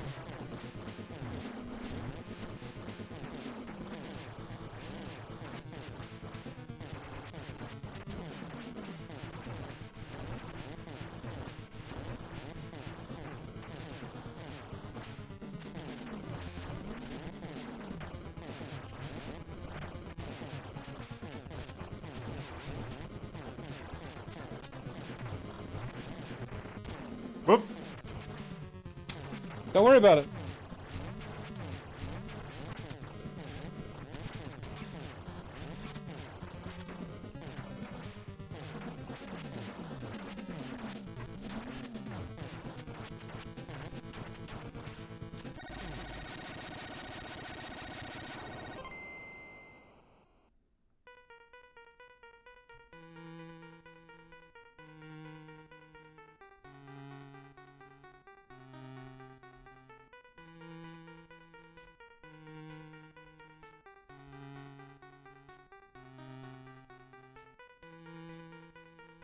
Whoop! Don't worry about it.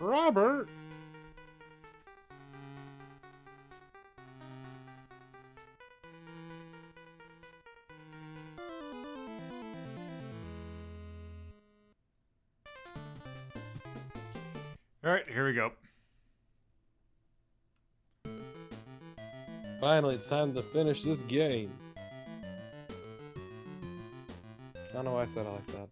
Robert! Alright, here we go. Finally, it's time to finish this game. I don't know why I said it like that.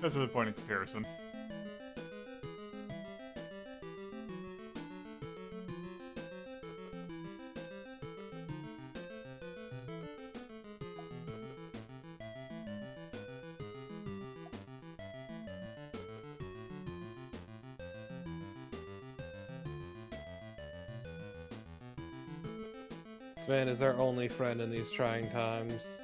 This is a point of comparison. Sven is our only friend in these trying times.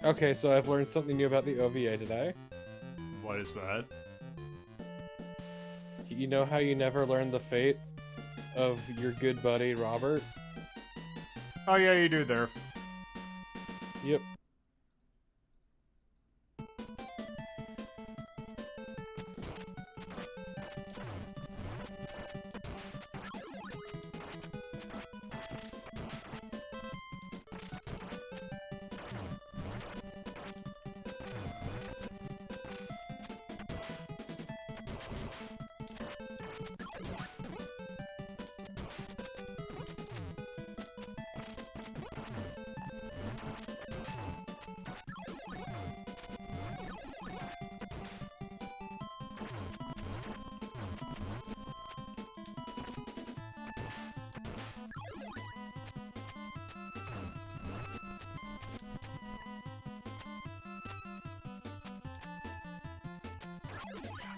Okay, so I've learned something new about the OVA today. What is that? You know how you never learn the fate of your good buddy, Robert? Oh yeah, you do there. Yep.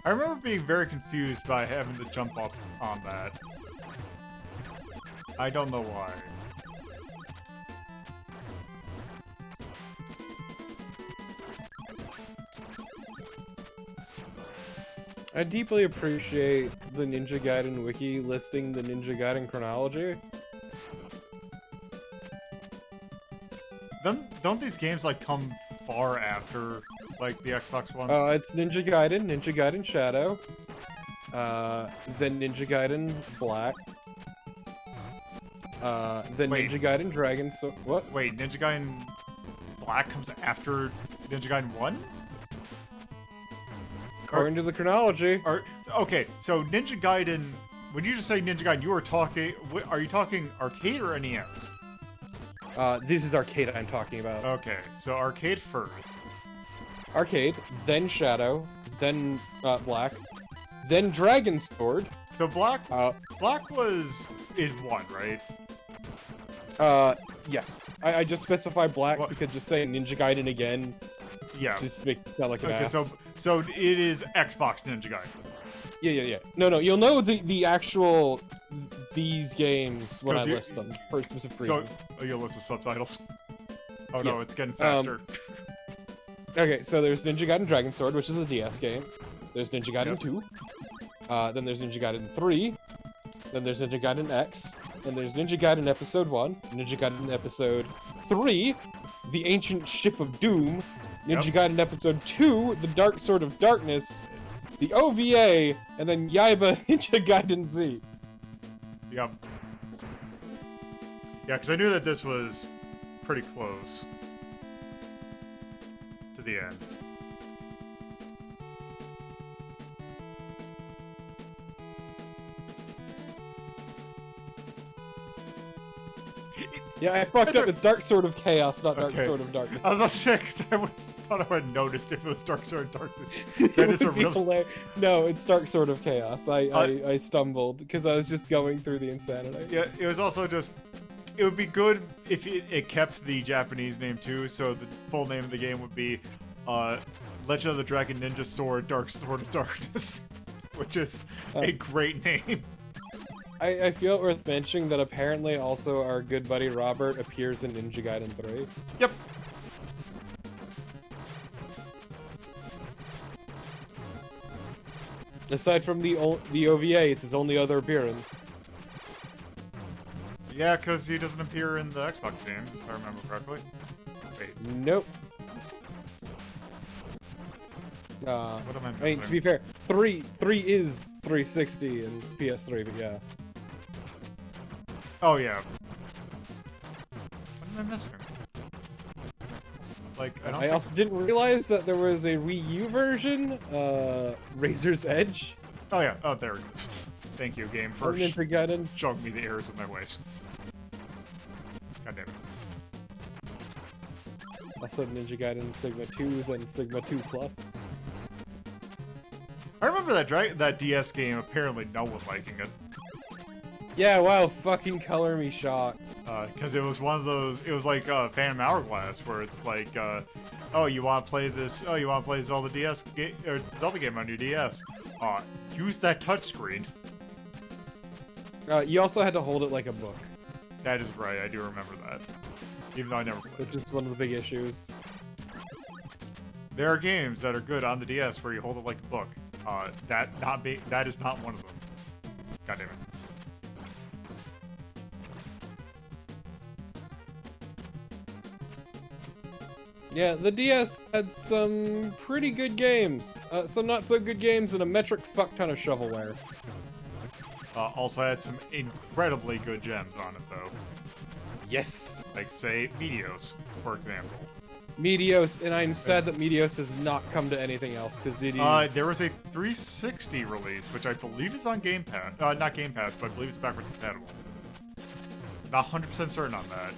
I remember being very confused by having to jump up on that. I don't know why. I deeply appreciate the Ninja Gaiden wiki listing the Ninja Gaiden chronology. Don't these games like come far after like the Xbox ones? It's Ninja Gaiden Shadow, then Ninja Gaiden Black, then Wait. Ninja Gaiden Dragon. So what? Wait, Ninja Gaiden Black comes after Ninja Gaiden 1? According to the chronology. Or okay, so Ninja Gaiden. When you just say Ninja Gaiden, you were talking. Are you talking arcade or NES? This is arcade I'm talking about. Okay, so arcade first. Arcade, then Shadow, then Black, then Dragon Sword. So Black Black is 1, right? Yes. I just specify Black What? because just saying Ninja Gaiden again Yeah. just makes it sound like an Okay, ass. so it is Xbox Ninja Gaiden. Yeah. No, you'll know the actual these games when I 'Cause you- list them for a specific So reason. you'll list the subtitles. Oh no, Yes. it's getting faster. Okay, so there's Ninja Gaiden Dragon Sword, which is a DS game. There's Ninja Gaiden Yep. 2. Then there's Ninja Gaiden 3. Then there's Ninja Gaiden X. Then there's Ninja Gaiden Episode 1. Ninja Gaiden Episode 3. The Ancient Ship of Doom. Ninja Yep. Gaiden Episode 2. The Dark Sword of Darkness. The OVA. And then Yaiba Ninja Gaiden Z. Yep. Yeah, because I knew that this was pretty close to the end. Yeah, I fucked That's up. a- It's Dark Sword of Chaos, not Dark Okay. Sword of Darkness. I was about to say, because thought I would have noticed if it was Dark Sword Darkness. That is a real... No, it's Dark Sword of Chaos. I stumbled because I was just going through the insanity. Yeah, it was also just... it would be good if it kept the Japanese name too. So the full name of the game would be Legend of the Dragon Ninja Sword Dark Sword of Darkness, which is a great name. I feel it worth mentioning that apparently also our good buddy Robert appears in Ninja Gaiden 3. Yep. Aside from the OVA, it's his only other appearance. Yeah, because he doesn't appear in the Xbox games, if I remember correctly. Wait, Nope. what am I missing? I mean, to be fair, 3 is 360 and PS3, but yeah. Oh, yeah. What am I missing? Like, I don't I think... also didn't realize that there was a Wii U version, Razor's Edge. Oh, yeah. Oh, there we go. Thank you, game, for Ninja Gaiden. showing me the errors of my ways. God damn it. Also Ninja Gaiden Sigma 2, then Sigma 2 Plus. I remember that DS game, apparently no one liking it. Yeah, wow, fucking color me shocked. Because it was one of those, it was like Phantom Hourglass, where it's like, oh, you want to play this, oh, you want to play Zelda DS or Zelda game on your DS. Use that touchscreen. You also had to hold it like a book, That is right, I do remember that. Even though I never played which it. is one of the big issues. There are games that are good on the DS where you hold it like a book. That is not one of them. God damn it. Yeah, the DS had some pretty good games, some not so good games, and a metric fuck ton of shovelware. Also had some incredibly good gems on it, though. Yes! Like, say, Meteos, for example. Meteos, and I'm sad that Meteos has not come to anything else, because it is... There was a 360 release, which I believe is on Game Pass. Not Game Pass, but I believe it's backwards compatible. Not 100% certain on that.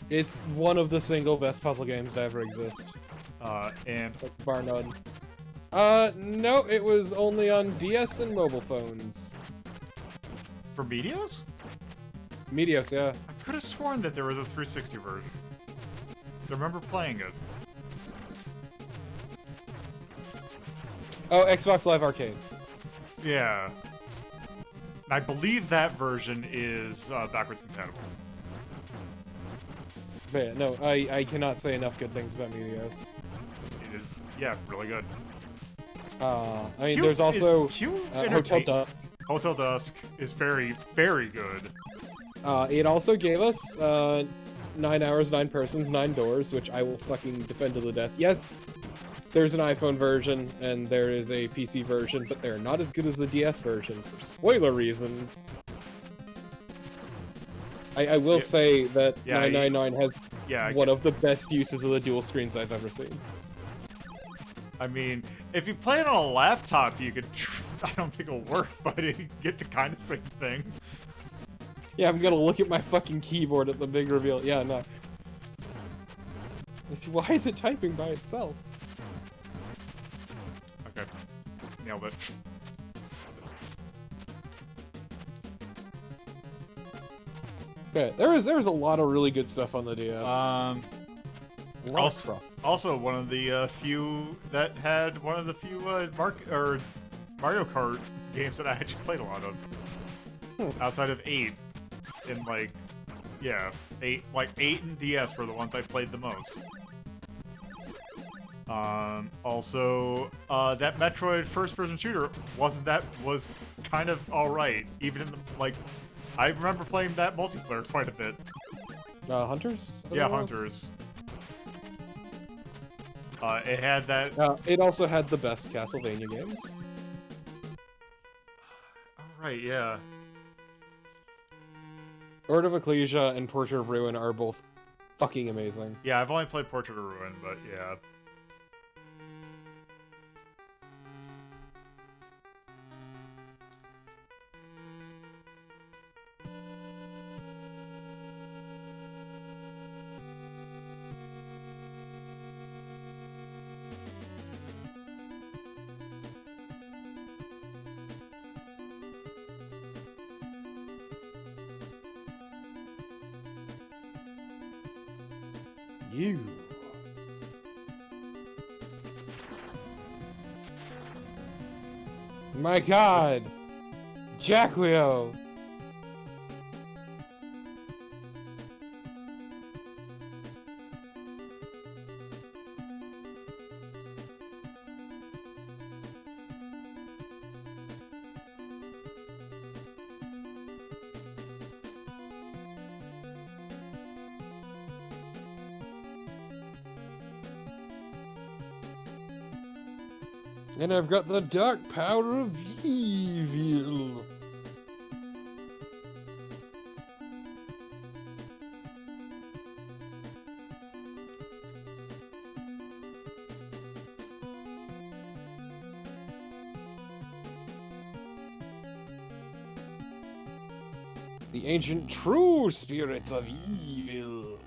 It's one of the single best puzzle games to ever exist. And Like, bar none. No, it was only on DS and mobile phones. for Meteos? Meteos, yeah. I could have sworn that there was a 360 version. So I remember playing it. Oh, Xbox Live Arcade. Yeah. I believe that version is backwards compatible. But yeah, no, I cannot say enough good things about Meteos. It is, yeah, really good. I mean, Q there's also Hotel Hotel Dusk. Hotel Dusk is very, very good. It also gave us 9 hours, 9 persons, 9 doors, which I will fucking defend to the death. Yes, there's an iPhone version and there is a PC version, but they're not as good as the DS version for spoiler reasons. I will say that 999 has one of the best uses of the dual screens I've ever seen. I mean, if you play it on a laptop, you could. I don't think it'll work, but you get the kind of same thing. Yeah, I'm gonna look at my fucking keyboard at the big reveal. Yeah, no. Why is it typing by itself? Okay, nailed it. Okay, there was a lot of really good stuff on the DS. Also, one of the few that had one of the few Mario Kart games that I actually played a lot of. Outside of 8, and like, yeah, 8 and DS were the ones I played the most. Also, that Metroid first-person shooter was kind of alright, even in the, like, I remember playing that multiplayer quite a bit. Hunters? Yeah, Hunters. It had that... it also had the best Castlevania games. Right, yeah. Order of Ecclesia and Portrait of Ruin are both fucking amazing. Yeah, I've only played Portrait of Ruin, but yeah. you. My god! Jacquio! And I've got the dark power of evil. The ancient true spirits of evil.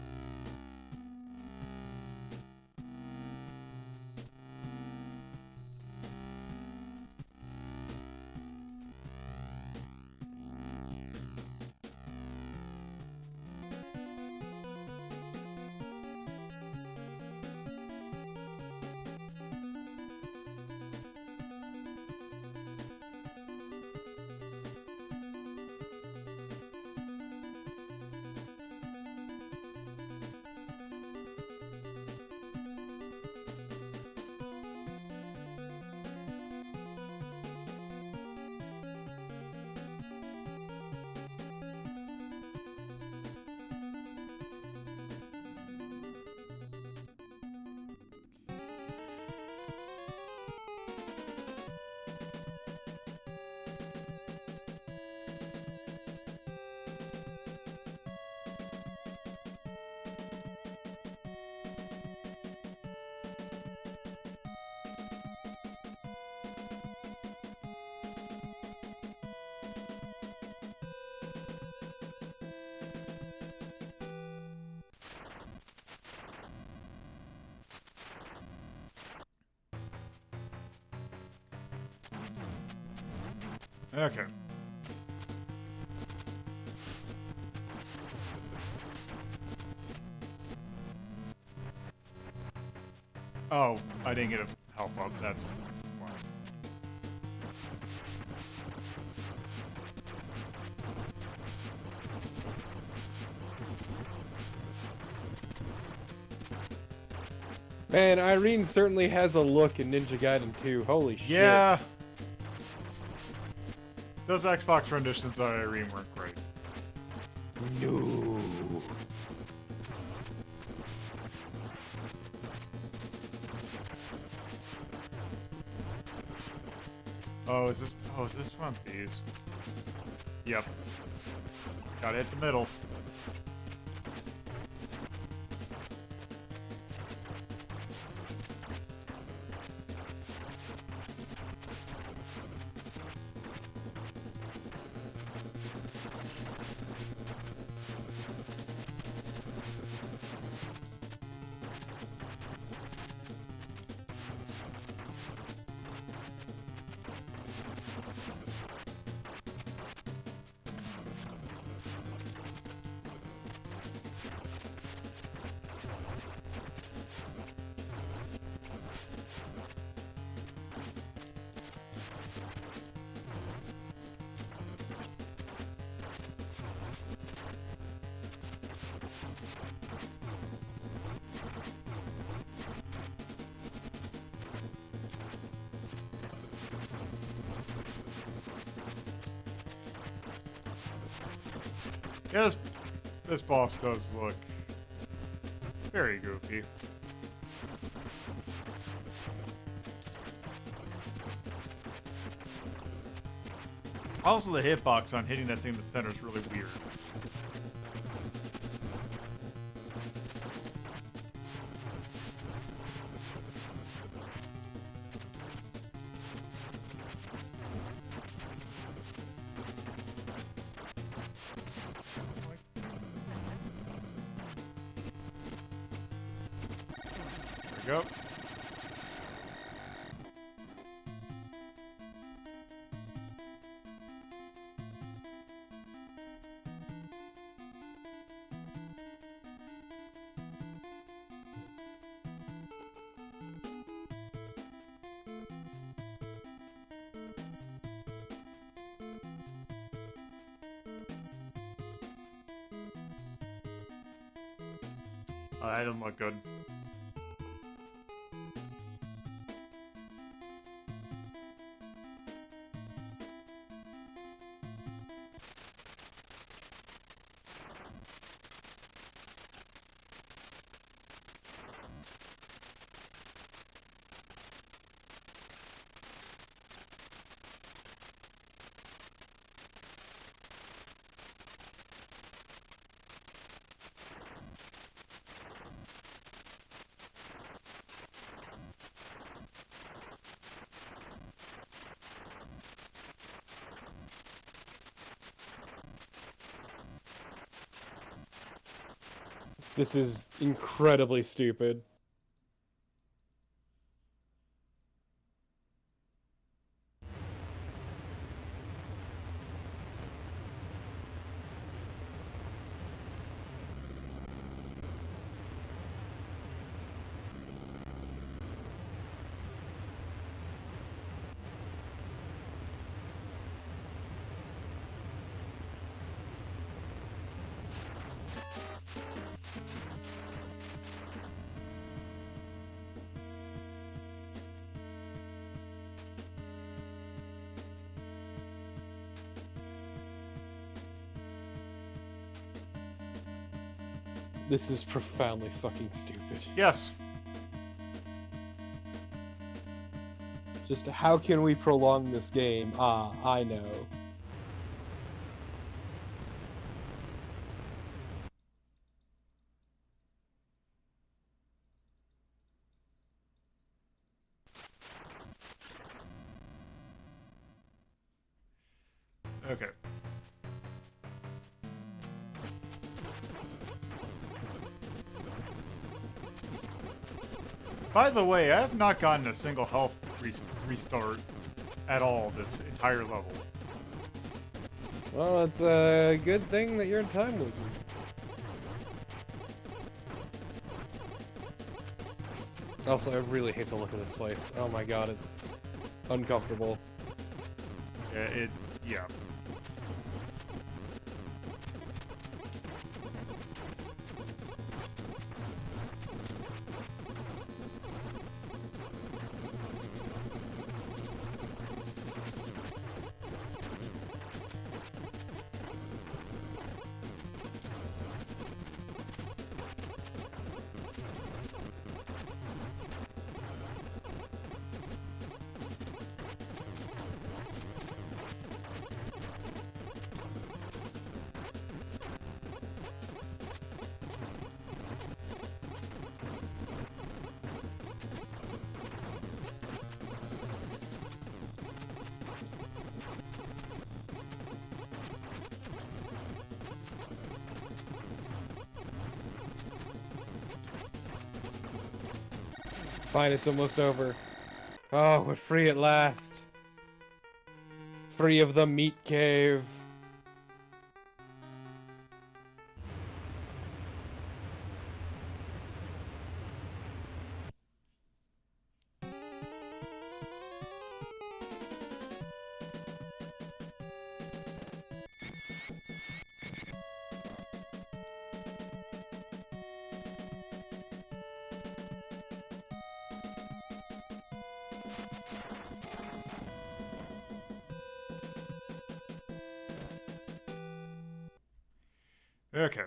Okay. Oh, I didn't get a health up. That's why. Man, Irene certainly has a look in Ninja Gaiden 2. Holy shit. Yeah. Those Xbox renditions on Irene weren't great. No. Oh, is this one of these? Yep. Gotta hit the middle. Yeah, this boss does look very goofy. Also, the hitbox on hitting that thing in the center is really weird. There we go. Oh, that didn't look good. This is incredibly stupid. This is profoundly fucking stupid. Yes. Just how can we prolong this game? Ah, I know. Okay. By the way, I have not gotten a single health restart at all this entire level. Well, it's a good thing that you're in time losing. Also, I really hate the look of this place. Oh my god, it's uncomfortable. Yeah. Fine, it's almost over. Oh, we're free at last. Free of the meat cave. Okay.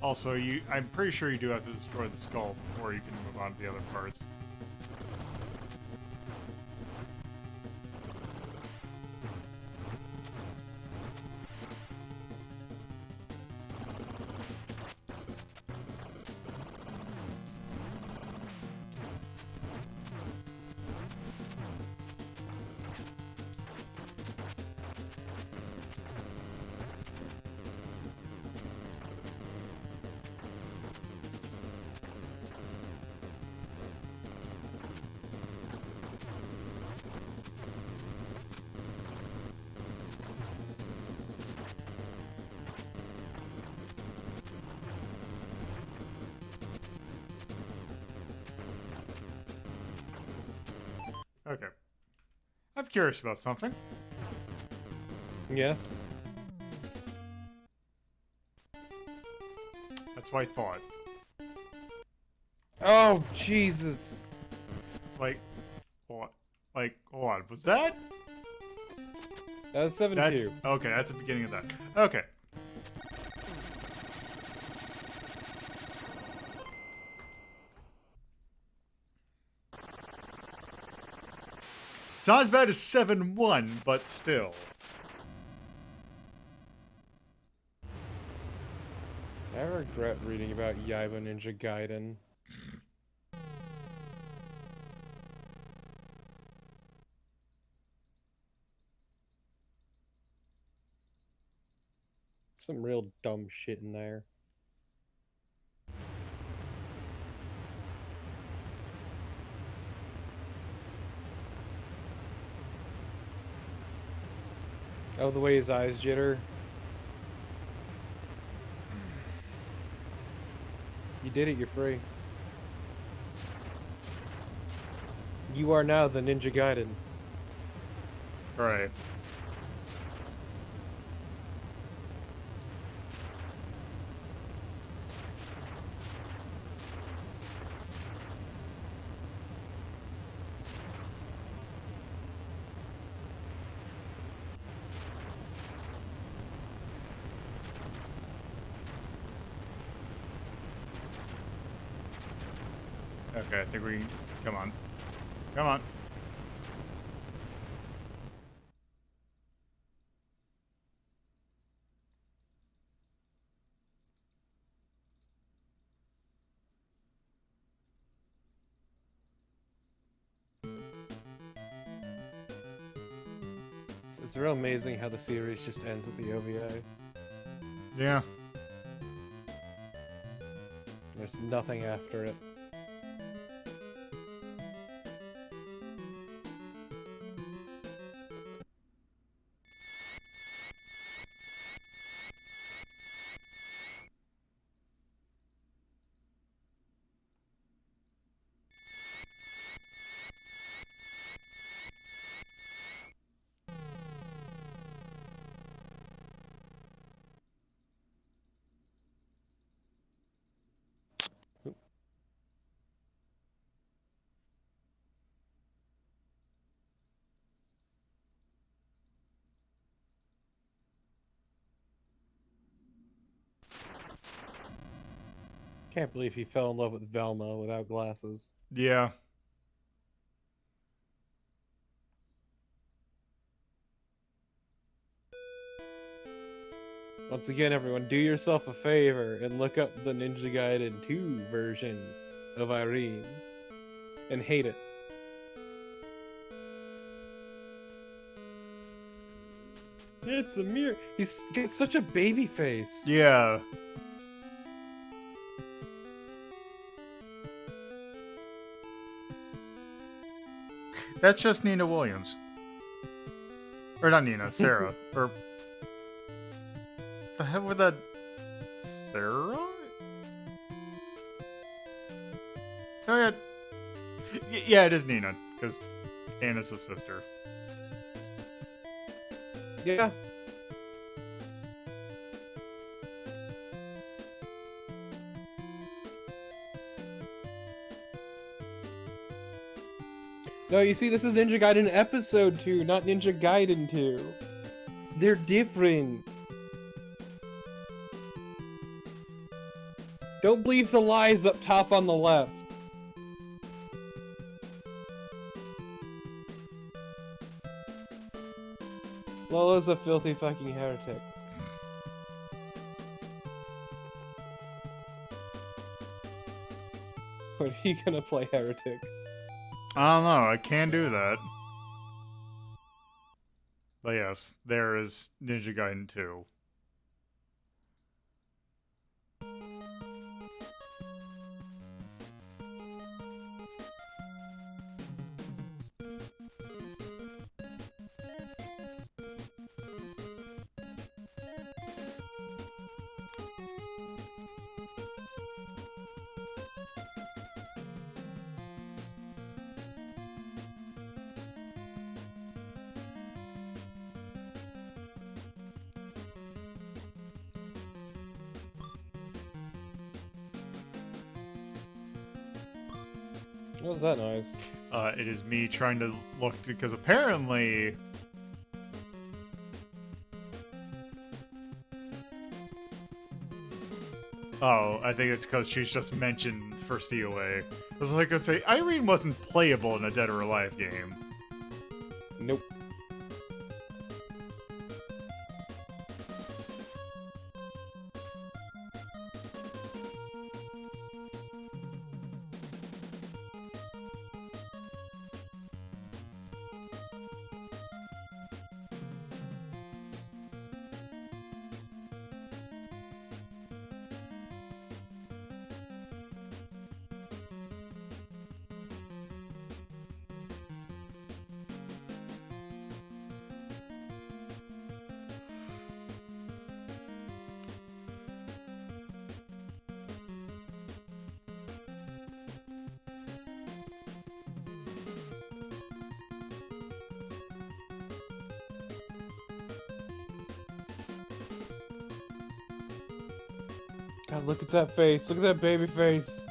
Also, I'm pretty sure you do have to destroy the skull before you can move on to the other parts. Okay. I'm curious about something. Yes. That's what I thought. Oh, Jesus. Like, hold on. Was that? That was 7-2. That's okay. That's the beginning of that. Okay. It's not as bad as 7-1, but still. I regret reading about Yaiba Ninja Gaiden. Some real dumb shit in there. Oh, the way his eyes jitter. You did it, you're free. You are now the Ninja Gaiden. Right. Okay, I think we... Come on. Come on. It's real amazing how the series just ends with the OVA. Yeah. There's nothing after it. Can't believe he fell in love with Velma without glasses. Yeah. Once again, everyone, do yourself a favor and look up the Ninja Gaiden 2 version of Irene. And hate it. It's a mirror. He's got such a baby face. Yeah. That's just Nina Williams. Or not Nina, Sarah. Or... The hell with that... Sarah? Oh yeah. Yeah, it is Nina, because Anna's a sister. Yeah. No, you see, this is Ninja Gaiden Episode 2, not Ninja Gaiden 2. They're different. Don't believe the lies up top on the left. Lola's a filthy fucking heretic. When are you gonna play heretic? I don't know. I can do that. But yes, there is Ninja Gaiden 2. What was that noise? It is me trying to look, because apparently... Oh, I think it's because she's just mentioned first DOA. I was like, I say, Irene wasn't playable in a Dead or Alive game. Nope. God, look at that face. Look at that baby face.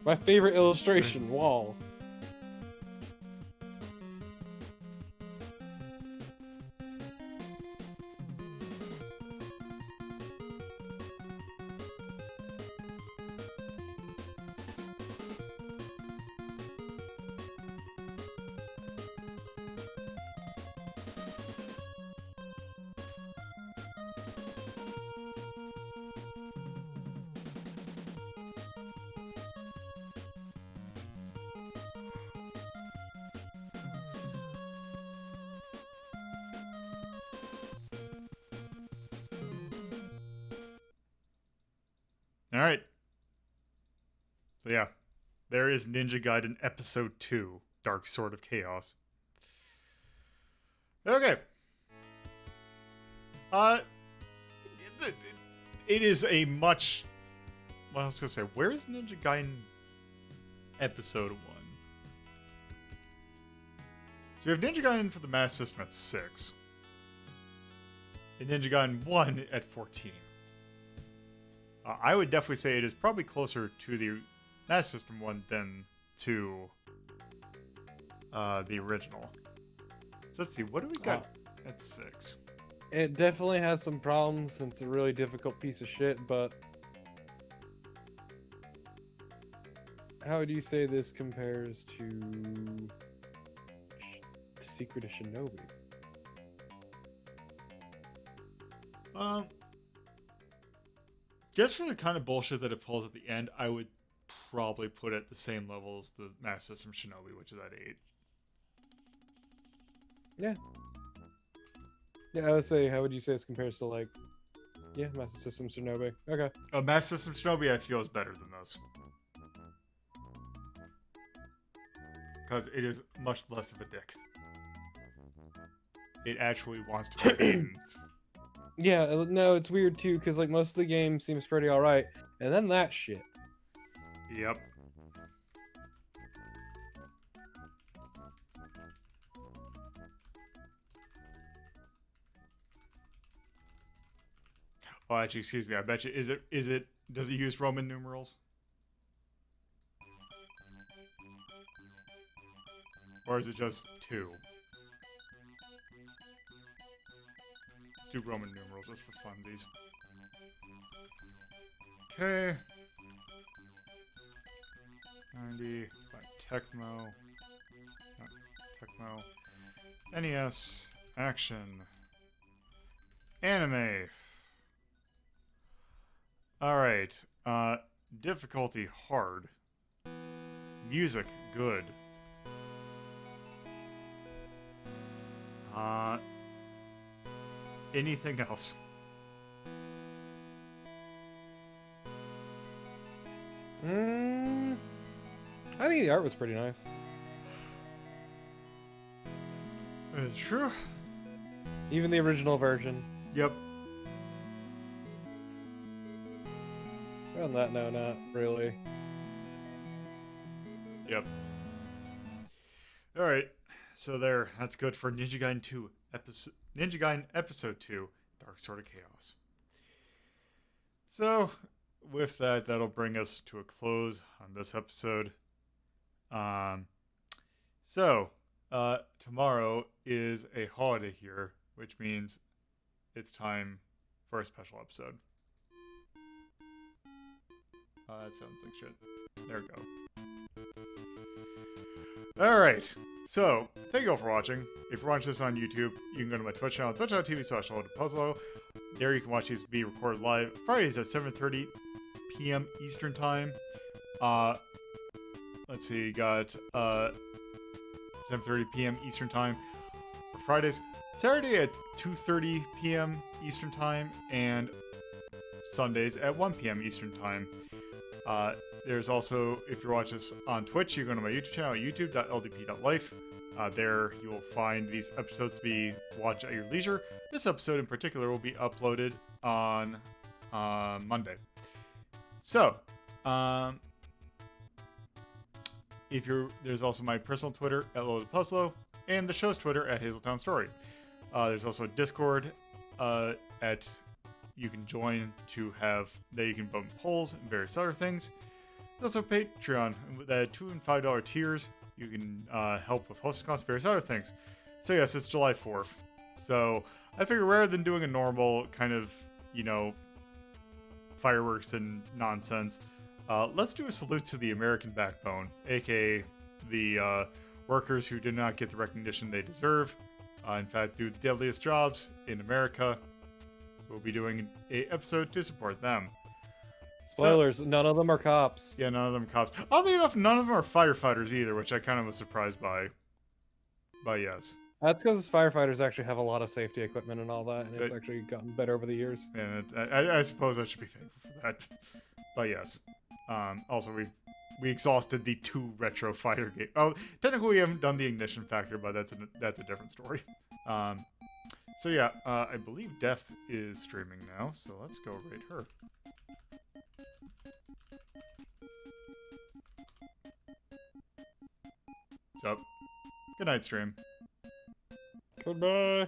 My favorite illustration, wall. Alright. So yeah, there is Ninja Gaiden Episode 2, Dark Sword of Chaos. Okay. It is a much... Well, I was gonna say, where's Ninja Gaiden Episode 1? So we have Ninja Gaiden for the Master System at 6. And Ninja Gaiden 1 at 14. I would definitely say it is probably closer to the Master System one than to the original. So let's see, what do we got at 6? It definitely has some problems and it's a really difficult piece of shit, but... How would you say this compares to... Secret of Shinobi? Just for the kind of bullshit that it pulls at the end, I would probably put it at the same level as the Master System Shinobi, which is at 8. Yeah. Yeah, I would say, how would you say this compares to, like... Yeah, Master System Shinobi. Okay. Master System Shinobi, I feel, is better than this. Because it is much less of a dick. It actually wants to be beaten. Yeah, no, it's weird too, because like most of the game seems pretty alright, And then that shit. Yep. Oh, actually, excuse me. I bet you. Does it use Roman numerals? Or is it just 2? Let's do Roman numerals just for funsies. Okay. 90 by Tecmo. No, Tecmo. NES. Action. Anime. Alright. Difficulty hard. Music good. Anything else? I think the art was pretty nice. It's true. Even the original version. Yep. On that, no, not really. Yep. Alright. So that's good for Ninja Gaiden 2 Ninja Gaiden Episode 2, Dark Sword of Chaos. So, with that, that'll bring us to a close on this episode. Tomorrow is a holiday here, which means it's time for a special episode. That sounds like shit. There we go. Alright. So, thank you all for watching. If you're watching this on YouTube, you can go to my Twitch channel, twitch.tv/HelloToPuzzlo. There you can watch these be recorded live Fridays at 7:30 p.m. Eastern Time. Let's see, you got 7:30 p.m. Eastern Time for Fridays. Saturday at 2:30 p.m. Eastern Time, and Sundays at 1 p.m. Eastern Time. There's also, if you're watching this on Twitch, you go to my YouTube channel, youtube.ldp.life. There you will find these episodes to be watched at your leisure. This episode in particular will be uploaded on Monday. So, there's also my personal Twitter at @LoadedPuzzlo, and the show's Twitter at Hazeltown Story. There's also a Discord you can join to have that you can vote in polls and various other things. There's also Patreon with $2 and $5 tiers. You can help with hosting costs, various other things. So yes, it's July 4th. So I figure rather than doing a normal kind of, fireworks and nonsense, let's do a salute to the American backbone, aka the workers who did not get the recognition they deserve. In fact, do the deadliest jobs in America. We'll be doing an episode to support them. Spoilers, none of them are cops. Yeah, none of them cops. Oddly enough, none of them are firefighters either, which I kind of was surprised by. But yes. That's because firefighters actually have a lot of safety equipment and all that, and it's actually gotten better over the years. And I suppose I should be thankful for that. But yes. Also, we exhausted the 2 retro fighter game. Oh, technically we haven't done the ignition factor, but that's a different story. So yeah, I believe Death is streaming now, so let's go rate her. What's up? Good night, stream. Goodbye.